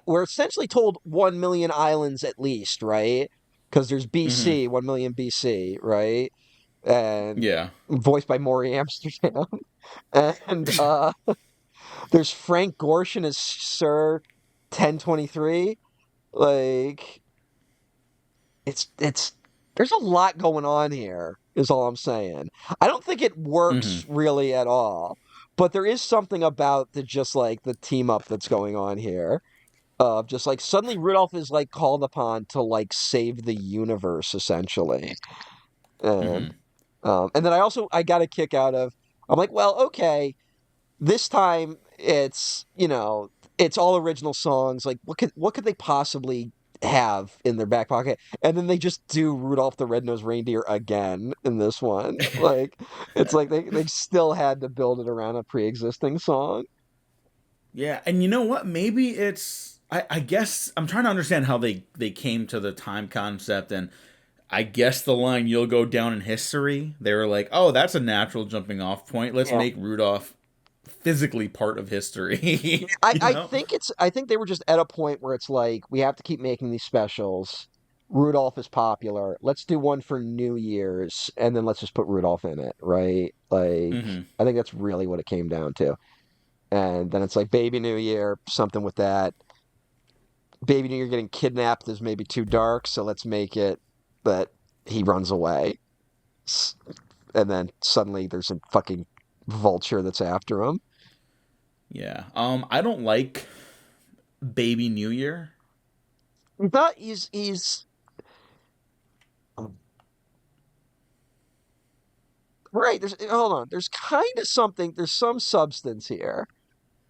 We're essentially told 1 million islands at least, right? Because there's Hmm. BC, 1 million BC, right? And Yeah. voiced by Maury Amsterdam. And there's Frank Gorshin as Sir 1023. Like it's there's a lot going on here, is all I'm saying. I don't think it Hmm. works really at all. But there is something about the just like the team up that's going on here. Of just like suddenly Rudolph is like called upon to like save the universe essentially. Mm-hmm. And then I got a kick out of I'm like, well, okay, this time it's it's all original songs. Like what could they possibly have in their back pocket? And then they just do Rudolph the Red-Nosed Reindeer again in this one. Like it's like they still had to build it around a pre-existing song. Yeah, and you know what? Maybe it's I guess I'm trying to understand how they came to the time concept, and I guess the line "You'll go down in history." They were like, "Oh, that's a natural jumping off point. Let's Yeah. make Rudolph physically part of history." I, you I know? think it's I think they were just at a point where it's like we have to keep making these specials. Rudolph is popular. Let's do one for New Year's and then let's just put Rudolph in it, right? Like Mm-hmm. I think that's really what it came down to. And then it's like Baby New Year, something with that. Baby New Year getting kidnapped is maybe too dark, so let's make it that he runs away. S- And then suddenly there's a fucking vulture that's after him. Yeah. I don't like Baby New Year. But he's right. There's hold on. There's kind of something. There's some substance here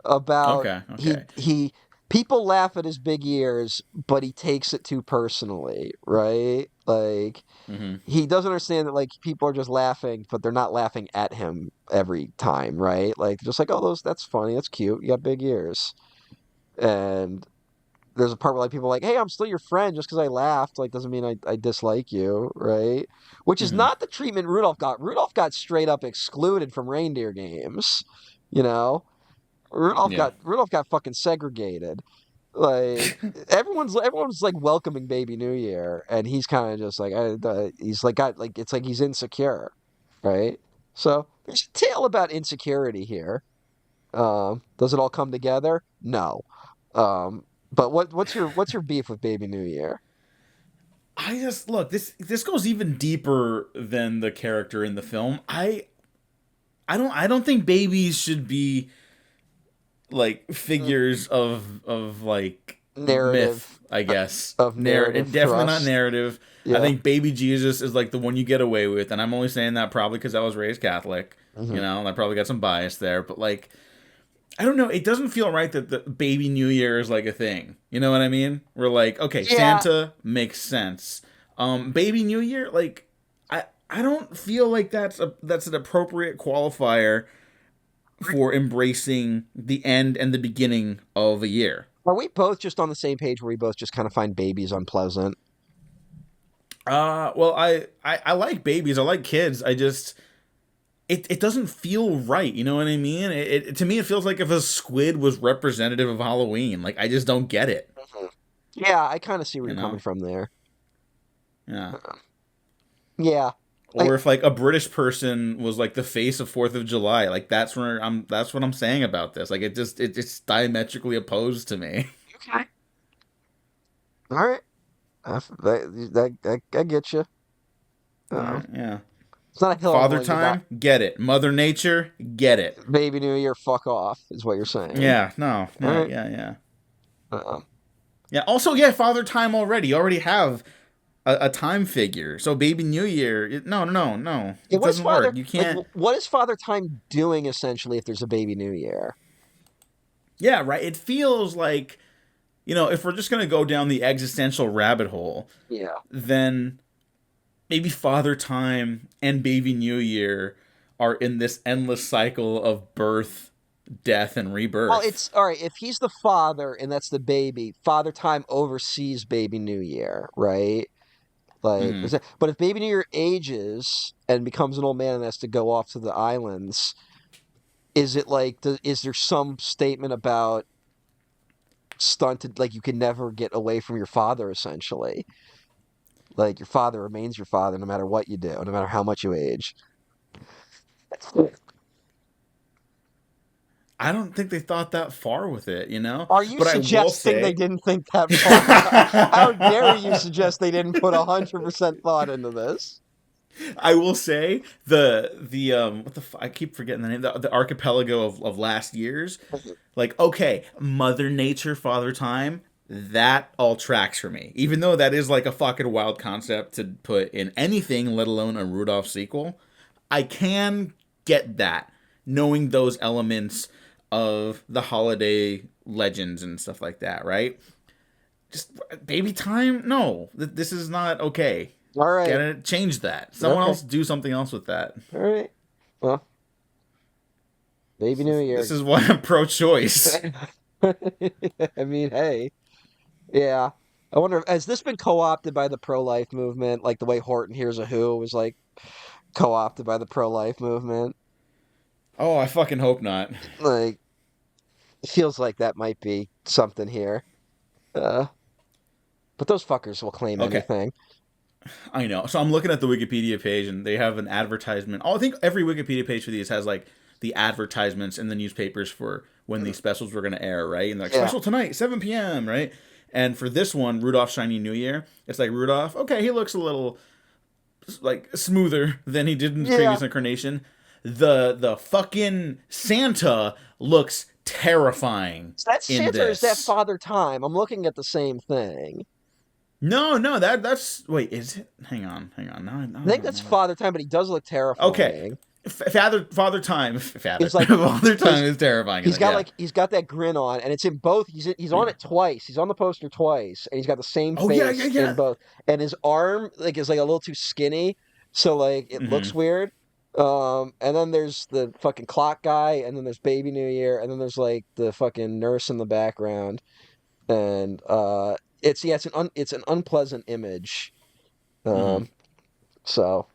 about Okay. he Okay. he. People laugh at his big ears, but he takes it too personally, right? Like Mm-hmm. he doesn't understand that like people are just laughing, but they're not laughing at him every time, right? Like just like, oh, those that's funny, that's cute. You got big ears, and there's a part where like people are like, hey, I'm still your friend just because I laughed. Like doesn't mean I dislike you, right? Which is Mm-hmm. not the treatment Rudolph got. Rudolph got straight up excluded from reindeer games. You know, Yeah. Rudolph got fucking segregated. Like everyone's like welcoming Baby New Year, and he's kind of just like he's like got like it's like he's insecure, right? So there's a tale about insecurity here. Does it all come together? No. Um, but what's your beef with Baby New Year? I just look this goes even deeper than the character in the film. I don't think babies should be like Mm, figures of like myth, narrative I guess. of narrative Definitely not thrust. narrative. I Yeah. think baby Jesus is like the one you get away with, and I'm only saying that probably because I was raised Catholic. Hmm. And I probably got some bias there, but like I don't know. It doesn't feel right that the baby New Year is like a thing. You know what I mean? We're like, okay, Yeah. Santa makes sense. Baby New Year, like, I don't feel like that's an appropriate qualifier for embracing the end and the beginning of a year. Are we both just on the same page where we both just kind of find babies unpleasant? Well, I like babies. I like kids. I just it doesn't feel right. You know what I mean? To me, it feels like if a squid was representative of Halloween. Like I just don't get it. Mhm. Yeah, I kind of see where You you're coming know? from there. Yeah. Yeah. Or Like, if like a British person was like the face of Fourth of July, like that's what I'm saying about this. Like it's diametrically opposed to me. okay. All right. I get you. All Um, right, yeah. it's not a hill I'm Father willing to die. time, get it. Mother Nature, get it. Baby New Year, fuck off, is what you're saying. Yeah, no, All yeah, right. yeah, yeah. Uh, Yeah. Also, yeah, Father Time already. You already have a time figure. So Baby New Year, no, no, no, yeah, it doesn't work. You Like, can't. what is Father Time doing essentially if there's a Baby New Year? Yeah, right. It feels like if we're just gonna go down the existential rabbit hole, Yeah. then maybe Father Time and Baby New Year are in this endless cycle of birth, death, and Well, rebirth. it's all right. If he's the father and that's the baby, Father Time oversees Baby New Year, right? Like, Hmm. but if Baby New Year ages and becomes an old man and has to go off to the islands, is it like, is there some statement about stunted, like you can never get away from your father, essentially? Like, your father remains your father no matter what you do, no matter how much you age. I don't think they thought that far with it. Are you But I will suggesting they say. didn't think that far? How dare you suggest they didn't put 100% thought into this? I will say the I keep forgetting the name, the archipelago of last year's, like, okay, Mother Nature, Father Time, that all tracks for me. Even though that is like a fucking wild concept to put in anything, let alone a Rudolph sequel, I can get that, knowing those elements of the holiday legends and stuff like that, right? Just baby time? No, this is not okay. All right. Gotta change that. Someone else do something else with that. All right. Well, Baby New Year. This is why I'm pro-choice. I mean, hey, yeah. I wonder, has this been co-opted by the pro-life movement, like the way Horton Hears a Who was like co-opted by the pro-life movement? Oh, I fucking hope not. Like, it feels like that might be something here. But those fuckers will claim anything. I know. So I'm looking at the Wikipedia page, and they have an advertisement. Oh, I think every Wikipedia page for these has like the advertisements in the newspapers for when these specials were going to air, right? And they're like, special tonight, 7 p.m., right? And for this one, Rudolph Shiny New Year, it's like, Rudolph, okay, he looks a little like smoother than he did in the previous incarnation. The fucking Santa looks terrifying. Is that Santa or is that Father Time? I'm looking at the same thing. No, that's wait, is it? Hang on. No, I think that's Father Time, but he does look terrifying. Okay. Father Time is terrifying. He's got that grin on, and it's in both. He's on it twice. He's on the poster twice, and he's got the same face in both. And his arm is like a little too skinny, so like it looks weird. And then there's the fucking clock guy, and then there's Baby New Year, and then there's like the fucking nurse in the background, and it's an unpleasant image. So.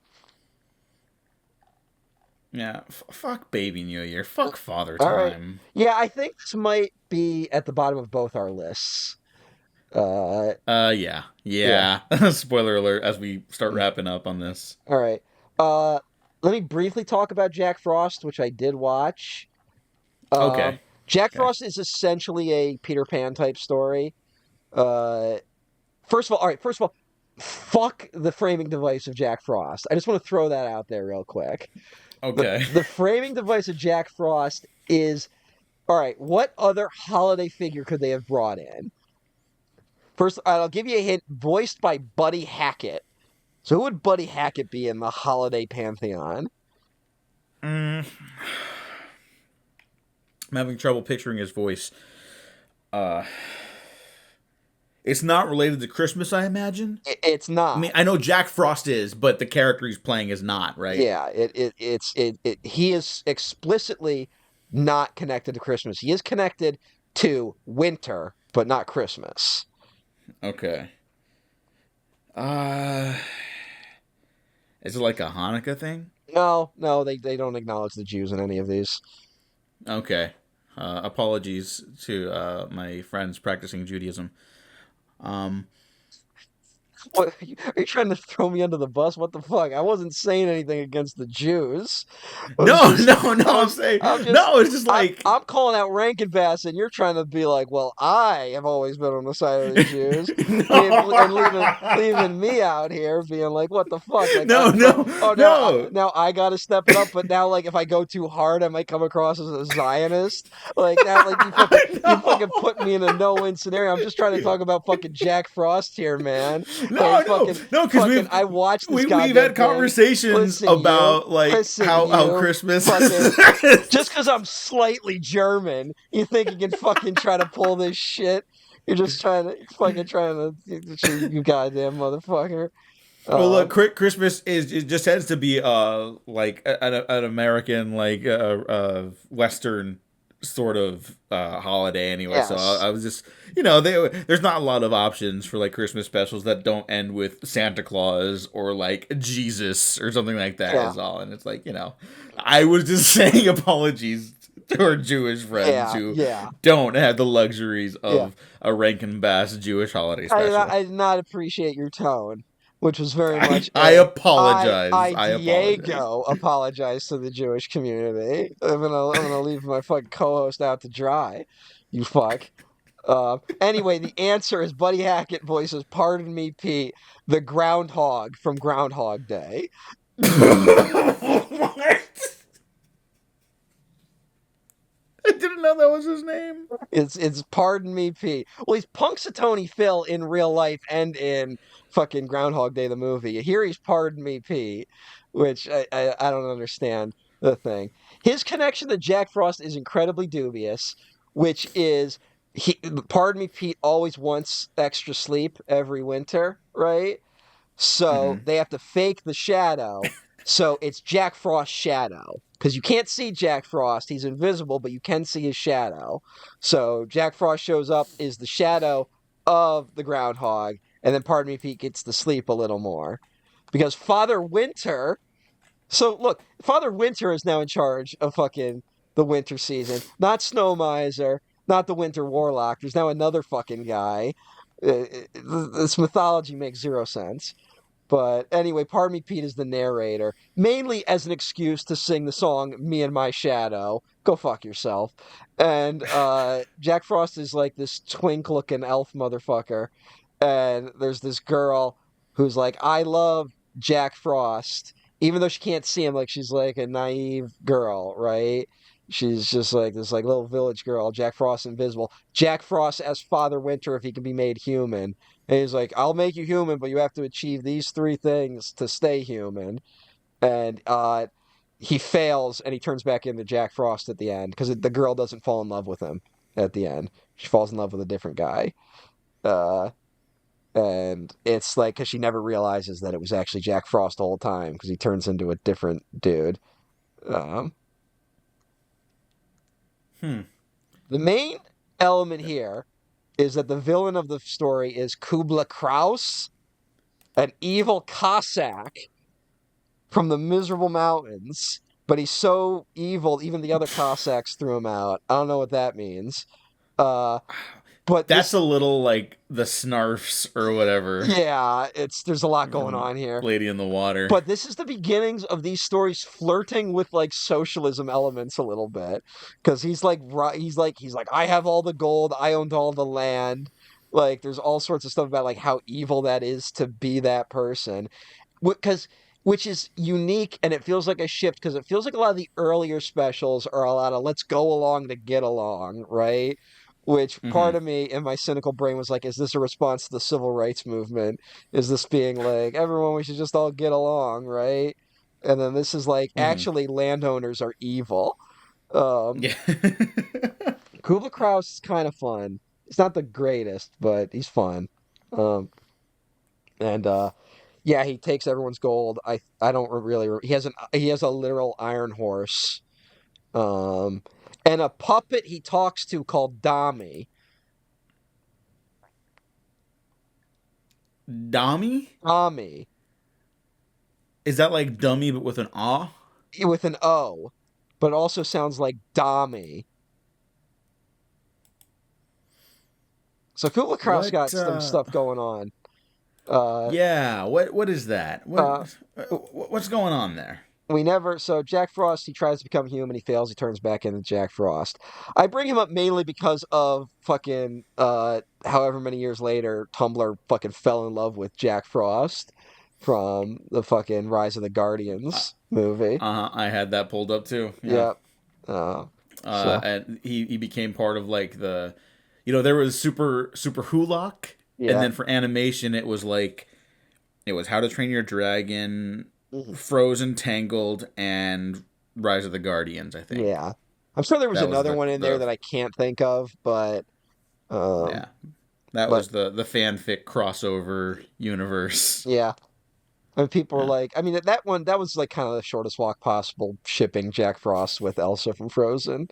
Yeah, fuck Baby New Year. Fuck Father Time. Right. Yeah, I think this might be at the bottom of both our lists. Yeah. Spoiler alert as we start wrapping up on this. All right. Let me briefly talk about Jack Frost, which I did watch. Okay. Jack Frost is essentially a Peter Pan type story. First of all, fuck the framing device of Jack Frost. I just want to throw that out there real quick. Okay. The framing device of Jack Frost is, all right, what other holiday figure could they have brought in? First, I'll give you a hint, voiced by Buddy Hackett. So who would Buddy Hackett be in the holiday pantheon? I'm having trouble picturing his voice. It's not related to Christmas, I imagine. It's not. I mean, I know Jack Frost is, but the character he's playing is not, right? Yeah, he is explicitly not connected to Christmas. He is connected to winter, but not Christmas. Okay. Is it like a Hanukkah thing? No, they don't acknowledge the Jews in any of these. Okay. Apologies to my friends practicing Judaism. What, are you trying to throw me under the bus? What the fuck? I wasn't saying anything against the Jews. It's just like I'm calling out Rankin Bass, and you're trying to be like, well, I have always been on the side of the Jews, and leaving me out here being like, what the fuck? Like, now I got to step it up, but now like if I go too hard, I might come across as a Zionist. Like now, like you fucking put me in a no-win scenario. I'm just trying to talk about fucking Jack Frost here, man. Because I watched this. We've had conversations about like how Christmas. Just because I'm slightly German, you think you can fucking try to pull this shit? You're just trying to, you goddamn motherfucker. Well, look, Christmas it just tends to be like an American Western sort of holiday anyway. Yes. So I was just, there's not a lot of options for like Christmas specials that don't end with Santa Claus or like Jesus or something like that is all. And it's like, I was just saying apologies to our Jewish friends who don't have the luxuries of a Rankin Bass Jewish holiday special. I did not appreciate your tone. Which was very much. I apologize. Diego apologize to the Jewish community. I'm gonna leave my fucking co-host out to dry. You fuck. Anyway, the answer is Buddy Hackett voices. Pardon me, Pete, the groundhog from Groundhog Day. What? I didn't know that was his name. It's Pardon Me Pete. Well, he's Punxsutawney Phil in real life and in fucking Groundhog Day the movie. Here he's Pardon Me Pete, which I don't understand the thing. His connection to Jack Frost is incredibly dubious, which is he Pardon Me Pete always wants extra sleep every winter, right? So Mm-hmm. they have to fake the shadow. So it's Jack Frost's shadow. Because you can't see Jack Frost. He's invisible, but you can see his shadow. So Jack Frost shows up, is the shadow of the groundhog, and then Pardon Me Pete gets to sleep a little more. Because Father Winter. So look, Father Winter is now in charge of fucking the winter season. Not Snow Miser, not the Winter Warlock. There's now another fucking guy. This mythology makes zero sense. But anyway, Pardon Me Pete is the narrator, mainly as an excuse to sing the song Me and My Shadow. Go fuck yourself. And Jack Frost is like this twink looking elf motherfucker. And there's this girl who's like, I love Jack Frost. Even though she can't see him, like she's like a naive girl, right? She's just like this like little village girl. Jack Frost invisible. Jack Frost as Father Winter if he can be made human. And he's like, I'll make you human, but you have to achieve these three things to stay human. And he fails and he turns back into Jack Frost at the end because the girl doesn't fall in love with him at the end. She falls in love with a different guy. Uh, and it's like, because she never realizes that it was actually Jack Frost the whole time because he turns into a different dude. Um, Hmm. the main element here is that the villain of the story is Kubla Kraus, an evil Cossack from the miserable mountains, but he's so evil, even the other Cossacks threw him out. I don't know what that means. Uh, but That's this, a little like the Snarfs or whatever yeah, there's a lot going from on here. Lady in the Water. But this is the beginnings of these stories flirting with like socialism elements a little bit, because he's like I have all the gold, I owned all the land. Like there's all sorts of stuff about like how evil that is to be that person. Because which is unique and it feels like a shift because it feels like a lot of the earlier specials are a lot of let's go along to get along, right? Which Mm-hmm. part of me in my cynical brain was like, is this a response to the civil rights movement? Is this being like, everyone, we should just all get along, right? And then this is like, Mm-hmm. actually, landowners are evil. Um, Yeah. Kubla Kraus is kind of fun. He's not the greatest, but he's fun. Um, and yeah, he takes everyone's gold. I don't really he has a literal iron horse. Um and a puppet he talks to called Dami. Dami? Dami Is that like dummy but with an ah? with an O, but it also sounds like Dami. So Kubla Kraus got What some stuff going on. Uh Yeah, what is that? uh What's going on there? we never so Jack Frost he tries to become human, he fails, he turns back into Jack Frost. I bring him up mainly because of fucking however many years later Tumblr fucking fell in love with Jack Frost from the fucking Rise of the Uh, Guardians movie. I had that pulled up too. Yeah. Yep. So And he became part of like there was Super Hulak, and yeah. then for animation it was How to Train Your Dragon, Mhm. Frozen, Tangled, and Rise of the Guardians. I think Yeah. I'm sure there was that was another one in there the that I can't think of, but um yeah, that but was the fanfic crossover universe. yeah. And people were Yeah. like, I mean, that one, that was like kind of the shortest walk possible, shipping Jack Frost with Elsa from Frozen.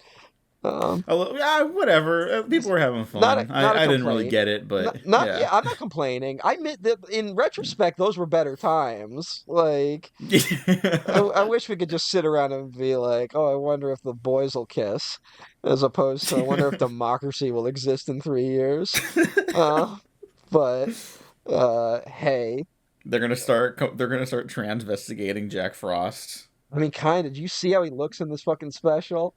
Um, Yeah, whatever. People were having fun. not a I didn't really complaint. get it, but Not, yeah. yeah, I'm not complaining. I admit that in retrospect, those were better times. Like, I wish we could just sit around and be like, oh, I wonder if the boys will kiss, as opposed to I wonder if democracy will exist in 3 years. Uh, but hey, They're gonna start transvestigating Jack Frost. I mean, kind of. Do you see how he looks in this fucking special?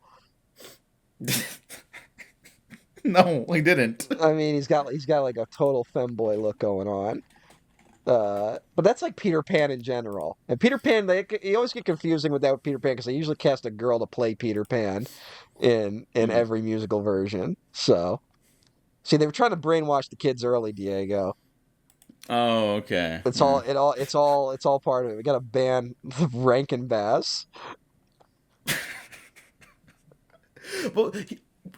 No, I didn't. I mean, he's got like a total femboy look going on. But that's like Peter Pan in general. And Peter Pan, you always get confusing with that with Peter Pan because they usually cast a girl to play Peter Pan in Mm. every musical version. So, see, they were trying to brainwash the kids early, Diego. Oh, okay. It's all Yeah. it all it's all part of it. We got to ban Rankin Bass. Well,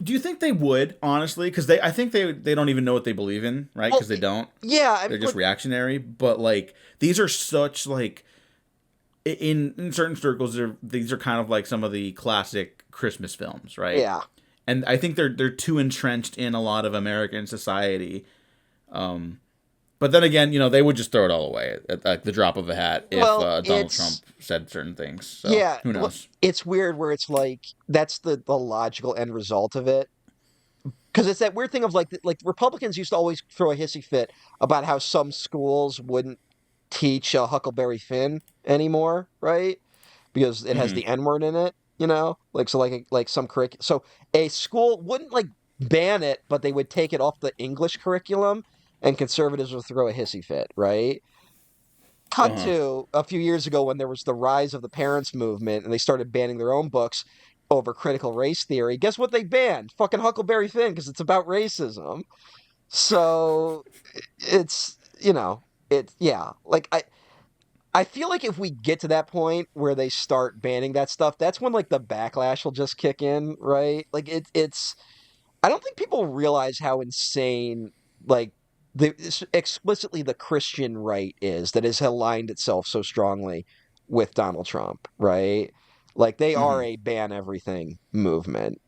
do you think they would honestly? Because I think they don't even know what they believe in, right? Well, Because they don't. yeah, They're just but reactionary. But like these are such like in certain circles, these are kind of like some of the classic Christmas films, right? yeah. And I think they're too entrenched in a lot of American society. Um, but then again, they would just throw it all away at the drop of a hat if Well, Donald Trump said certain things. So yeah, who well, knows? it's weird where it's like that's the logical end result of it. Because it's that weird thing of like Republicans used to always throw a hissy fit about how some schools wouldn't teach Huckleberry Finn anymore, right? Because it has Hmm. the N word in it, like so like some so a school wouldn't like ban it, but they would take it off the English curriculum, and conservatives would throw a hissy fit, right? Uh Cut huh. to a few years ago when there was the rise of the parents movement and they started banning their own books over critical race theory. Guess what they banned? Fucking Huckleberry Finn because it's about racism. So it's yeah. Like I feel like if we get to that point where they start banning that stuff, that's when like the backlash will just kick in, right? Like it's I don't think people realize how insane like explicitly the Christian right is that has aligned itself so strongly with Donald Trump, right? Like they are Hmm. a ban everything movement,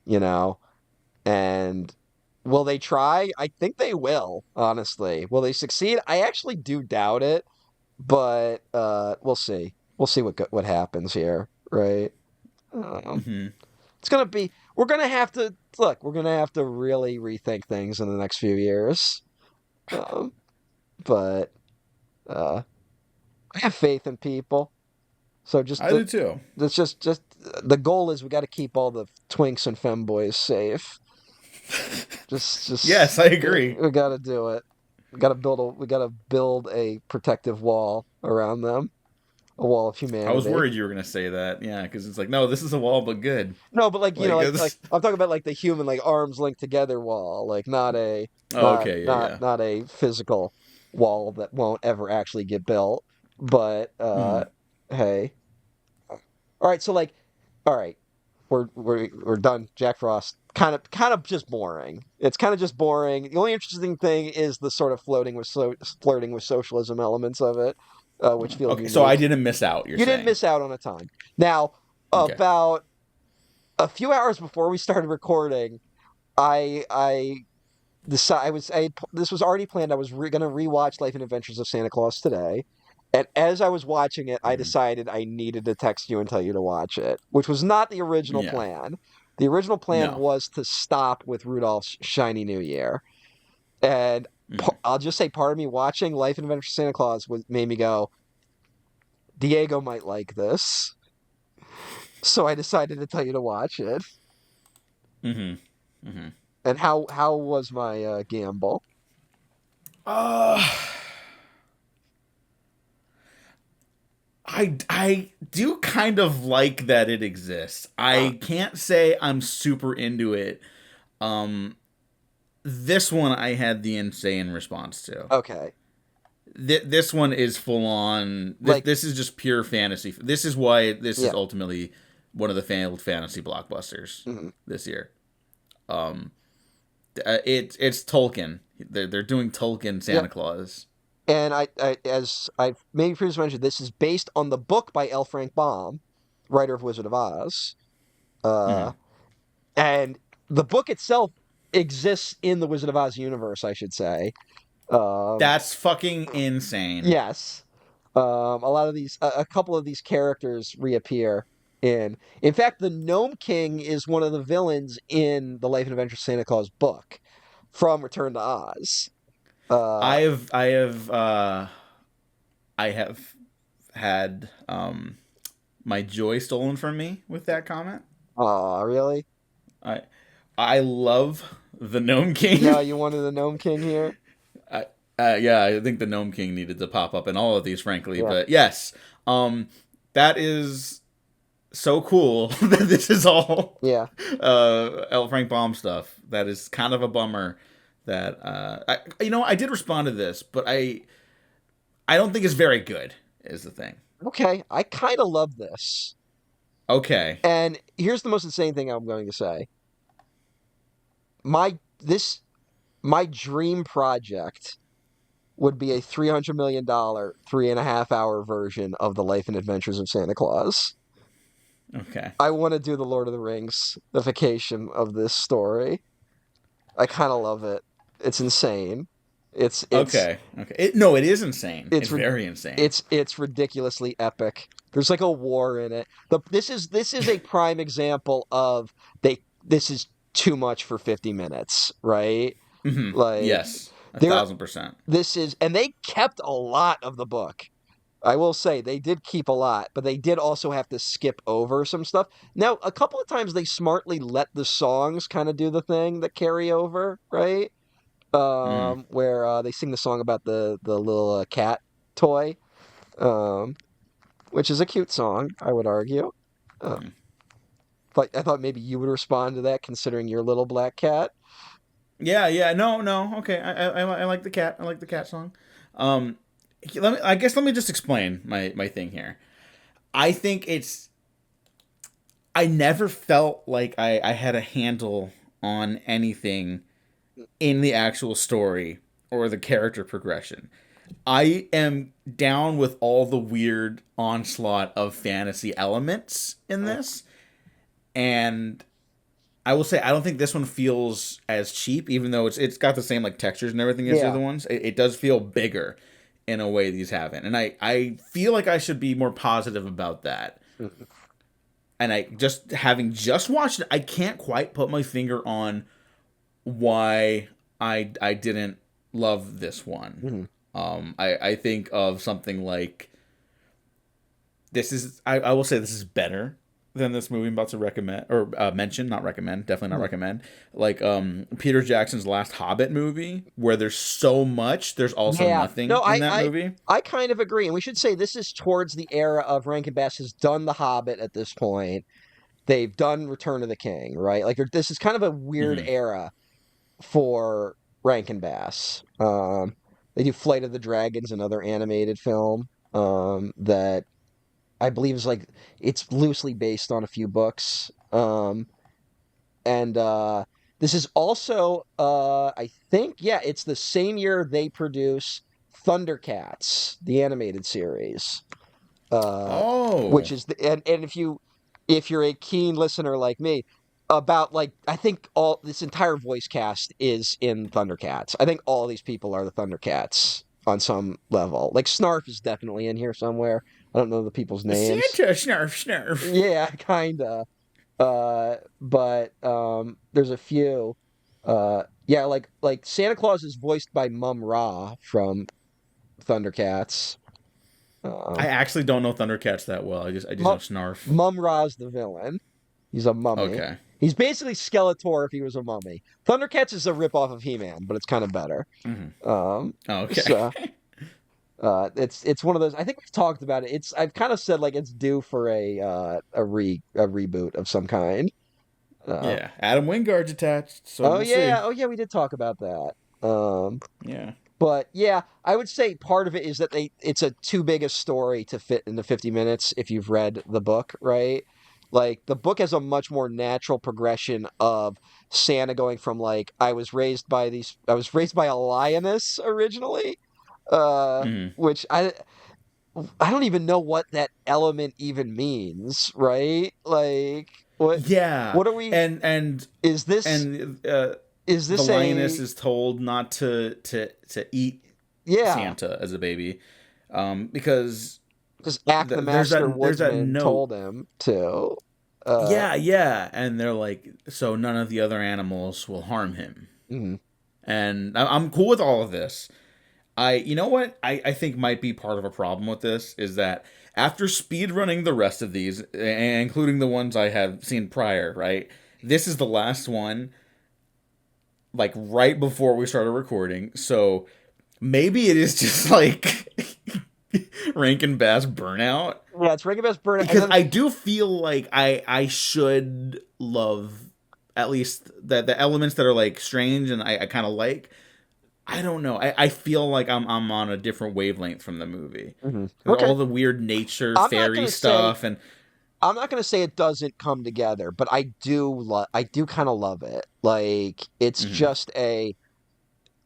and will they try? I think they will, honestly. Will they succeed? I actually do doubt it, but we'll see. We'll see what happens here, right? Um, Hmm. it's gonna be. We're gonna have to look. We're gonna have to really rethink things in the next few years. Um, but uh, I have faith in people. So just I do too. that's just the goal is we got to keep all the twinks and femboys safe. Just Yes, I agree. we got to do it. We got to build a protective wall around them, a wall of I was humanity. worried you were gonna say that. Yeah, because it's like, no, this is a wall, but good. No, but like Like like it's. I'm talking about like the human like arms linked together wall, like not a Oh, okay. Yeah. Yeah. not a physical wall that won't ever actually get built. But Hmm. hey, all right. So like, all right, we're done. Jack Frost kind of just boring. It's kind of just boring. The only interesting thing is the sort of flirting with socialism elements of it, which feel Okay, so I unique. didn't miss out. You're You didn't saying? miss out on a ton. Now, Okay. about a few hours before we started recording, I decided this was already planned. I was going to rewatch Life and Adventures of Santa Claus today, and as I was watching it, I Hmm. decided I needed to text you and tell you to watch it, which was not the original Yeah. plan. The original plan No. was to stop with Rudolph's Shiny New Year, and Hmm. I'll just say part of me watching Life and Adventures of Santa Claus made me go, Diego might like this, so I decided to tell you to watch it. Hmm. Hmm. And how was my gamble? Uh, I do kind of like that it exists. Uh, I can't say I'm super into it. Um, this one I had the insane response to. okay, This one is full on. This like this is just pure fantasy. This is why this is yeah, ultimately one of the failed fantasy blockbusters mhm. this year. Um, it's Tolkien. They're doing Tolkien Yeah. Santa Claus. And as I've maybe previously mentioned, this is based on the book by L. Frank Baum, writer of Wizard of Oz. Uh, Hmm. and the book itself exists in the Wizard of Oz universe, I should say. Um, That's fucking insane. yes. A lot of a couple of these characters reappear in fact, the Gnome King is one of the villains in the Life and Adventures of Santa Claus book from Return to Oz. Uh, I have had my joy stolen from me with that comment. really? I I love the Gnome Yeah, King. you wanted the Gnome King here? Yeah, I think the Gnome King needed to pop up in all of these, frankly. Yeah. But yes, that is so cool that this is all Yeah. L. Frank Baum stuff. That is kind of a bummer. That I did respond to this, but I don't think it's very good. Is the thing. Okay. I kind of love this. Okay. And here's the most insane thing I'm going to say. My this my dream project would be a $300 million, 3.5 hour version of the Life and Adventures of Santa Claus. Okay. I want to do the Lord of the Ringsification of this story. I kind of love it. It's insane. It's Okay. Okay. No, it is insane. it's It's very insane. it's ridiculously epic. There's like a war in it. This is a prime example of this is too much for 50 minutes, right? Like Yes. A there 1000%. this is and they kept a lot of the book. I will say they did keep a lot, but they did also have to skip over some stuff. Now, a couple of times they smartly let the songs kind of do the thing that carry over, right? Mm. Where they sing the song about the little cat toy, um, which is a cute song, I would argue. Uh, Mm. but I thought maybe you would respond to that, considering your little black cat. Yeah. Yeah. No. No. Okay. I like the cat. I like the cat song. Um, let me just explain my thing here. I think it's. I never felt like I had a handle on anything in the actual story or the character progression. I am down with all the weird onslaught of fantasy elements in this. And I will say I don't think this one feels as cheap, even though it's got the same like textures and everything as the Yeah. other ones. It does feel bigger in a way these haven't. And I feel like I should be more positive about that. Mhm. And I just watched it, I can't quite put my finger on why I didn't love this one. Mhm. I think of something like this is I will say this is better than this movie I'm about to recommend or mention, not recommend, definitely not Mhm. recommend. Like Peter Jackson's last Hobbit movie, where there's so much, there's also Yeah. No, nothing in that movie. I kind of agree. And we should say this is towards the era of Rankin Bass has done The Hobbit at this point. They've done Return of the King, right? Like this is kind of a weird Mm-hmm. era for Rankin Bass. They do Flight of the Dragons, another animated film that I believe is like it's loosely based on a few books. And this is also I think it's the same year they produce Thundercats, the animated series. Which Oh, is and if you're a keen listener like me, about like I think all this entire voice cast is in Thundercats. I think all these people are the Thundercats on some level. Like Snarf is definitely in here somewhere. I don't know the people's names. Santa snarf snarf. Yeah, kinda. But there's a few. Yeah, like Santa Claus is voiced by Mum Ra from Thundercats. I Um, actually don't know Thundercats that well. I just know Mum, Snarf. Mum Ra's the villain. He's a mummy. Okay. He's basically Skeletor if he was a mummy. Thundercats is a ripoff of He-Man, but it's kind of better. Mm-hmm. Okay. So it's one of those. I think we've talked about it. I've kind of said like it's due for a reboot of some kind. Uh, Yeah, Adam Wingard's attached, so we'll see. oh yeah, we did talk about that. Yeah. But yeah, I would say part of it is that it's a too big a story to fit into 50 minutes if you've read the book, right? Like the book has a much more natural progression of Santa going from like I was raised by a lioness originally, Mm-hmm. which I don't even know what that element even means, right? Like Yeah, what are we and is this and is the this lioness a is told not to eat yeah, Santa as a baby, because because Ack the there's Master that Woodsman note. told him to. Uh, Yeah, yeah, and they're like, so none of the other animals will harm him, mhm. and I'm cool with all of this. You know what I think might be part of a problem with this is that after speed running the rest of these, including the ones I have seen prior, right? This is the last one, like right before we started recording. So maybe it is just like Rankin Bass burnout. Yeah, it's Rankin Bass burnout. Because I do feel like I should love at least the elements that are like strange and I kind of like. I don't know. I feel like I'm on a different wavelength from the movie. Okay. All the weird nature, I'm not fairy gonna stuff, say and I'm not gonna say it doesn't come together, but I do kind of love it. Like it's mhm. just a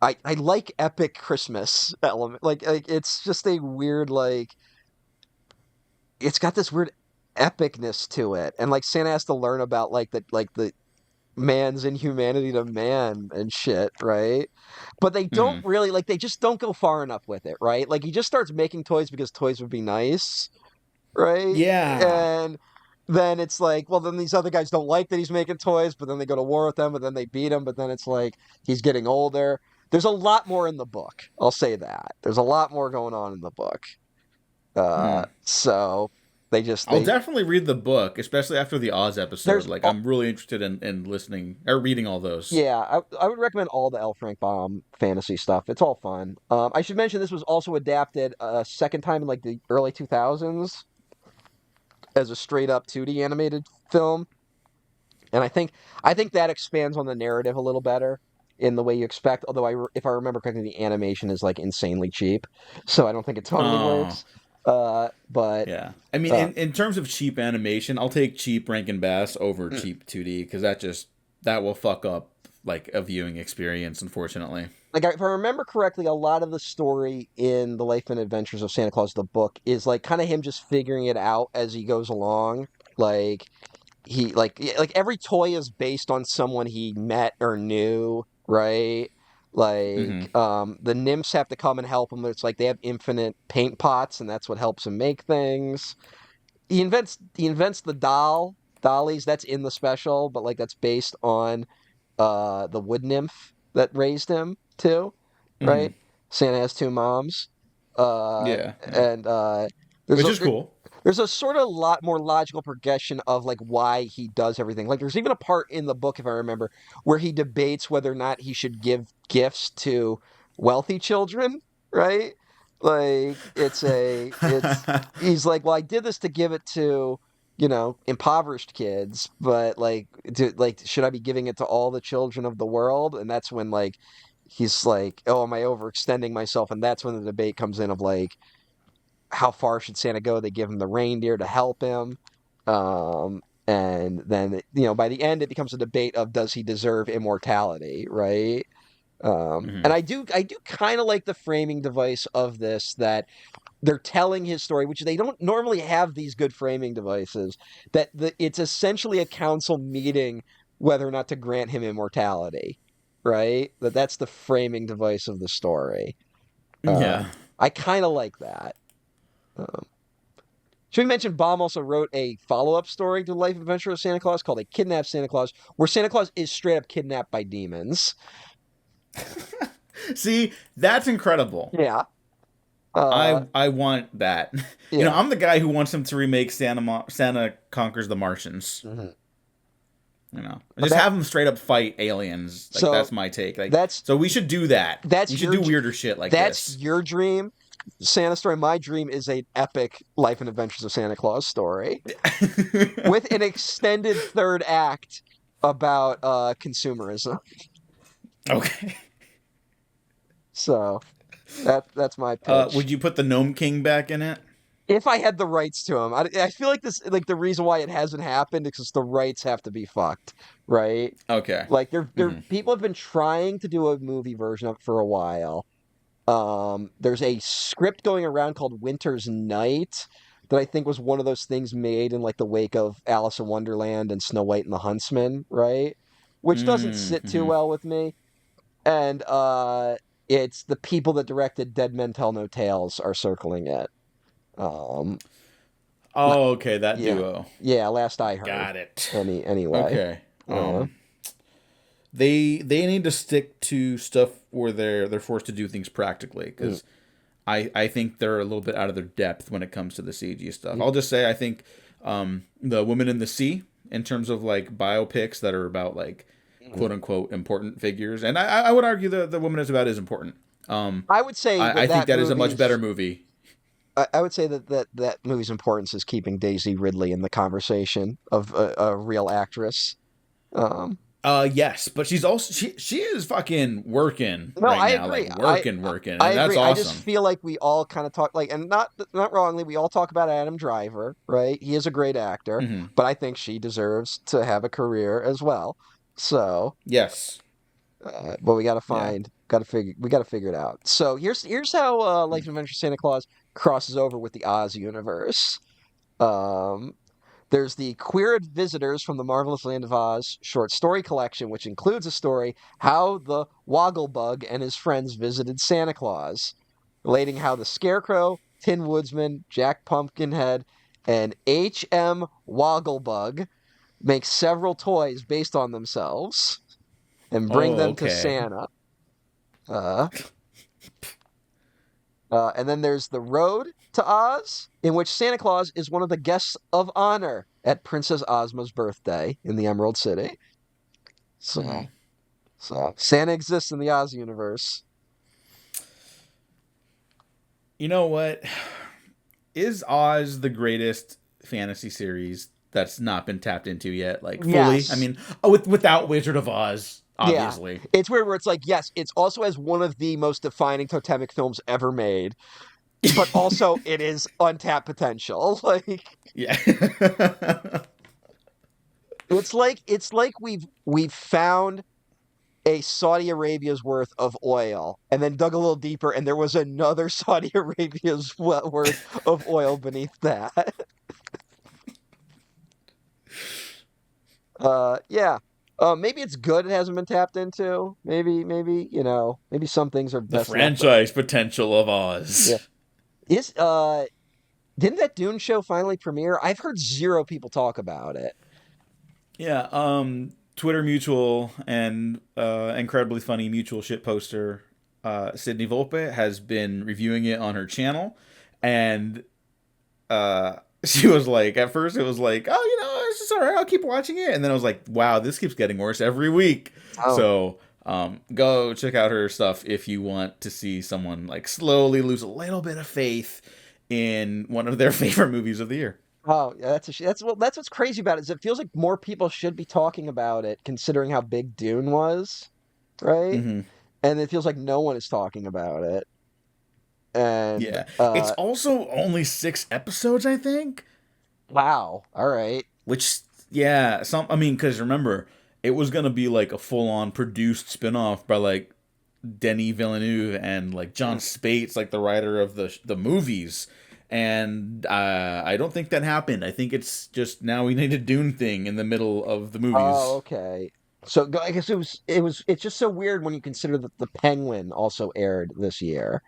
I like epic Christmas element. Like it's just a weird like it's got this weird epicness to it, and like Santa has to learn about like the man's inhumanity to man and shit, right? But they don't Mhm. really like they just don't go far enough with it, right? Like he just starts making toys because toys would be nice, right? Yeah. And then it's like, well, then these other guys don't like that he's making toys, but then they go to war with them, but then they beat him, but then it's like he's getting older. There's a lot more in the book. I'll say that. There's a lot more going on in the book. Hmm. So they just I'll they definitely read the book, especially after the Oz episode. there's Like I'm really interested in listening or reading all those. yeah, I would recommend all the L. Frank Baum fantasy stuff. It's all fun. I should mention this was also adapted a second time in like the early 2000s as a straight up 2D animated film, and I think that expands on the narrative a little better in the way you expect. Although if I remember correctly, the animation is like insanely cheap, so I don't think it totally Oh. works. But Yeah. I mean, uh, in terms of cheap animation, I'll take cheap Rankin Bass over cheap 2D because that will fuck up like a viewing experience, unfortunately. like if I remember correctly, a lot of the story in The Life and Adventures of Santa Claus the book is like kind of him just figuring it out as he goes along. Like he like every toy is based on someone he met or knew, right? Hmm. Like the nymphs have to come and help him. It's like they have infinite paint pots, and that's what helps him make things. He invents the dollies that's in the special, but like that's based on the wood nymph that raised him too, Hmm. right? Santa has two moms. Uh Yeah. Yeah. and there's Which a is cool. there's a sort of lot more logical progression of like why he does everything. Like there's even a part in the book, if I remember, where he debates whether or not he should give gifts to wealthy children, right? Like it's he's like, well, I did this to give it to, impoverished kids, but like should I be giving it to all the children of the world? And that's when like he's like, oh, am I overextending myself? And that's when the debate comes in of like how far should Santa go? They give him the reindeer to help him. And then, by the end, it becomes a debate of does he deserve immortality, right? And Hmm. I do kind of like the framing device of this that they're telling his story, which they don't normally have these good framing devices. It's essentially a council meeting whether or not to grant him immortality, right? That's the framing device of the story. Uh, Yeah. I kind of like that. Um, should we mention Baum also wrote a follow-up story to the Life and Adventure of Santa Claus called A Kidnapped Santa Claus, where Santa Claus is straight up kidnapped by demons. See, that's incredible. Yeah. Uh, I want that. yeah. I'm the guy who wants him to remake Santa Conquers the Martians. Mhm. But Just that have him straight up fight aliens. Like so that's my take. Like that's so we should do that. that's We should your do weirder shit like that's this. your dream. Santa story. My dream is an epic Life and Adventures of Santa Claus story with an extended third act about consumerism. Okay. So that's my pitch. Would you put the Gnome King back in it? If I had the rights to him, I feel like this, like the reason why it hasn't happened is because the rights have to be fucked, right? Okay. Like there Hmm. people have been trying to do a movie version of it for a while. There's a script going around called Winter's Night that I think was one of those things made in like the wake of Alice in Wonderland and Snow White and the Huntsman, right? Which doesn't sit too Mm-hmm. well with me. And it's the people that directed Dead Men Tell No Tales are circling it. Um, Oh, okay, that Yeah. duo. Yeah, last I heard. Got it. Anyway. Okay. Uh, They need to stick to stuff where they're forced to do things practically mm, because I think they're a little bit out of their depth when it comes to the CG stuff. mm, I'll just say I think the Woman in the Sea in terms of like biopics that are about like mm, quote unquote important figures, and I would argue the Woman is about as important. I would say I think that is a much better movie's movie. I would say that movie's importance is keeping Daisy Ridley in the conversation of a real actress. Um, Yes, but she's also she is fucking working no, right I now, agree. like working, I and that's agree. I just awesome. feel like we all kind of talk like, and not wrongly, we all talk about Adam Driver, right? He is a great actor, Hmm. but I think she deserves to have a career as well. So, Yes. but we got to Yeah. we got to figure it out. So here's how Life and Adventures of Santa Claus crosses over with the Oz universe. Um, There's the Queer Visitors from the Marvelous Land of Oz short story collection, which includes a story how the Wogglebug and his friends visited Santa Claus, relating how the Scarecrow, Tin Woodsman, Jack Pumpkinhead, and H.M. Wogglebug make several toys based on themselves and bring Oh, them to okay. Santa. Uh, and then there's The Road to Oz, in which Santa Claus is one of the guests of honor at Princess Ozma's birthday in the Emerald City. So, Hmm. so Santa exists in the Oz universe. You know what? Is Oz the greatest fantasy series that's not been tapped into yet, like fully? I Yes. mean, without Wizard of Oz, Yeah. obviously. It's weird where it's like, yes, it's also as one of the most defining totemic films ever made, but also it is untapped potential. Like Yeah. it's like we've found a Saudi Arabia's worth of oil and then dug a little deeper and there was another Saudi Arabia's worth of oil beneath that. Yeah. Maybe it's good it hasn't been tapped into. Maybe, maybe some things are The best left. franchise potential of Yeah. Oz. Is didn't that Dune show finally premiere? I've heard zero people talk about it. Yeah, Twitter mutual and incredibly funny mutual shit poster Sydney Volpe has been reviewing it on her channel, and she was like, at first it was like, oh, it's just all right, I'll keep watching it, and then I was like, wow, this keeps getting worse every week. Oh, So go check out her stuff if you want to see someone like slowly lose a little bit of faith in one of their favorite movies of the year. oh, yeah, that's what's crazy about it is it feels like more people should be talking about it considering how big Dune was, right? Hmm. And it feels like no one is talking about it. And Yeah, it's also only 6 episodes, I think. wow, all right. Which, yeah, I mean, because remember, it was gonna be like a full-on produced spin-off by like Denis Villeneuve and like John Mm. Spates, like the writer of the movies. And I don't think that happened. I think it's just now we need a Dune thing in the middle of the Oh, movies. okay. So I guess it's just so weird when you consider that The Penguin also aired this year.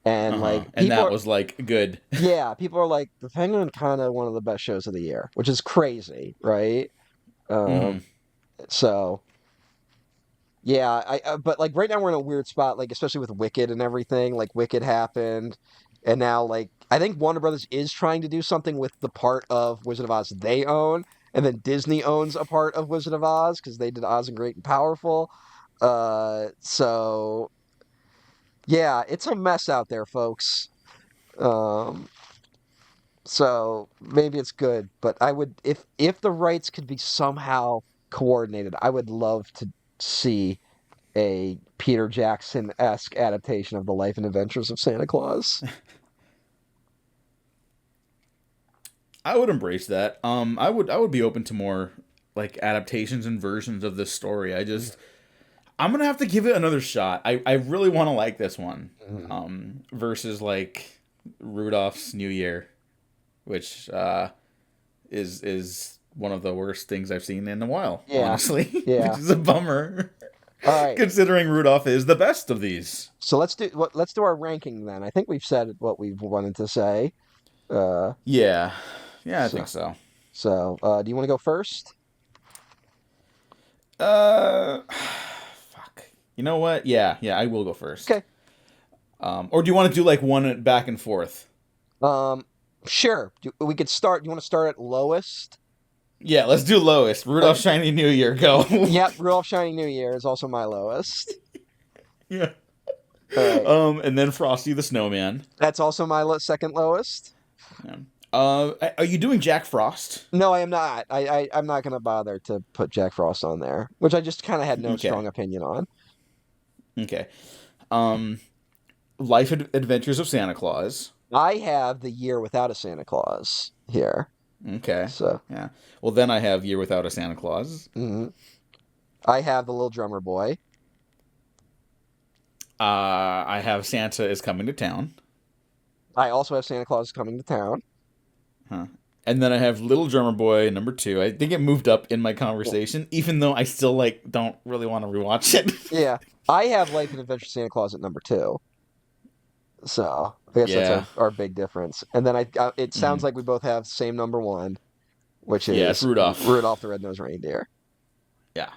And Uh-huh. like And that was like good. yeah, people are like The Penguin kind of one of the best shows of the year, which is crazy, right? Hmm. Um, so yeah, but like right now we're in a weird spot, like especially with Wicked and everything. Like Wicked happened, and now like I think Warner Brothers is trying to do something with the part of Wizard of Oz they own, and then Disney owns a part of Wizard of Oz because they did Oz and Great and Powerful. So yeah, it's a mess out there, folks. Um, so maybe it's good, but I would if the rights could be somehow coordinated, I would love to see a Peter Jackson-esque adaptation of the life and adventures of Santa Claus. I would embrace that. I would be open to more like adaptations and versions of this story. I'm gonna have to give it another shot. I really want to like this one. Mhm. Versus like Rudolph's New Year, which is one of the worst things I've seen in a while, Yeah, honestly, which yeah. is a bummer, All right. considering Rudolph is the best of these. So let's do our ranking then. I think we've said what we've wanted to say. Uh, Yeah, yeah, I think so so. do you want to go first? Uh, fuck. You know what? Yeah, I will go first. Okay. Or do you want to do like one back and forth? Um, sure. We could start. Do you want to start at lowest? Yeah, let's do lowest. Rudolph Okay. Shiny New Year, go. Yep. Rudolph Shining New Year is also my lowest. Yeah. All right. And then Frosty the Snowman. That's also my second lowest. Yeah. Are you doing Jack Frost? No, I am not. I'm not gonna bother to put Jack Frost on there, which I just kind of had no Okay. strong opinion on. Okay. Um, Life Adventures of Santa Claus. I have the Year Without a Santa Claus here. Okay. So, Yeah. Well, then I have Year Without a Santa Claus. mhm. I have the Little Drummer Boy. I have Santa is Coming to Town. I also have Santa Claus is Coming to Town. Huh. And then I have Little Drummer Boy number 2. I think it moved up in my conversation, even though I still don't really want to rewatch it. Yeah, I have Life and Adventure Santa Claus at number 2. So I guess Yeah. that's our big difference. And then it sounds Mhm. like we both have the same number 1, which Yeah, it's is Rudolph. Rudolph the Red-Nosed Reindeer, Yeah.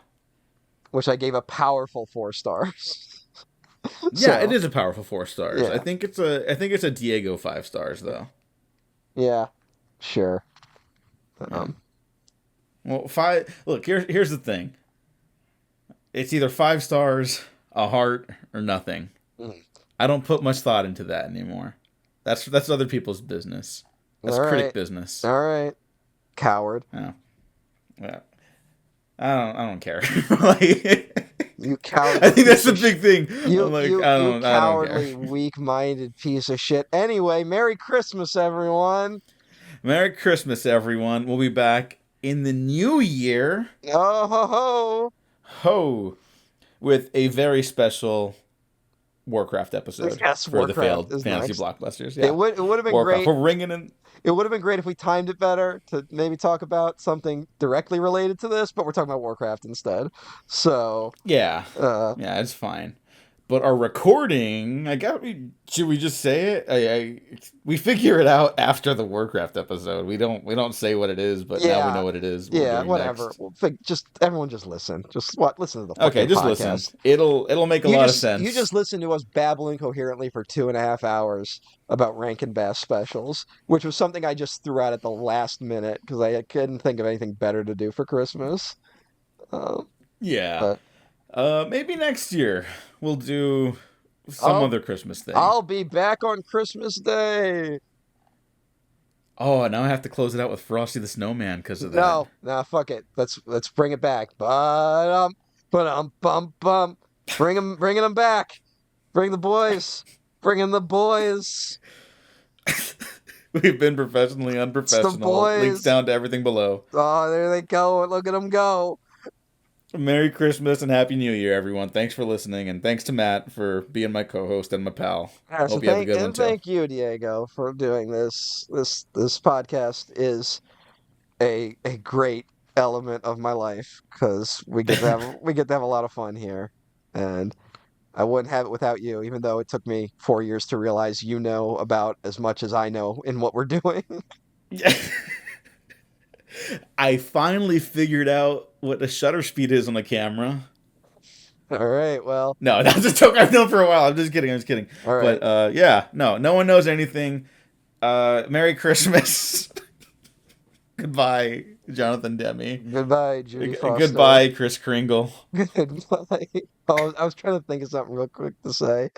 which I gave a powerful 4 stars. Yeah, it So is a powerful 4 stars. yeah, I think it's a Diego 5 stars though. yeah, sure. Yeah. Well, 5. Look, here's the thing. It's either 5 stars, a heart, or nothing. Mm. I don't put much thought into that anymore. That's other people's business. That's All critic right, business. all right, coward. Yeah. Yeah. I don't care. Like, You cowardly I think that's piece the of big thing. You, I'm like, you, I you don't cowardly, care. weak-minded piece of shit. Anyway, Merry Christmas, everyone. Merry Christmas, everyone. We'll be back in the new year. Oh ho ho! Ho! With a very special Warcraft episode Yes, for the Warcraft failed is fantasy next. blockbusters. Yeah. It would have been Warcraft. great. We're ringing in. It would have been great if we timed it better to maybe talk about something directly related to this, but we're talking about Warcraft instead. So, Yeah. uh, Yeah, it's fine. But our recording, should we just say it? We figure it out after the Warcraft episode. We don't say what it is, but now we yeah, know what it is. What we're yeah, doing whatever. next. Well, just everyone just listen. Listen to the Okay, fucking just listen. podcast. It'll make a lot of You sense. just listen to us babbling coherently for 2.5 hours about Rankin Bass specials, which was something I just threw out at the last minute because I couldn't think of anything better to do for Christmas. Um, Yeah. but Maybe next year we'll do some I'll other Christmas thing. I'll be back on Christmas Day. Oh, now I have to close it out with Frosty the Snowman because of that. No, nah, fuck it. Let's bring it back. Bum. Bringing them back. Bring the boys. Bringing the boys. We've been professionally It's the unprofessional. Links boys. down to everything below. Oh, there they go. Look at them go. Merry Christmas and Happy New Year, everyone. Thanks for listening, and thanks to Matt for being my co-host and my pal. Yeah, so Hope you have a good one, too. thank you, Diego, for doing this. This podcast is a great element of my life because we get to have a lot of fun here, and I wouldn't have it without you. Even though it took me 4 years to realize you know about as much as I know in what we're doing. Yeah. I finally figured out what the shutter speed is on the camera. All right, well, No, that's a joke I've known for a while. I'm just kidding. all right. But yeah, no one knows anything. Merry Christmas. Goodbye, Jonathan Demme. Goodbye, Judy Foster. Goodbye, Chris Kringle. Goodbye. Oh, I was trying to think of something real quick to say.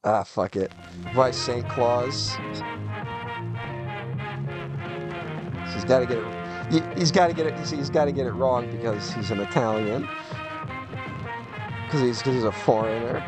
Ah, fuck it. By St. Claus. He's got to get it. He's got to get it. He's got to get it wrong because he's an Italian. Because he's a foreigner.